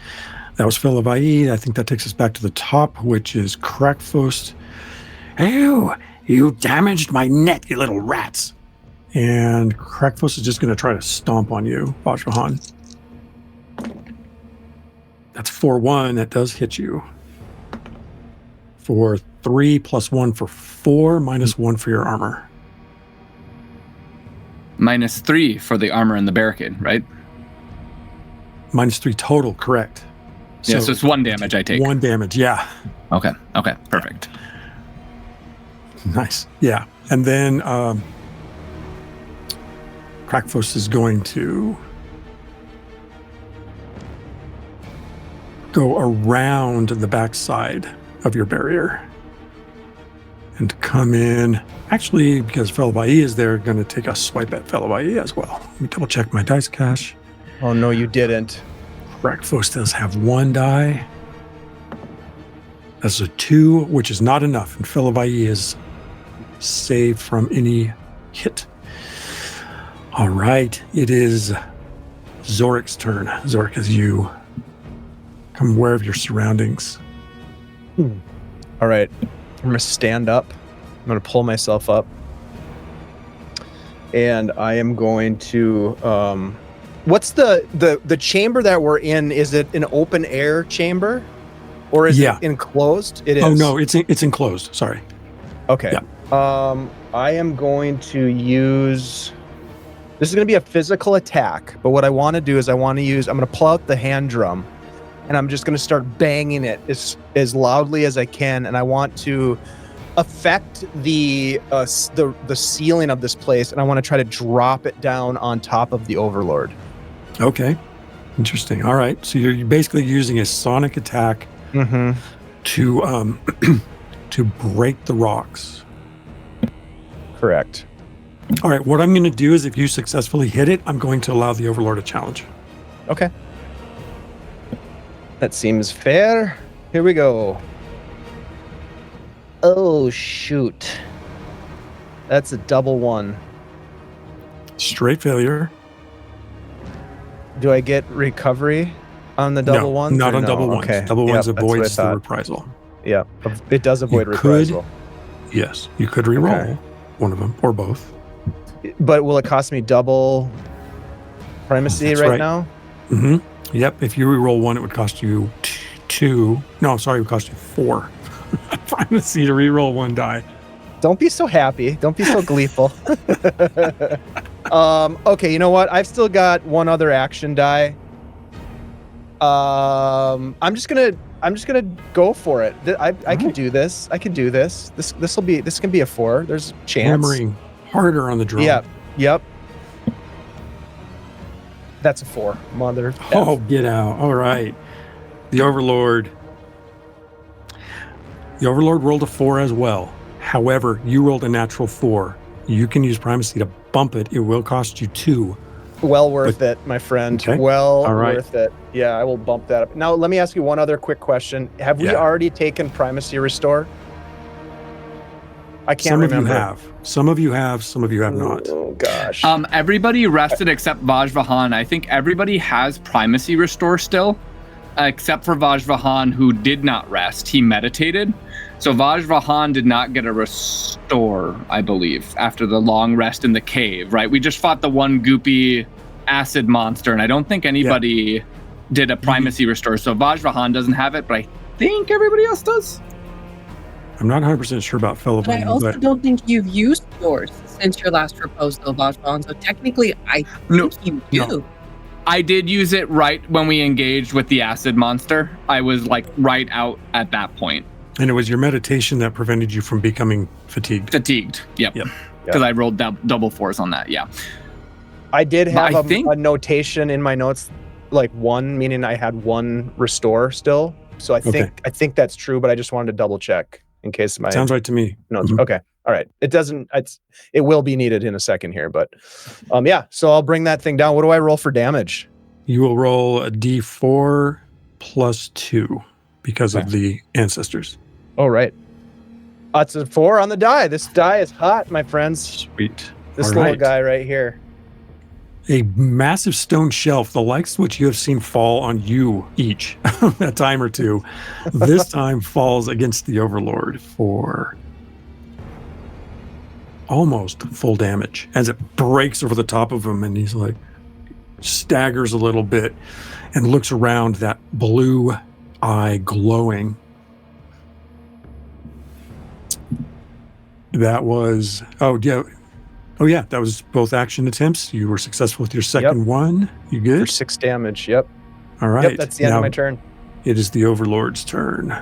That was Fellavaai. I think that takes us back to the top, which is Krakfost. Oh, you damaged my net, you little rats. And Krakfost is just going to try to stomp on you, Vajrahan. That's 4-1. That does hit you. For 3 plus 1 for 4, minus 1 for your armor. Minus 3 for the armor and the barricade, right? Minus 3 total, correct. Yeah, so it's 1 damage I take. 1 damage, yeah. Okay, perfect. Nice, yeah. And then Krakfost is going to go around the backside of your barrier and come in. Actually, because Fellavaai is there, going to take a swipe at Fellavaai as well. Let me double check my dice cache. Oh no, you didn't. Krakfost does have 1 die. That's a 2, which is not enough, and Fellavaai is saved from any hit. All right, it is Zorik's turn. Zorik, as you come aware of your surroundings. All right, I'm going to stand up. I'm going to pull myself up. And I am going to... what's the chamber that we're in? Is it an open air chamber? Or is it enclosed? It is. Oh, no, it's enclosed. Sorry. Okay. Yeah. I am going to use... This is going to be a physical attack, but what I want to do is I'm going to pull out the hand drum, and I'm just going to start banging it as loudly as I can, and I want to affect the ceiling of this place, and I want to try to drop it down on top of the Overlord. Okay. Interesting. All right. So you're basically using a sonic attack to to break the rocks. Correct. All right, what I'm going to do is if you successfully hit it, I'm going to allow the Overlord a challenge. Okay. That seems fair. Here we go. Oh, shoot. That's a double 1. Straight failure. Do I get recovery on the double ones? Not on double ones. Okay. Double ones avoids the reprisal. Yeah, it does avoid reprisal. Yes, you could reroll one of them or both. But will it cost me double primacy now? Mm-hmm. Yep. If you reroll 1, it would cost you 2. No, I'm sorry, it would cost you 4 primacy to reroll 1 die. Don't be so happy. Don't be so gleeful. Okay, you know what? I've still got 1 other action die. I'm just gonna go for it. I can do this. I can do this. This can be a 4. There's a chance. Hammering harder on the drum. Yep. That's a 4. Mother. Oh, get out. All right. The Overlord rolled a 4 as well. However, you rolled a natural 4. You can use primacy to bump it. It will cost you 2. Well worth it, my friend. Okay. Worth it. Yeah, I will bump that up. Now, let me ask you one other quick question. Have we already taken primacy restore? I can't remember. Some of you have, some of you have not. Oh, gosh. Everybody rested except Vajrahan. I think everybody has primacy restore still, except for Vajrahan, who did not rest. He meditated. So Vajrahan did not get a restore, I believe, after the long rest in the cave, right? We just fought the one goopy acid monster, and I don't think anybody did a primacy restore. So Vajrahan doesn't have it, but I think everybody else does. I'm not 100% sure about But I Fellavaai, also but don't think you've used yours since your last proposal, Vajvan. So technically, I No, think you do. no. I did use it right when we engaged with the acid monster. I was like right out at that point. and it was your meditation that prevented you from becoming fatigued. Fatigued. Yep. Yep. Because I rolled double 4s on that. Yeah. I did But have I think- a notation in my notes, like 1, meaning I had 1 restore still. So I think that's true, but I just wanted to double check in case my Sounds right to me. notes. Mhm. Okay. All right. It will be needed in a second here, but yeah. So I'll bring that thing down. What do I roll for damage? You will roll a d4 plus 2 because of the ancestors. Oh, right. That's a 4 on the die. This die is hot, my friends. Sweet. This All little right. guy right here. A massive stone shelf, the likes of which you have seen fall on you each a time or two, this time falls against the Overlord for almost full damage as it breaks over the top of him, and he's like staggers a little bit and looks around, that blue eye glowing. That was that was both action attempts. You were successful with your second one. You good? For 6 damage. Yep. All right. Yep, that's the end of my turn. It is the Overlord's turn.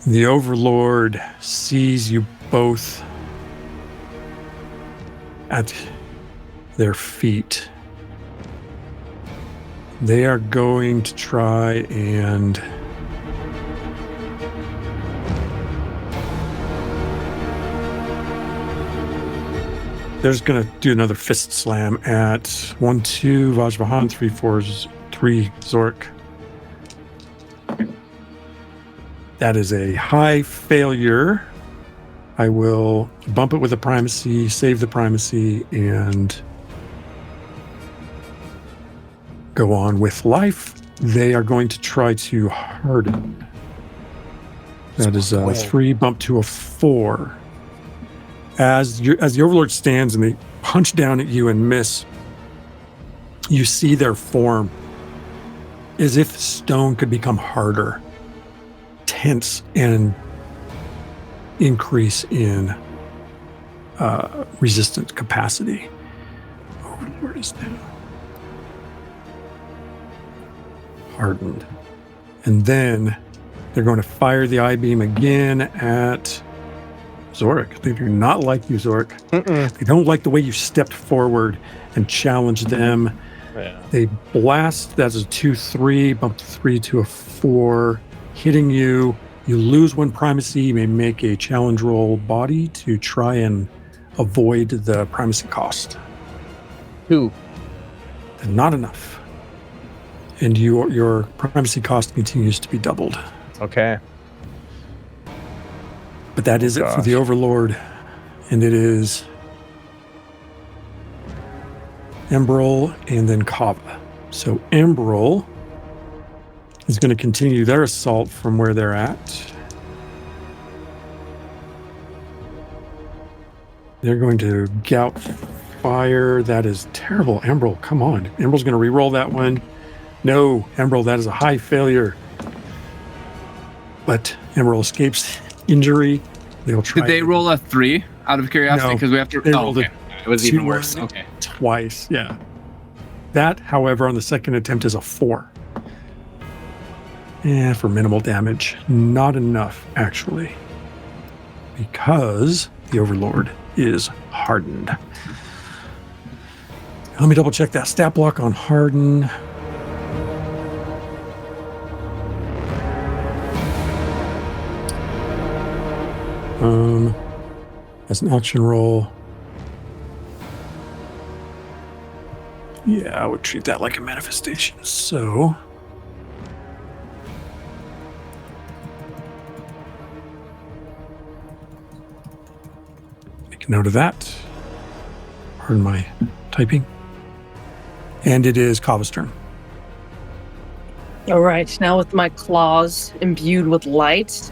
The Overlord sees you both at their feet. They are going to try and they're just going to do another fist slam at 1, 2, Vajvahan, 3, 4, 3, Zork. That is a high failure. I will bump it with a primacy, save the primacy, and go on with life. They are going to try to harden. That is a 3, bump to a 4. As the Overlord stands and they punch down at you and miss, you see their form as if stone could become harder, tense, and increase in resistance capacity. Overlord is now hardened. And then they're going to fire the I-beam again at Zorik. They do not like you, Zorik. They don't like the way you stepped forward and challenged them. Yeah. They blast. That's a 2, 3, bump to 3 to a 4, hitting you. You lose 1 primacy. You may make a challenge roll body to try and avoid the primacy cost. 2. Not enough. And your primacy cost continues to be doubled. Okay. But that is it for the Overlord. And it is Embrel and then Kava. So Embrel is going to continue their assault from where they're at. They're going to gout fire. That is terrible. Embrel, come on. Embrel's going to re-roll that one. No, Embrel, that is a high failure. But Embrel escapes injury. They'll try. Did they roll a 3 out of curiosity? No, Because we have to. they Oh, rolled okay. It was even worse. 2 Okay. twice, yeah. That, however, on the second attempt is a 4. For minimal damage. Not enough, actually. Because the Overlord is hardened. Let me double check that stat block on harden. As an action roll. Yeah, I would treat that like a manifestation. So make a note of that. Pardon my typing. And it is Kava's turn. All right, now with my claws imbued with light,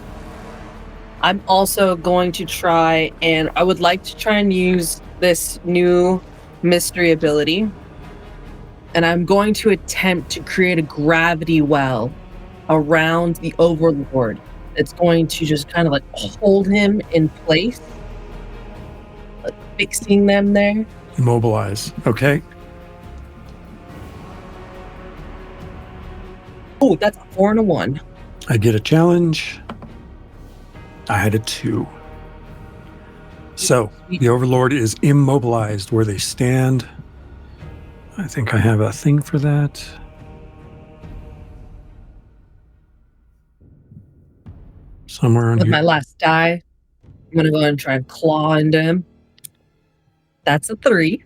I'm also going to try, and I would like to try and use this new mystery ability and I'm going to attempt to create a gravity well around the Overlord. It's going to just kind of like hold him in place, like fixing them there. Immobilize. Okay. Oh, that's a 4 and a 1. I get a challenge. I had a 2. So the Overlord is immobilized where they stand. I think I have a thing for that. Somewhere on With here. my last die, I'm going to go ahead and try and claw into him. That's a 3.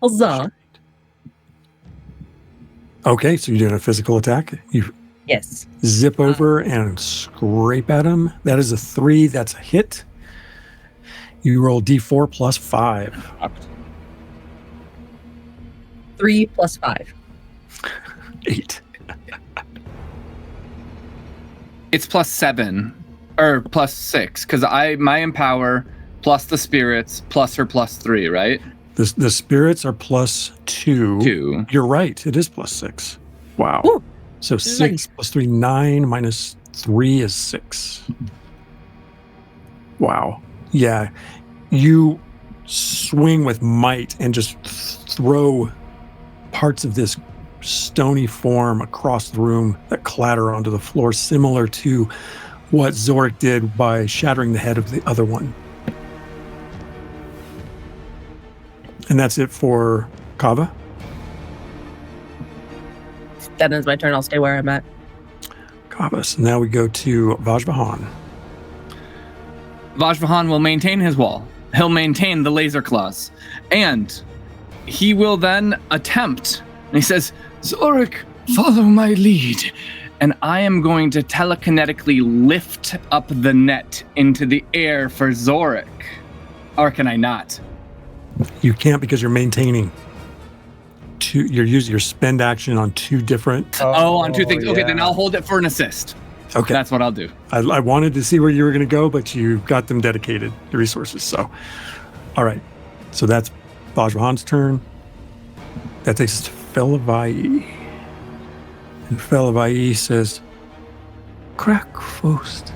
Huzzah. Okay, so you're doing a physical attack. You Yes. zip over and scrape at him. That is a 3. That's a hit. You roll D4 plus 5. 3 plus 5. 8. It's plus 7 or plus 6 because my empower plus the spirits plus her plus 3, right? The spirits are plus 2. 2. You're right. It is plus 6. Wow. Ooh, So 6 plus 3, 9 minus 3 is 6. Wow. Yeah. You swing with might and just throw parts of this stony form across the room that clatter onto the floor, similar to what Zorik did by shattering the head of the other one. And that's it for Kava. that ends my turn. I'll stay where I'm at. Kava. So now we go to Vajvahan. Vajvahan will maintain his wall. He'll maintain the laser claws. And he will then attempt, and he says, Zorik, follow my lead. And I am going to telekinetically lift up the net into the air for Zorik. Or can I not? You can't because you're maintaining. You're using your spend action on 2 different. On 2 things. Okay, yeah. then I'll hold it for an assist. Okay. That's what I'll do. I wanted to see where you were going to go, but you got them dedicated, the resources. So, all right. So that's Vajvahan's turn. That takes us to Fellavaai. And Fellavaai says, Crackfost,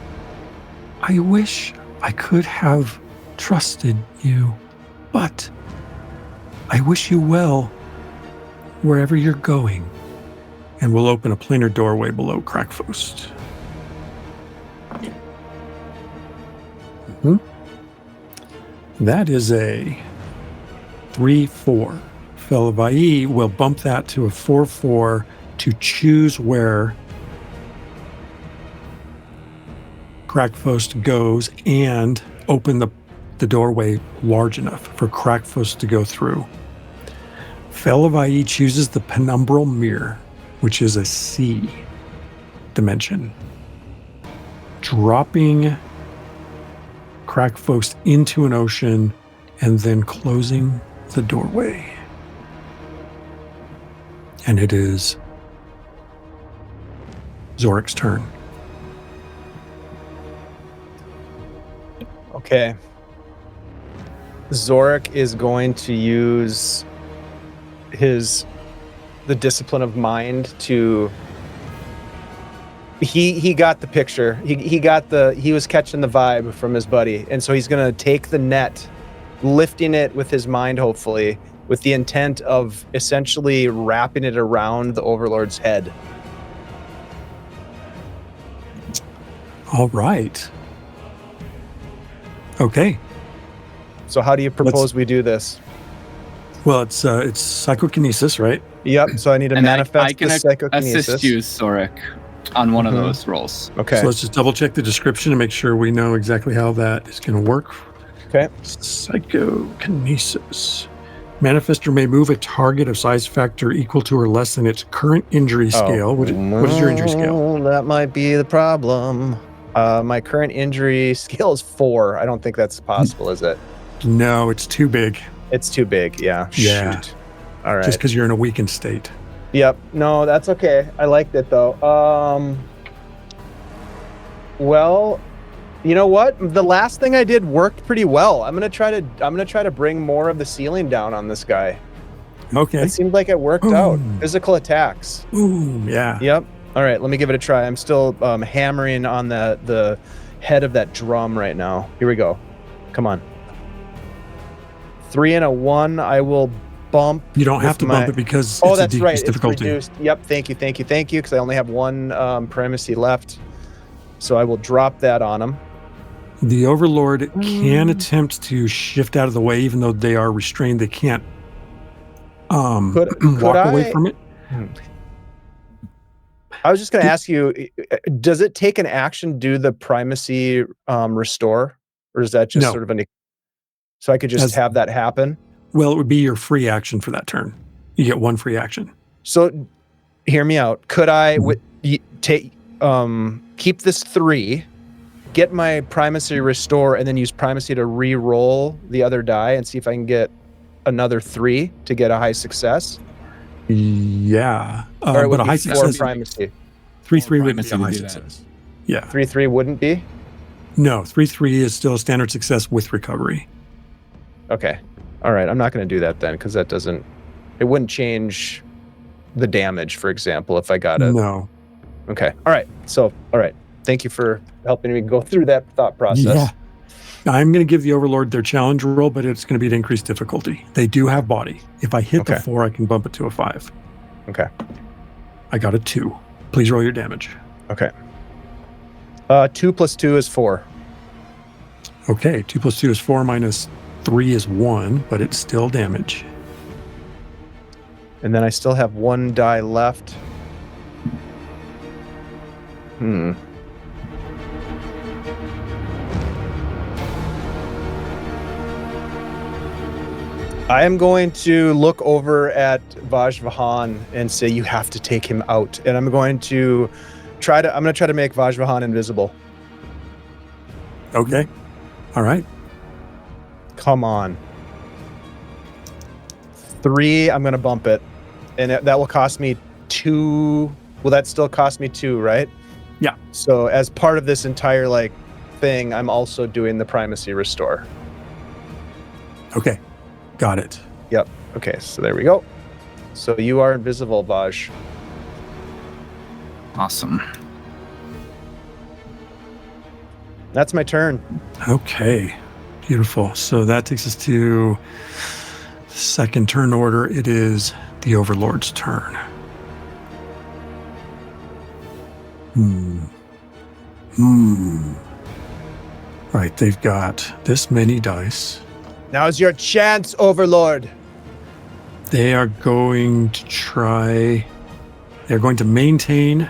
I wish I could have trusted you, but I wish you well wherever you're going. And we'll open a planar doorway below Crackfost. That is a 3-4. Fellavaai will bump that to a 4-4 to choose where Crackfost goes and open the doorway large enough for Crackfost to go through. Fellavaai chooses the penumbral mirror, which is a C dimension, dropping Crackfost into an ocean and then closing the doorway. And it is Zorik's turn. Okay. Zorik is going to use the discipline of mind to. He got the picture. He was catching the vibe from his buddy, and so he's gonna take the net, lifting it with his mind, hopefully, with the intent of essentially wrapping it around the Overlord's head. All right. Okay. So how do you propose we do this? Well, it's psychokinesis, right? Yep. So I need to And manifest I can the psychokinesis. assist you, Zorik, on one of those rolls. Okay. So let's just double check the description to make sure we know exactly how that is going to work. Okay. Psychokinesis. Manifester may move a target of size factor equal to or less than its current injury scale. What is your injury scale? That might be the problem. My current injury scale is 4. I don't think that's possible, is it? No, it's too big. It's too big. Yeah. Yeah. Shoot. All right. Just because you're in a weakened state. Yep. No, that's okay. I liked it though. Well, you know what? The last thing I did worked pretty well. I'm gonna try to bring more of the ceiling down on this guy. Okay. It seemed like it worked out. Physical attacks. Ooh, yeah. Yep. All right, let me give it a try. I'm still hammering on the head of that drum right now. Here we go. Come on. 3 and a 1. I will bump. You don't have to bump it because oh, it's that's a right. decreased difficulty. It's reduced. Yep. Thank you. Because I only have 1 primacy left, so I will drop that on him. The Overlord can attempt to shift out of the way, even though they are restrained. They can't Could walk I- away from it. I was just going to ask you, does it take an action to do the primacy restore? Or is that just No. sort of so I could just have that happen? Well, it would be your free action for that turn. You get 1 free action. So hear me out. Could I take keep this 3, get my primacy restore, and then use primacy to re-roll the other die and see if I can get another 3 to get a high success? Yeah. Or it would but a be high 4 success. primacy. 3-3 would be primacy a to high do that. success. Yeah. 3-3 wouldn't be? No, 3-3 is still a standard success with recovery. Okay. All right. I'm not going to do that then, because it wouldn't change the damage, for example, if I got it. No. Okay. All right. So, all right. Thank you for helping me go through that thought process. Yeah. I'm going to give the Overlord their challenge roll, but it's going to be at increased difficulty. They do have body. If I hit the 4, I can bump it to a 5. Okay. I got a 2. Please roll your damage. Okay. 2 plus 2 is 4. Okay. 2 plus 2 is 4 minus 3 is 1, but it's still damage. And then I still have 1 die left. I am going to look over at Vajvahan and say, you have to take him out. And I'm going to try to make Vajvahan invisible. Okay. All right. Come on. 3, I'm going to bump it. And that will cost me 2. Will that still cost me 2, right? Yeah. So as part of this entire thing, I'm also doing the primacy restore. Okay. Got it. Yep. Okay, so there we go. So you are invisible, Vaj. Awesome. That's my turn. Okay. Beautiful. So that takes us to the second turn order. It is the Overlord's turn. Right, they've got this many dice. Now's your chance, Overlord. They are going to try... They're going to maintain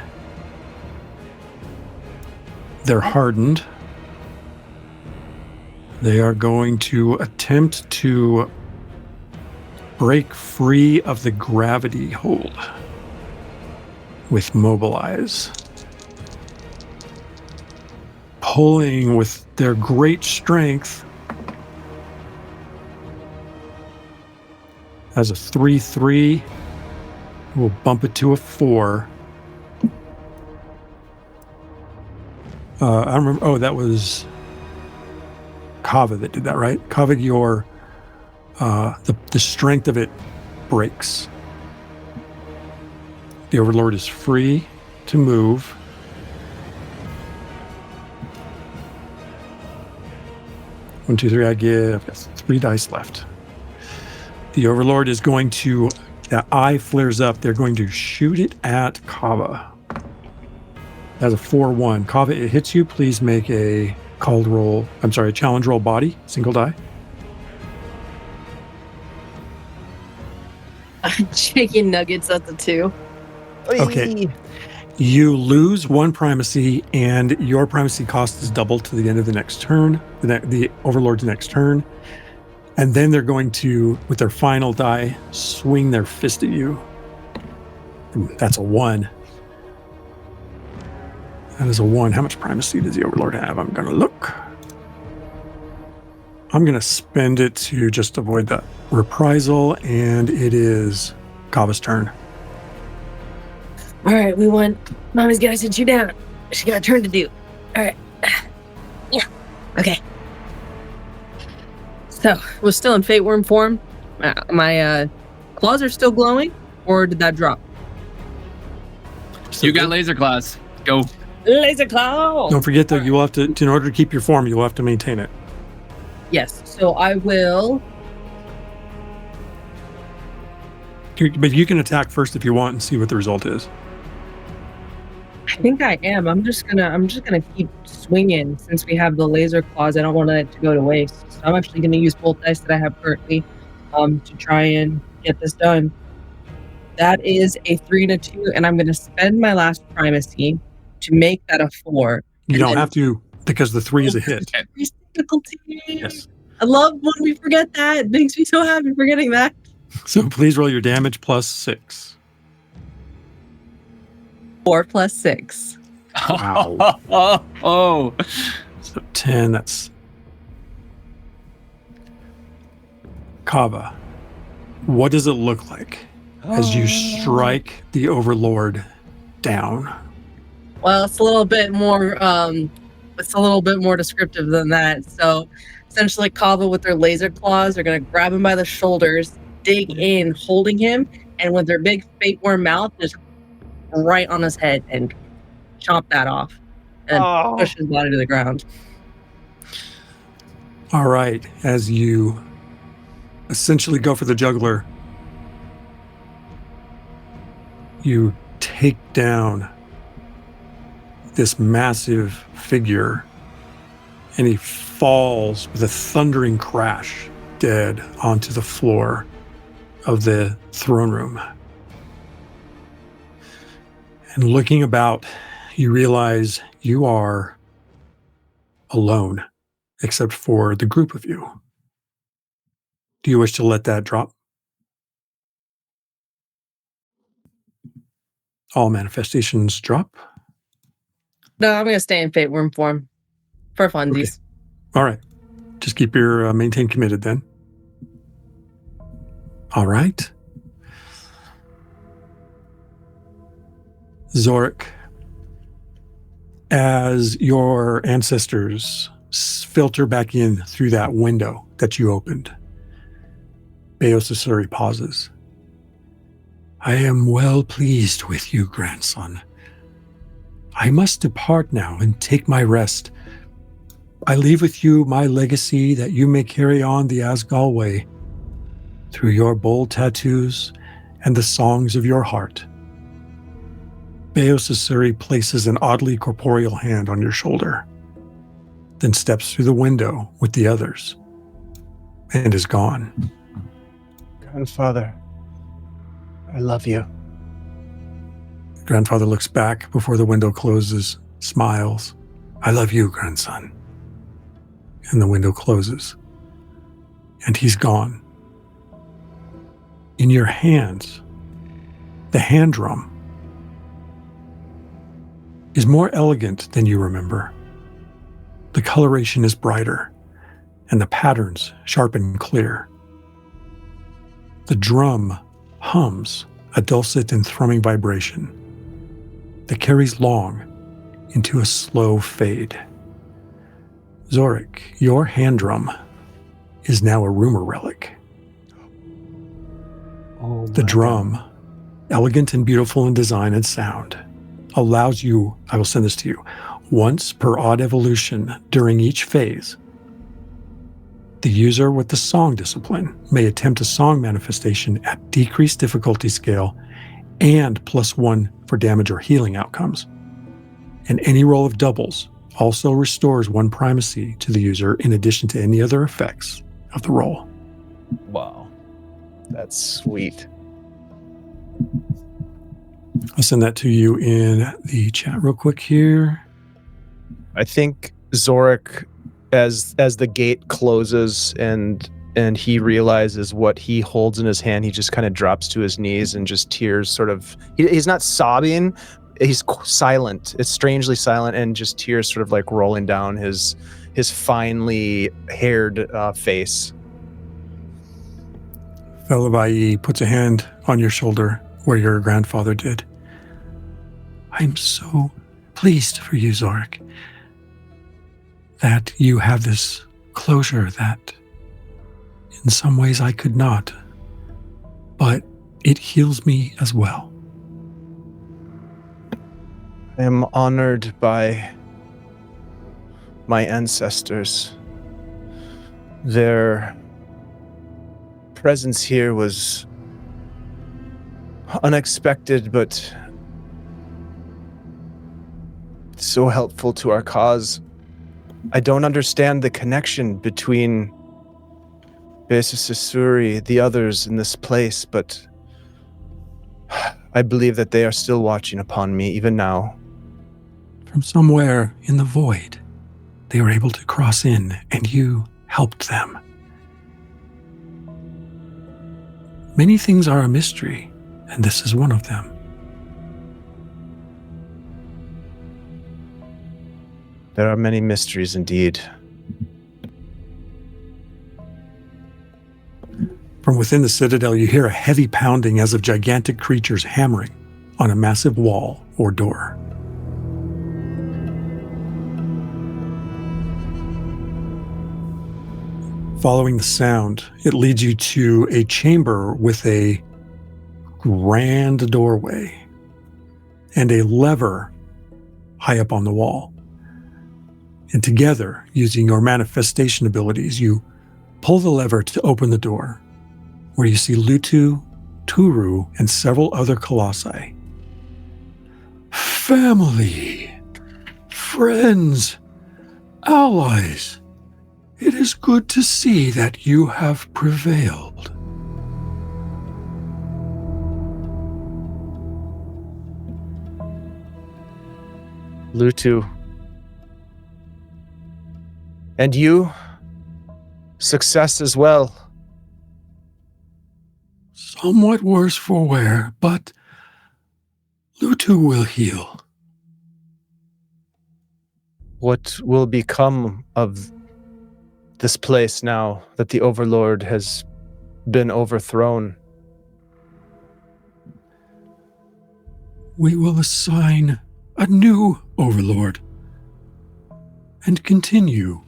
their hardened. They are going to attempt to break free of the gravity hold with mobilize. Pulling with their great strength as a 3-3. We'll bump it to a 4. I remember. Oh, that was Kava that did that, right? Kava, your the strength of it breaks. The Overlord is free to move. One, two, three. I've got 3 dice left. The Overlord is going to. That eye flares up. They're going to shoot it at Kava. That's a 4-1. Kava, it hits you. Please make a a challenge roll body, single die. Chicken nuggets at the 2. Okay. You lose 1 primacy, and your primacy cost is doubled to the end of the next turn, the Overlord's next turn. And then they're going to, with their final die, swing their fist at you. That's a 1. That is a 1. How much primacy does the Overlord have? I'm going to look. I'm going to spend it to just avoid that reprisal, and it is Kava's turn. All right, we won. Mommy's got to sit you down. She got a turn to do. All right. Yeah. Okay. So, we're still in Fate Worm form. My claws are still glowing, or did that drop? You got laser claws. Go. Laser claw! Don't forget that you will have to, in order to keep your form, you will have to maintain it. Yes, so I will. But you can attack first if you want and see what the result is. I think I am. I'm just gonna keep swinging since we have the laser claws. I don't want it to go to waste. So I'm actually gonna use both dice that I have currently, to try and get this done. That is a 3 and a 2, and I'm gonna spend my last primacy to make that a 4. You don't have to, because the 3 is a hit. Difficulty. Yes. I love when we forget that. It makes me so happy forgetting that. So please roll your damage plus 6. 4 plus 6. Wow. Oh. So 10, that's... Kava, what does it look like as you strike the Overlord down? Well, it's a little bit more descriptive than that. So essentially Kava with their laser claws are gonna grab him by the shoulders, dig in, holding him, and with their big fate worm mouth, just right on his head and chomp that off and push his body to the ground. All right, as you essentially go for the juggler, you take down this massive figure, and he falls with a thundering crash dead onto the floor of the throne room. And looking about, you realize you are alone, except for the group of you. Do you wish to let that drop? All manifestations drop. No, I'm gonna stay in fate worm form for funsies. Okay. All right. Just keep your maintain committed then. All right. Zorik, as your ancestors filter back in through that window that you opened, Aeos pauses. I am well pleased with you, grandson. I must depart now and take my rest. I leave with you my legacy that you may carry on the Asgal way through your bold tattoos and the songs of your heart. Aeos places an oddly corporeal hand on your shoulder, then steps through the window with the others and is gone. Grandfather, I love you. Grandfather looks back before the window closes, smiles. I love you, grandson. And the window closes. And he's gone. In your hands, the hand drum is more elegant than you remember. The coloration is brighter, and the patterns sharp and clear. The drum hums a dulcet and thrumming vibration that carries long into a slow fade. Zorik, your hand drum is now a rumor relic. The drum, elegant and beautiful in design and sound, allows you, I will send this to you, once per odd evolution during each phase. The user with the song discipline may attempt a song manifestation at decreased difficulty scale and +1 for damage or healing outcomes. And any roll of doubles also restores 1 primacy to the user in addition to any other effects of the roll. Wow. That's sweet. I'll send that to you in the chat real quick here. I think Zorik, as the gate closes and he realizes what he holds in his hand, he just kind of drops to his knees and just tears sort of, he's not sobbing, he's silent. It's strangely silent, and just tears sort of like rolling down his finely haired face. Fellavaai puts a hand on your shoulder where your grandfather did. I'm so pleased for you, Zorik, that you have this closure that in some ways I could not. But it heals me as well. I am honored by my ancestors. Their presence here was unexpected, but so helpful to our cause. I don't understand the connection between Besisuri, the others in this place, but I believe that they are still watching upon me, even now. From somewhere in the void, they were able to cross in, and you helped them. Many things are a mystery, and this is one of them. There are many mysteries indeed. From within the citadel, you hear a heavy pounding as of gigantic creatures hammering on a massive wall or door. Following the sound, it leads you to a chamber with a grand doorway and a lever high up on the wall. And together, using your manifestation abilities, you pull the lever to open the door, where you see Lutu, Turu, and several other colossi. Family, friends, allies, it is good to see that you have prevailed. Lutu. And you? Success as well. Somewhat worse for wear, but Lutu will heal. What will become of this place now that the Overlord has been overthrown? We will assign a new Overlord and continue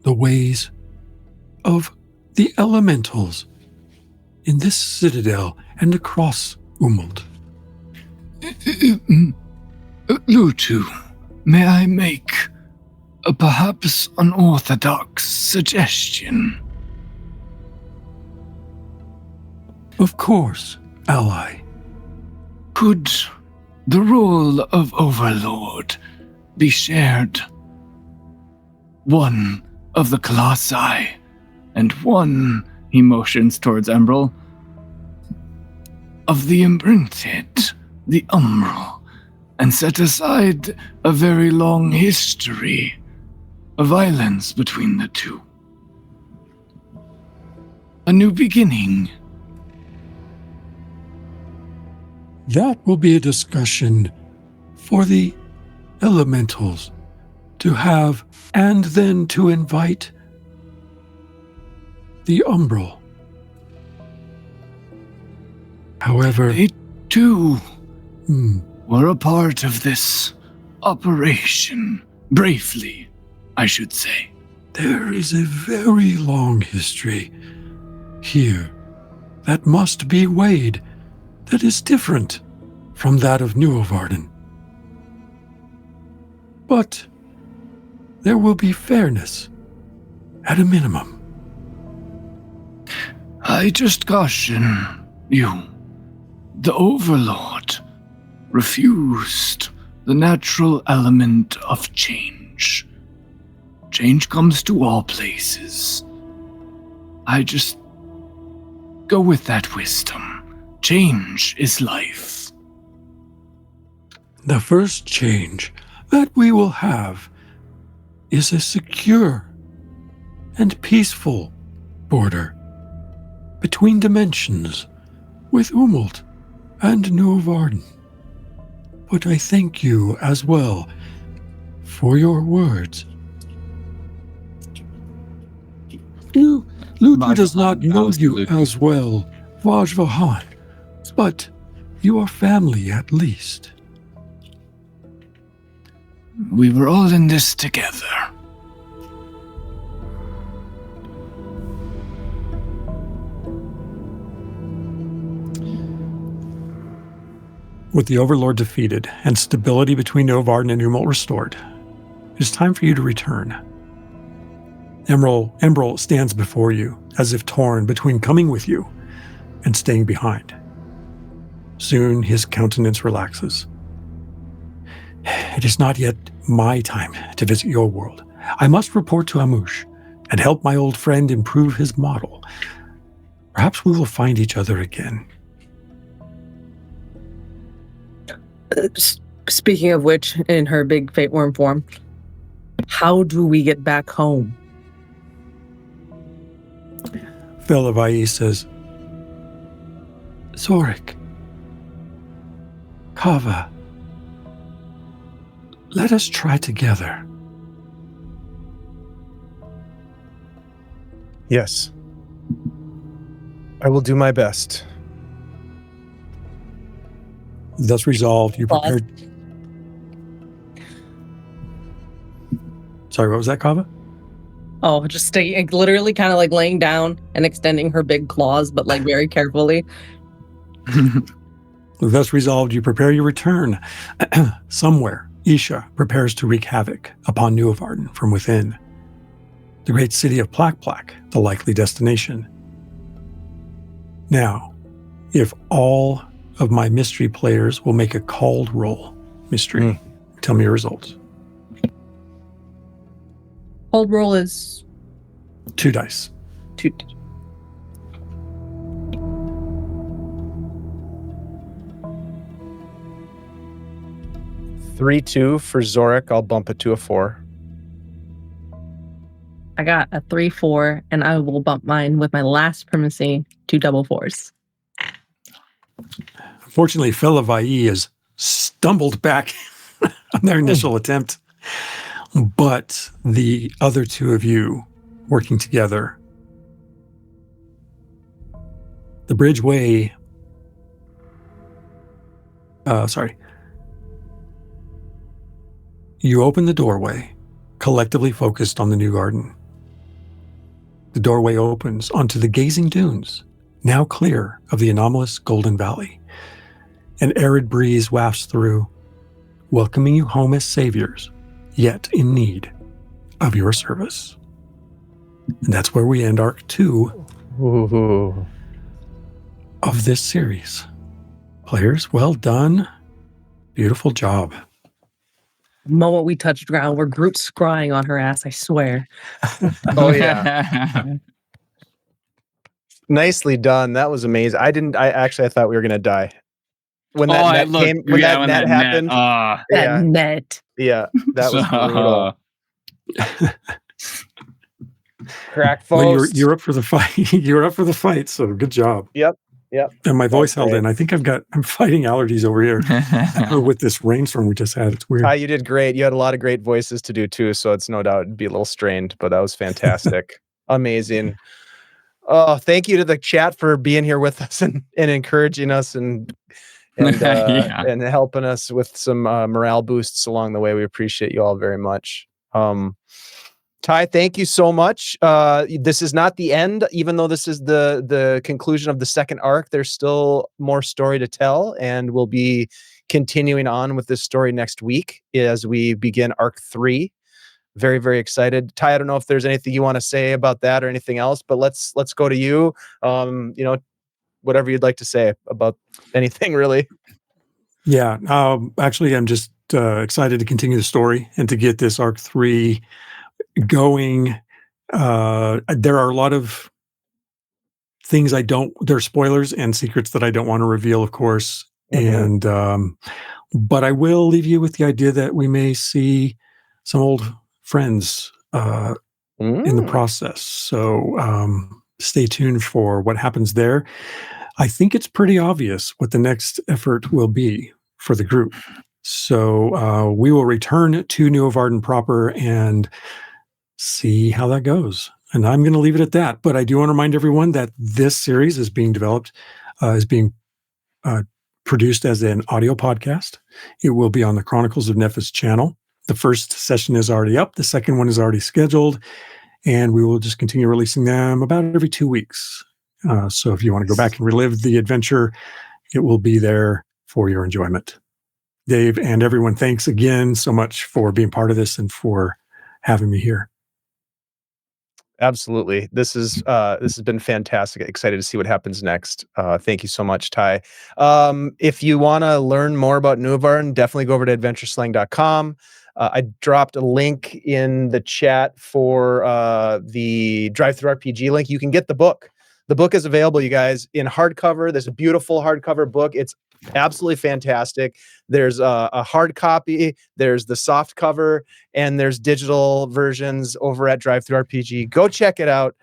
the ways of the elementals in this citadel and across Umult. Lutu, may I make a perhaps unorthodox suggestion? Of course, ally. Could the role of Overlord be shared? One of the colossi, and one, he motions towards Emerald, of the imprinted, the Umbral, and set aside a very long history of violence between the two. A new beginning. That will be a discussion for the elementals to have, and then to invite the Umbral. However, They too were a part of this operation. Bravely, I should say. there is a very long history here that must be weighed, that is different from that of Nuovarden. But there will be fairness at a minimum. I just caution you. The Overlord refused the natural element of change. Change comes to all places. I just go with that wisdom. Change is life. The first change that we will have is a secure and peaceful border between dimensions with Umult and Nuovarden. But I thank you as well for your words. Lutu does not know you as well, Vajvahan, but you are family at least. We were all in this together. With the Overlord defeated and stability between Nuovarden and Umult restored, it is time for you to return. Emerald stands before you, as if torn between coming with you and staying behind. Soon his countenance relaxes. It is not yet my time to visit your world. I must report to Amush and help my old friend improve his model. Perhaps we will find each other again. Speaking of which, in her big fate worm form, how do we get back home? Fellavaai says, Zorik, Kava, let us try together. Yes. I will do my best. Thus resolved, you prepared. Sorry, what was that, Kava? Oh, just staying, literally kind of like laying down and extending her big claws, but like very carefully. Thus resolved, you prepare your return. Somewhere, Isha prepares to wreak havoc upon Nuovarden from within. The great city of Plak, the likely destination. Now, if all of my mystery players will make a called roll mystery, tell me your results. Hold roll is 2 dice. 2. 3-2 for Zorik. I'll bump it to a 4. I got a 3-4, and I will bump mine with my last primacy to double 4s. Unfortunately, Fellavaai has stumbled back on their initial attempt. But the other two of you working together, the bridgeway, you open the doorway, collectively focused on the new garden. The doorway opens onto the gazing dunes, now clear of the anomalous Golden Valley. An arid breeze wafts through, welcoming you home as saviors, yet in need of your service. And that's where we end Arc 2 of this series. Players, well done. Beautiful job. The moment we touched ground, we're group scrying on her ass, I swear. Oh, yeah. Nicely done. That was amazing. I thought we were going to die. When that net happened. That net. Yeah, that was brutal. Crack folks. Well, you're up for the fight. You're up for the fight, so good job. Yep. And my voice held in. I think I'm fighting allergies over here with this rainstorm we just had. It's weird. You did great. You had a lot of great voices to do too, so it's no doubt it'd be a little strained, but that was fantastic. Amazing. Oh, thank you to the chat for being here with us and encouraging us and helping us with some morale boosts along the way. We appreciate you all very much. Ty, thank you so much. This is not the end, even though this is the conclusion of the second arc. There's still more story to tell, and we'll be continuing on with this story next week as we begin Arc 3. Very, very excited. Ty, I don't know if there's anything you want to say about that or anything else, but let's go to you. Whatever you'd like to say about anything, really. Yeah. Actually, I'm just excited to continue the story and to get this Arc 3 going. There are a lot of things there are spoilers and secrets that I don't want to reveal, of course. Mm-hmm. But I will leave you with the idea that we may see some old friends in the process. So stay tuned for what happens there. I think it's pretty obvious what the next effort will be for the group. So we will return to Nuovarden proper and see how that goes. And I'm going to leave it at that. But I do want to remind everyone that this series is being developed, produced as an audio podcast. It will be on the Chronicles of Nephis channel. The first session is already up. The second one is already scheduled. And we will just continue releasing them about every 2 weeks. So if you want to go back and relive the adventure, it will be there for your enjoyment. Dave and everyone, thanks again so much for being part of this and for having me here. Absolutely. This has been fantastic. Excited to see what happens next. Thank you so much, Ty. If you want to learn more about Nuovarden, definitely go over to adventureslang.com. I dropped a link in the chat for the Drive-Thru RPG link. You can get the book. The book is available, you guys, in hardcover. There's a beautiful hardcover book. It's absolutely fantastic. There's a hard copy, there's the soft cover, and there's digital versions over at Drive-Thru RPG. Go check it out.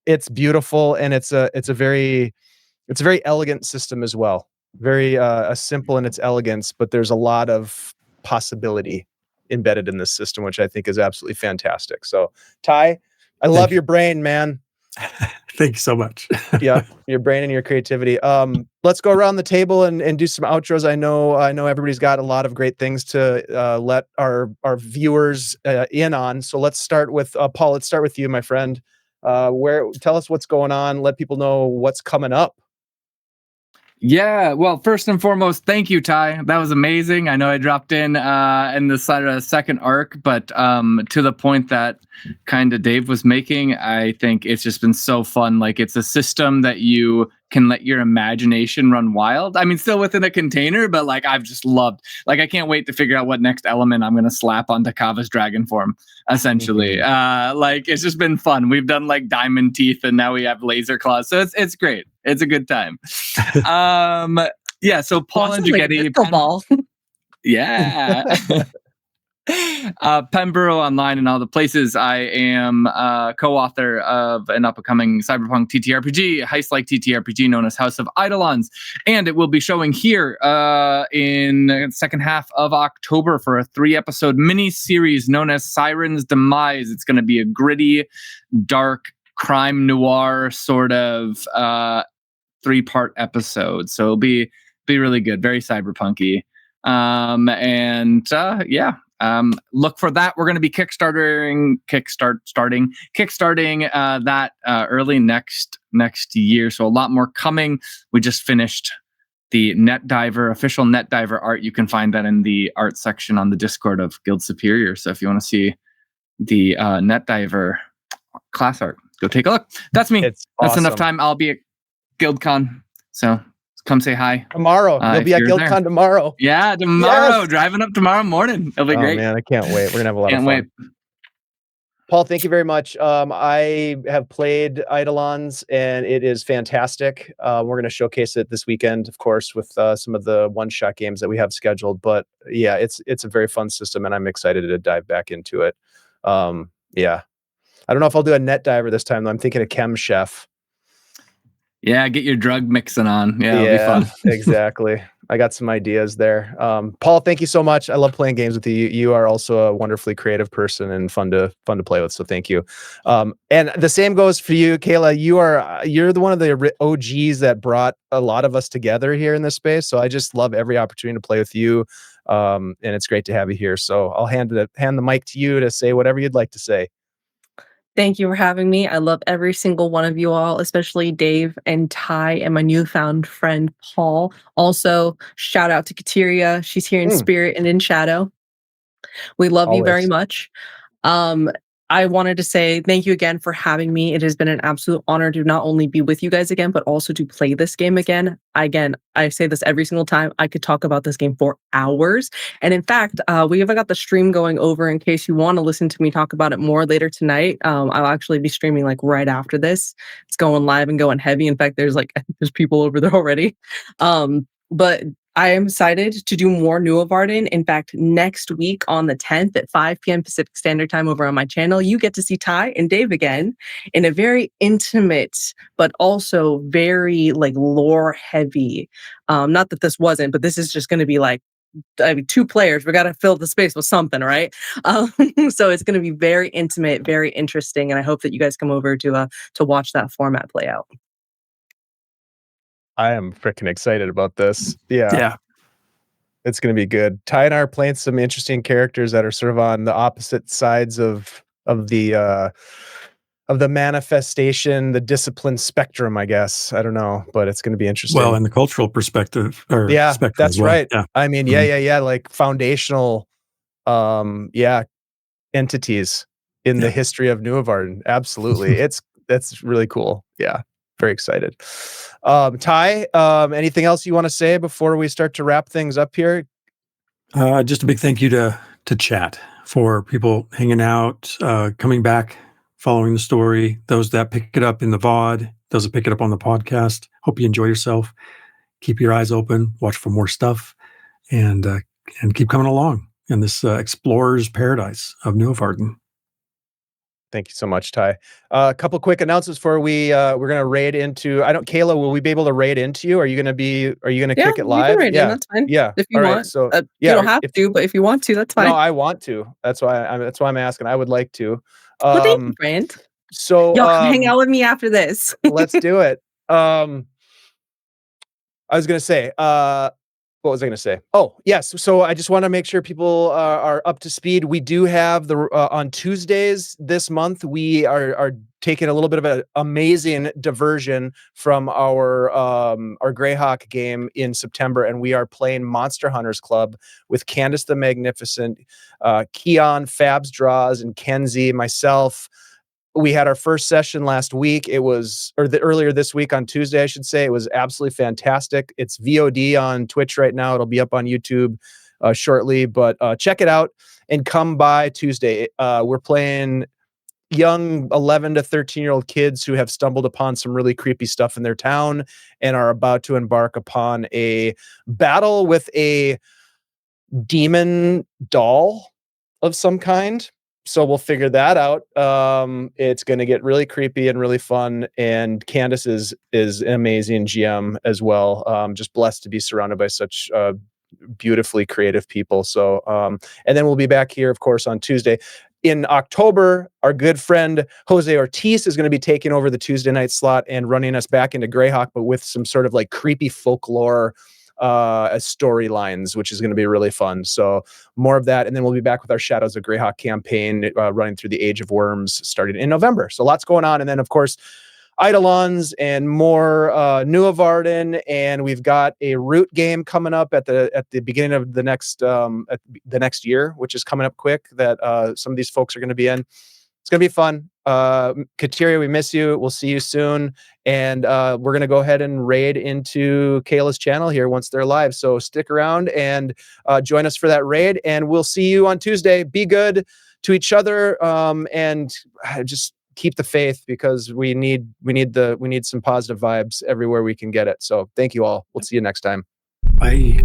It's beautiful, and it's a very elegant system as well. Very simple in its elegance, but there's a lot of possibility embedded in this system, which I think is absolutely fantastic. So, Ty, I love your brain, man. Thank you so much. Yeah, your brain and your creativity. Let's go around the table and do some outros. I know everybody's got a lot of great things to let our viewers in on. So let's start with Paul. Let's start with you, my friend. Tell us what's going on. Let people know what's coming up. Yeah, well, first and foremost, thank you, Ty. That was amazing. I know I dropped in the second arc, but to the point that kind of Dave was making, I think it's just been so fun. Like, it's a system that you can let your imagination run wild. I mean, still within a container, but like, I've just loved. Like, I can't wait to figure out what next element I'm going to slap onto Kava's dragon form, essentially. Like, it's just been fun. We've done like diamond teeth, and now we have laser claws. So it's great. It's a good time. Yeah, so Paul and Jagetti. Yeah. Pembroke Online and all the places. I am co-author of an upcoming cyberpunk TTRPG, heist-like TTRPG known as House of Eidolons, and it will be showing here in the second half of October for a 3-episode mini-series known as Siren's Demise. It's going to be a gritty, dark, crime noir sort of 3-part episode, so it'll be really good, very cyberpunky. Look for that. We're going to be kickstarting that early next year. So a lot more coming. We just finished the official Net Diver art. You can find that in the art section on the Discord of Guild Superior. So if you want to see the Net Diver class art, go take a look. That's me. That's awesome. awesome. Enough time. I'll be at GuildCon. So come say hi. Tomorrow. You'll be at GuildCon tomorrow. Yeah, tomorrow. Yes! Driving up tomorrow morning. It'll be great. Oh, man, I can't wait. We're going to have a lot of fun. Wait. Paul, thank you very much. I have played Eidolons, and it is fantastic. We're going to showcase it this weekend, of course, with some of the one-shot games that we have scheduled. But yeah, it's a very fun system, and I'm excited to dive back into it. Yeah. I don't know if I'll do a Net Diver this time, though. I'm thinking a Chem Chef. Yeah, get your drug mixing on. Yeah, it'll be fun. Exactly. I got some ideas there. Paul, thank you so much. I love playing games with you. You are also a wonderfully creative person and fun to play with. So thank you. And the same goes for you, Kayla. You're one of the OGs that brought a lot of us together here in this space. So I just love every opportunity to play with you. And it's great to have you here. So I'll hand the mic to you to say whatever you'd like to say. Thank you for having me. I love every single one of you all, especially Dave and Ty and my newfound friend, Paul. Also, shout out to Ktyria. She's here in spirit and in shadow. We love you very much. I wanted to say thank you again for having me. It has been an absolute honor to not only be with you guys again, but also to play this game again. Again, I say this every single time. I could talk about this game for hours. And in fact, we have got the stream going over in case you want to listen to me talk about it more later tonight. I'll actually be streaming like right after this. It's going live and going heavy. In fact, there's people over there already. But I am excited to do more Nuovarden. In fact, next week on the 10th at 5 p.m. Pacific Standard Time over on my channel, you get to see Ty and Dave again in a very intimate, but also very lore heavy. Not that this wasn't, but this is just going to be 2 players. We got to fill the space with something, right? So it's going to be very intimate, very interesting, and I hope that you guys come over to watch that format play out. I am freaking excited about this. Yeah. It's going to be good. Ty and I are playing some interesting characters that are sort of on the opposite sides of the manifestation, the discipline spectrum, I guess. I don't know, but it's going to be interesting. Well, and the cultural perspective, or yeah, spectrum that's as well. right. Yeah. I mean, yeah, like foundational, entities in the history of Nuovarden. Absolutely, that's really cool. Yeah, very excited. Ty, anything else you want to say before we start to wrap things up here? Just a big thank you to chat, for people hanging out, coming back, following the story, those that pick it up in the VOD, those that pick it up on the podcast. Hope you enjoy yourself. Keep your eyes open, watch for more stuff, and keep coming along in this explorer's paradise of Nuovarden. Thank you so much, Ty. A couple quick announcements before we're gonna raid into. Kayla, will we be able to raid into you? Are you gonna kick it live? You can raid in, that's fine. Yeah. If you All right, want. so You don't have to, but if you want to, that's fine. No, I want to. That's why I'm asking. I would like to. Well, thank you, Grant. So Y'all can hang out with me after this. let's do it. I was gonna say, what was I going to say? Oh, yes. So I just want to make sure people are up to speed. We do have on Tuesdays this month, we are taking a little bit of an amazing diversion from our Greyhawk game in September, and we are playing Monster Hunters Club with Candace the Magnificent, Keon, Fabs Draws, and Kenzie, myself. We had our first session last week. Earlier this week on Tuesday, I should say. It was absolutely fantastic. It's VOD on Twitch right now. It'll be up on YouTube shortly, but check it out and come by Tuesday. We're playing young 11 to 13-year-old kids who have stumbled upon some really creepy stuff in their town and are about to embark upon a battle with a demon doll of some kind. So we'll figure that out. It's going to get really creepy and really fun. And Candace is an amazing GM as well. Just blessed to be surrounded by such beautifully creative people. So, and then we'll be back here, of course, on Tuesday. In October, our good friend Jose Ortiz is going to be taking over the Tuesday night slot and running us back into Greyhawk, but with some sort of like creepy folklore storylines, which is going to be really fun. So more of that, and then we'll be back with our Shadows of Greyhawk campaign running through the Age of Worms starting in November. So lots going on, and then of course Eidolons and more Nuovarden, and we've got a root game coming up at the beginning of the next year, which is coming up quick. That some of these folks are going to be in. It's going to be fun. Ktyria, we miss you. We'll see you soon. And we're going to go ahead and raid into Kayla's channel here once they're live. So stick around and join us for that raid. And we'll see you on Tuesday. Be good to each other and just keep the faith, because we need some positive vibes everywhere we can get it. So thank you all. We'll see you next time. Bye.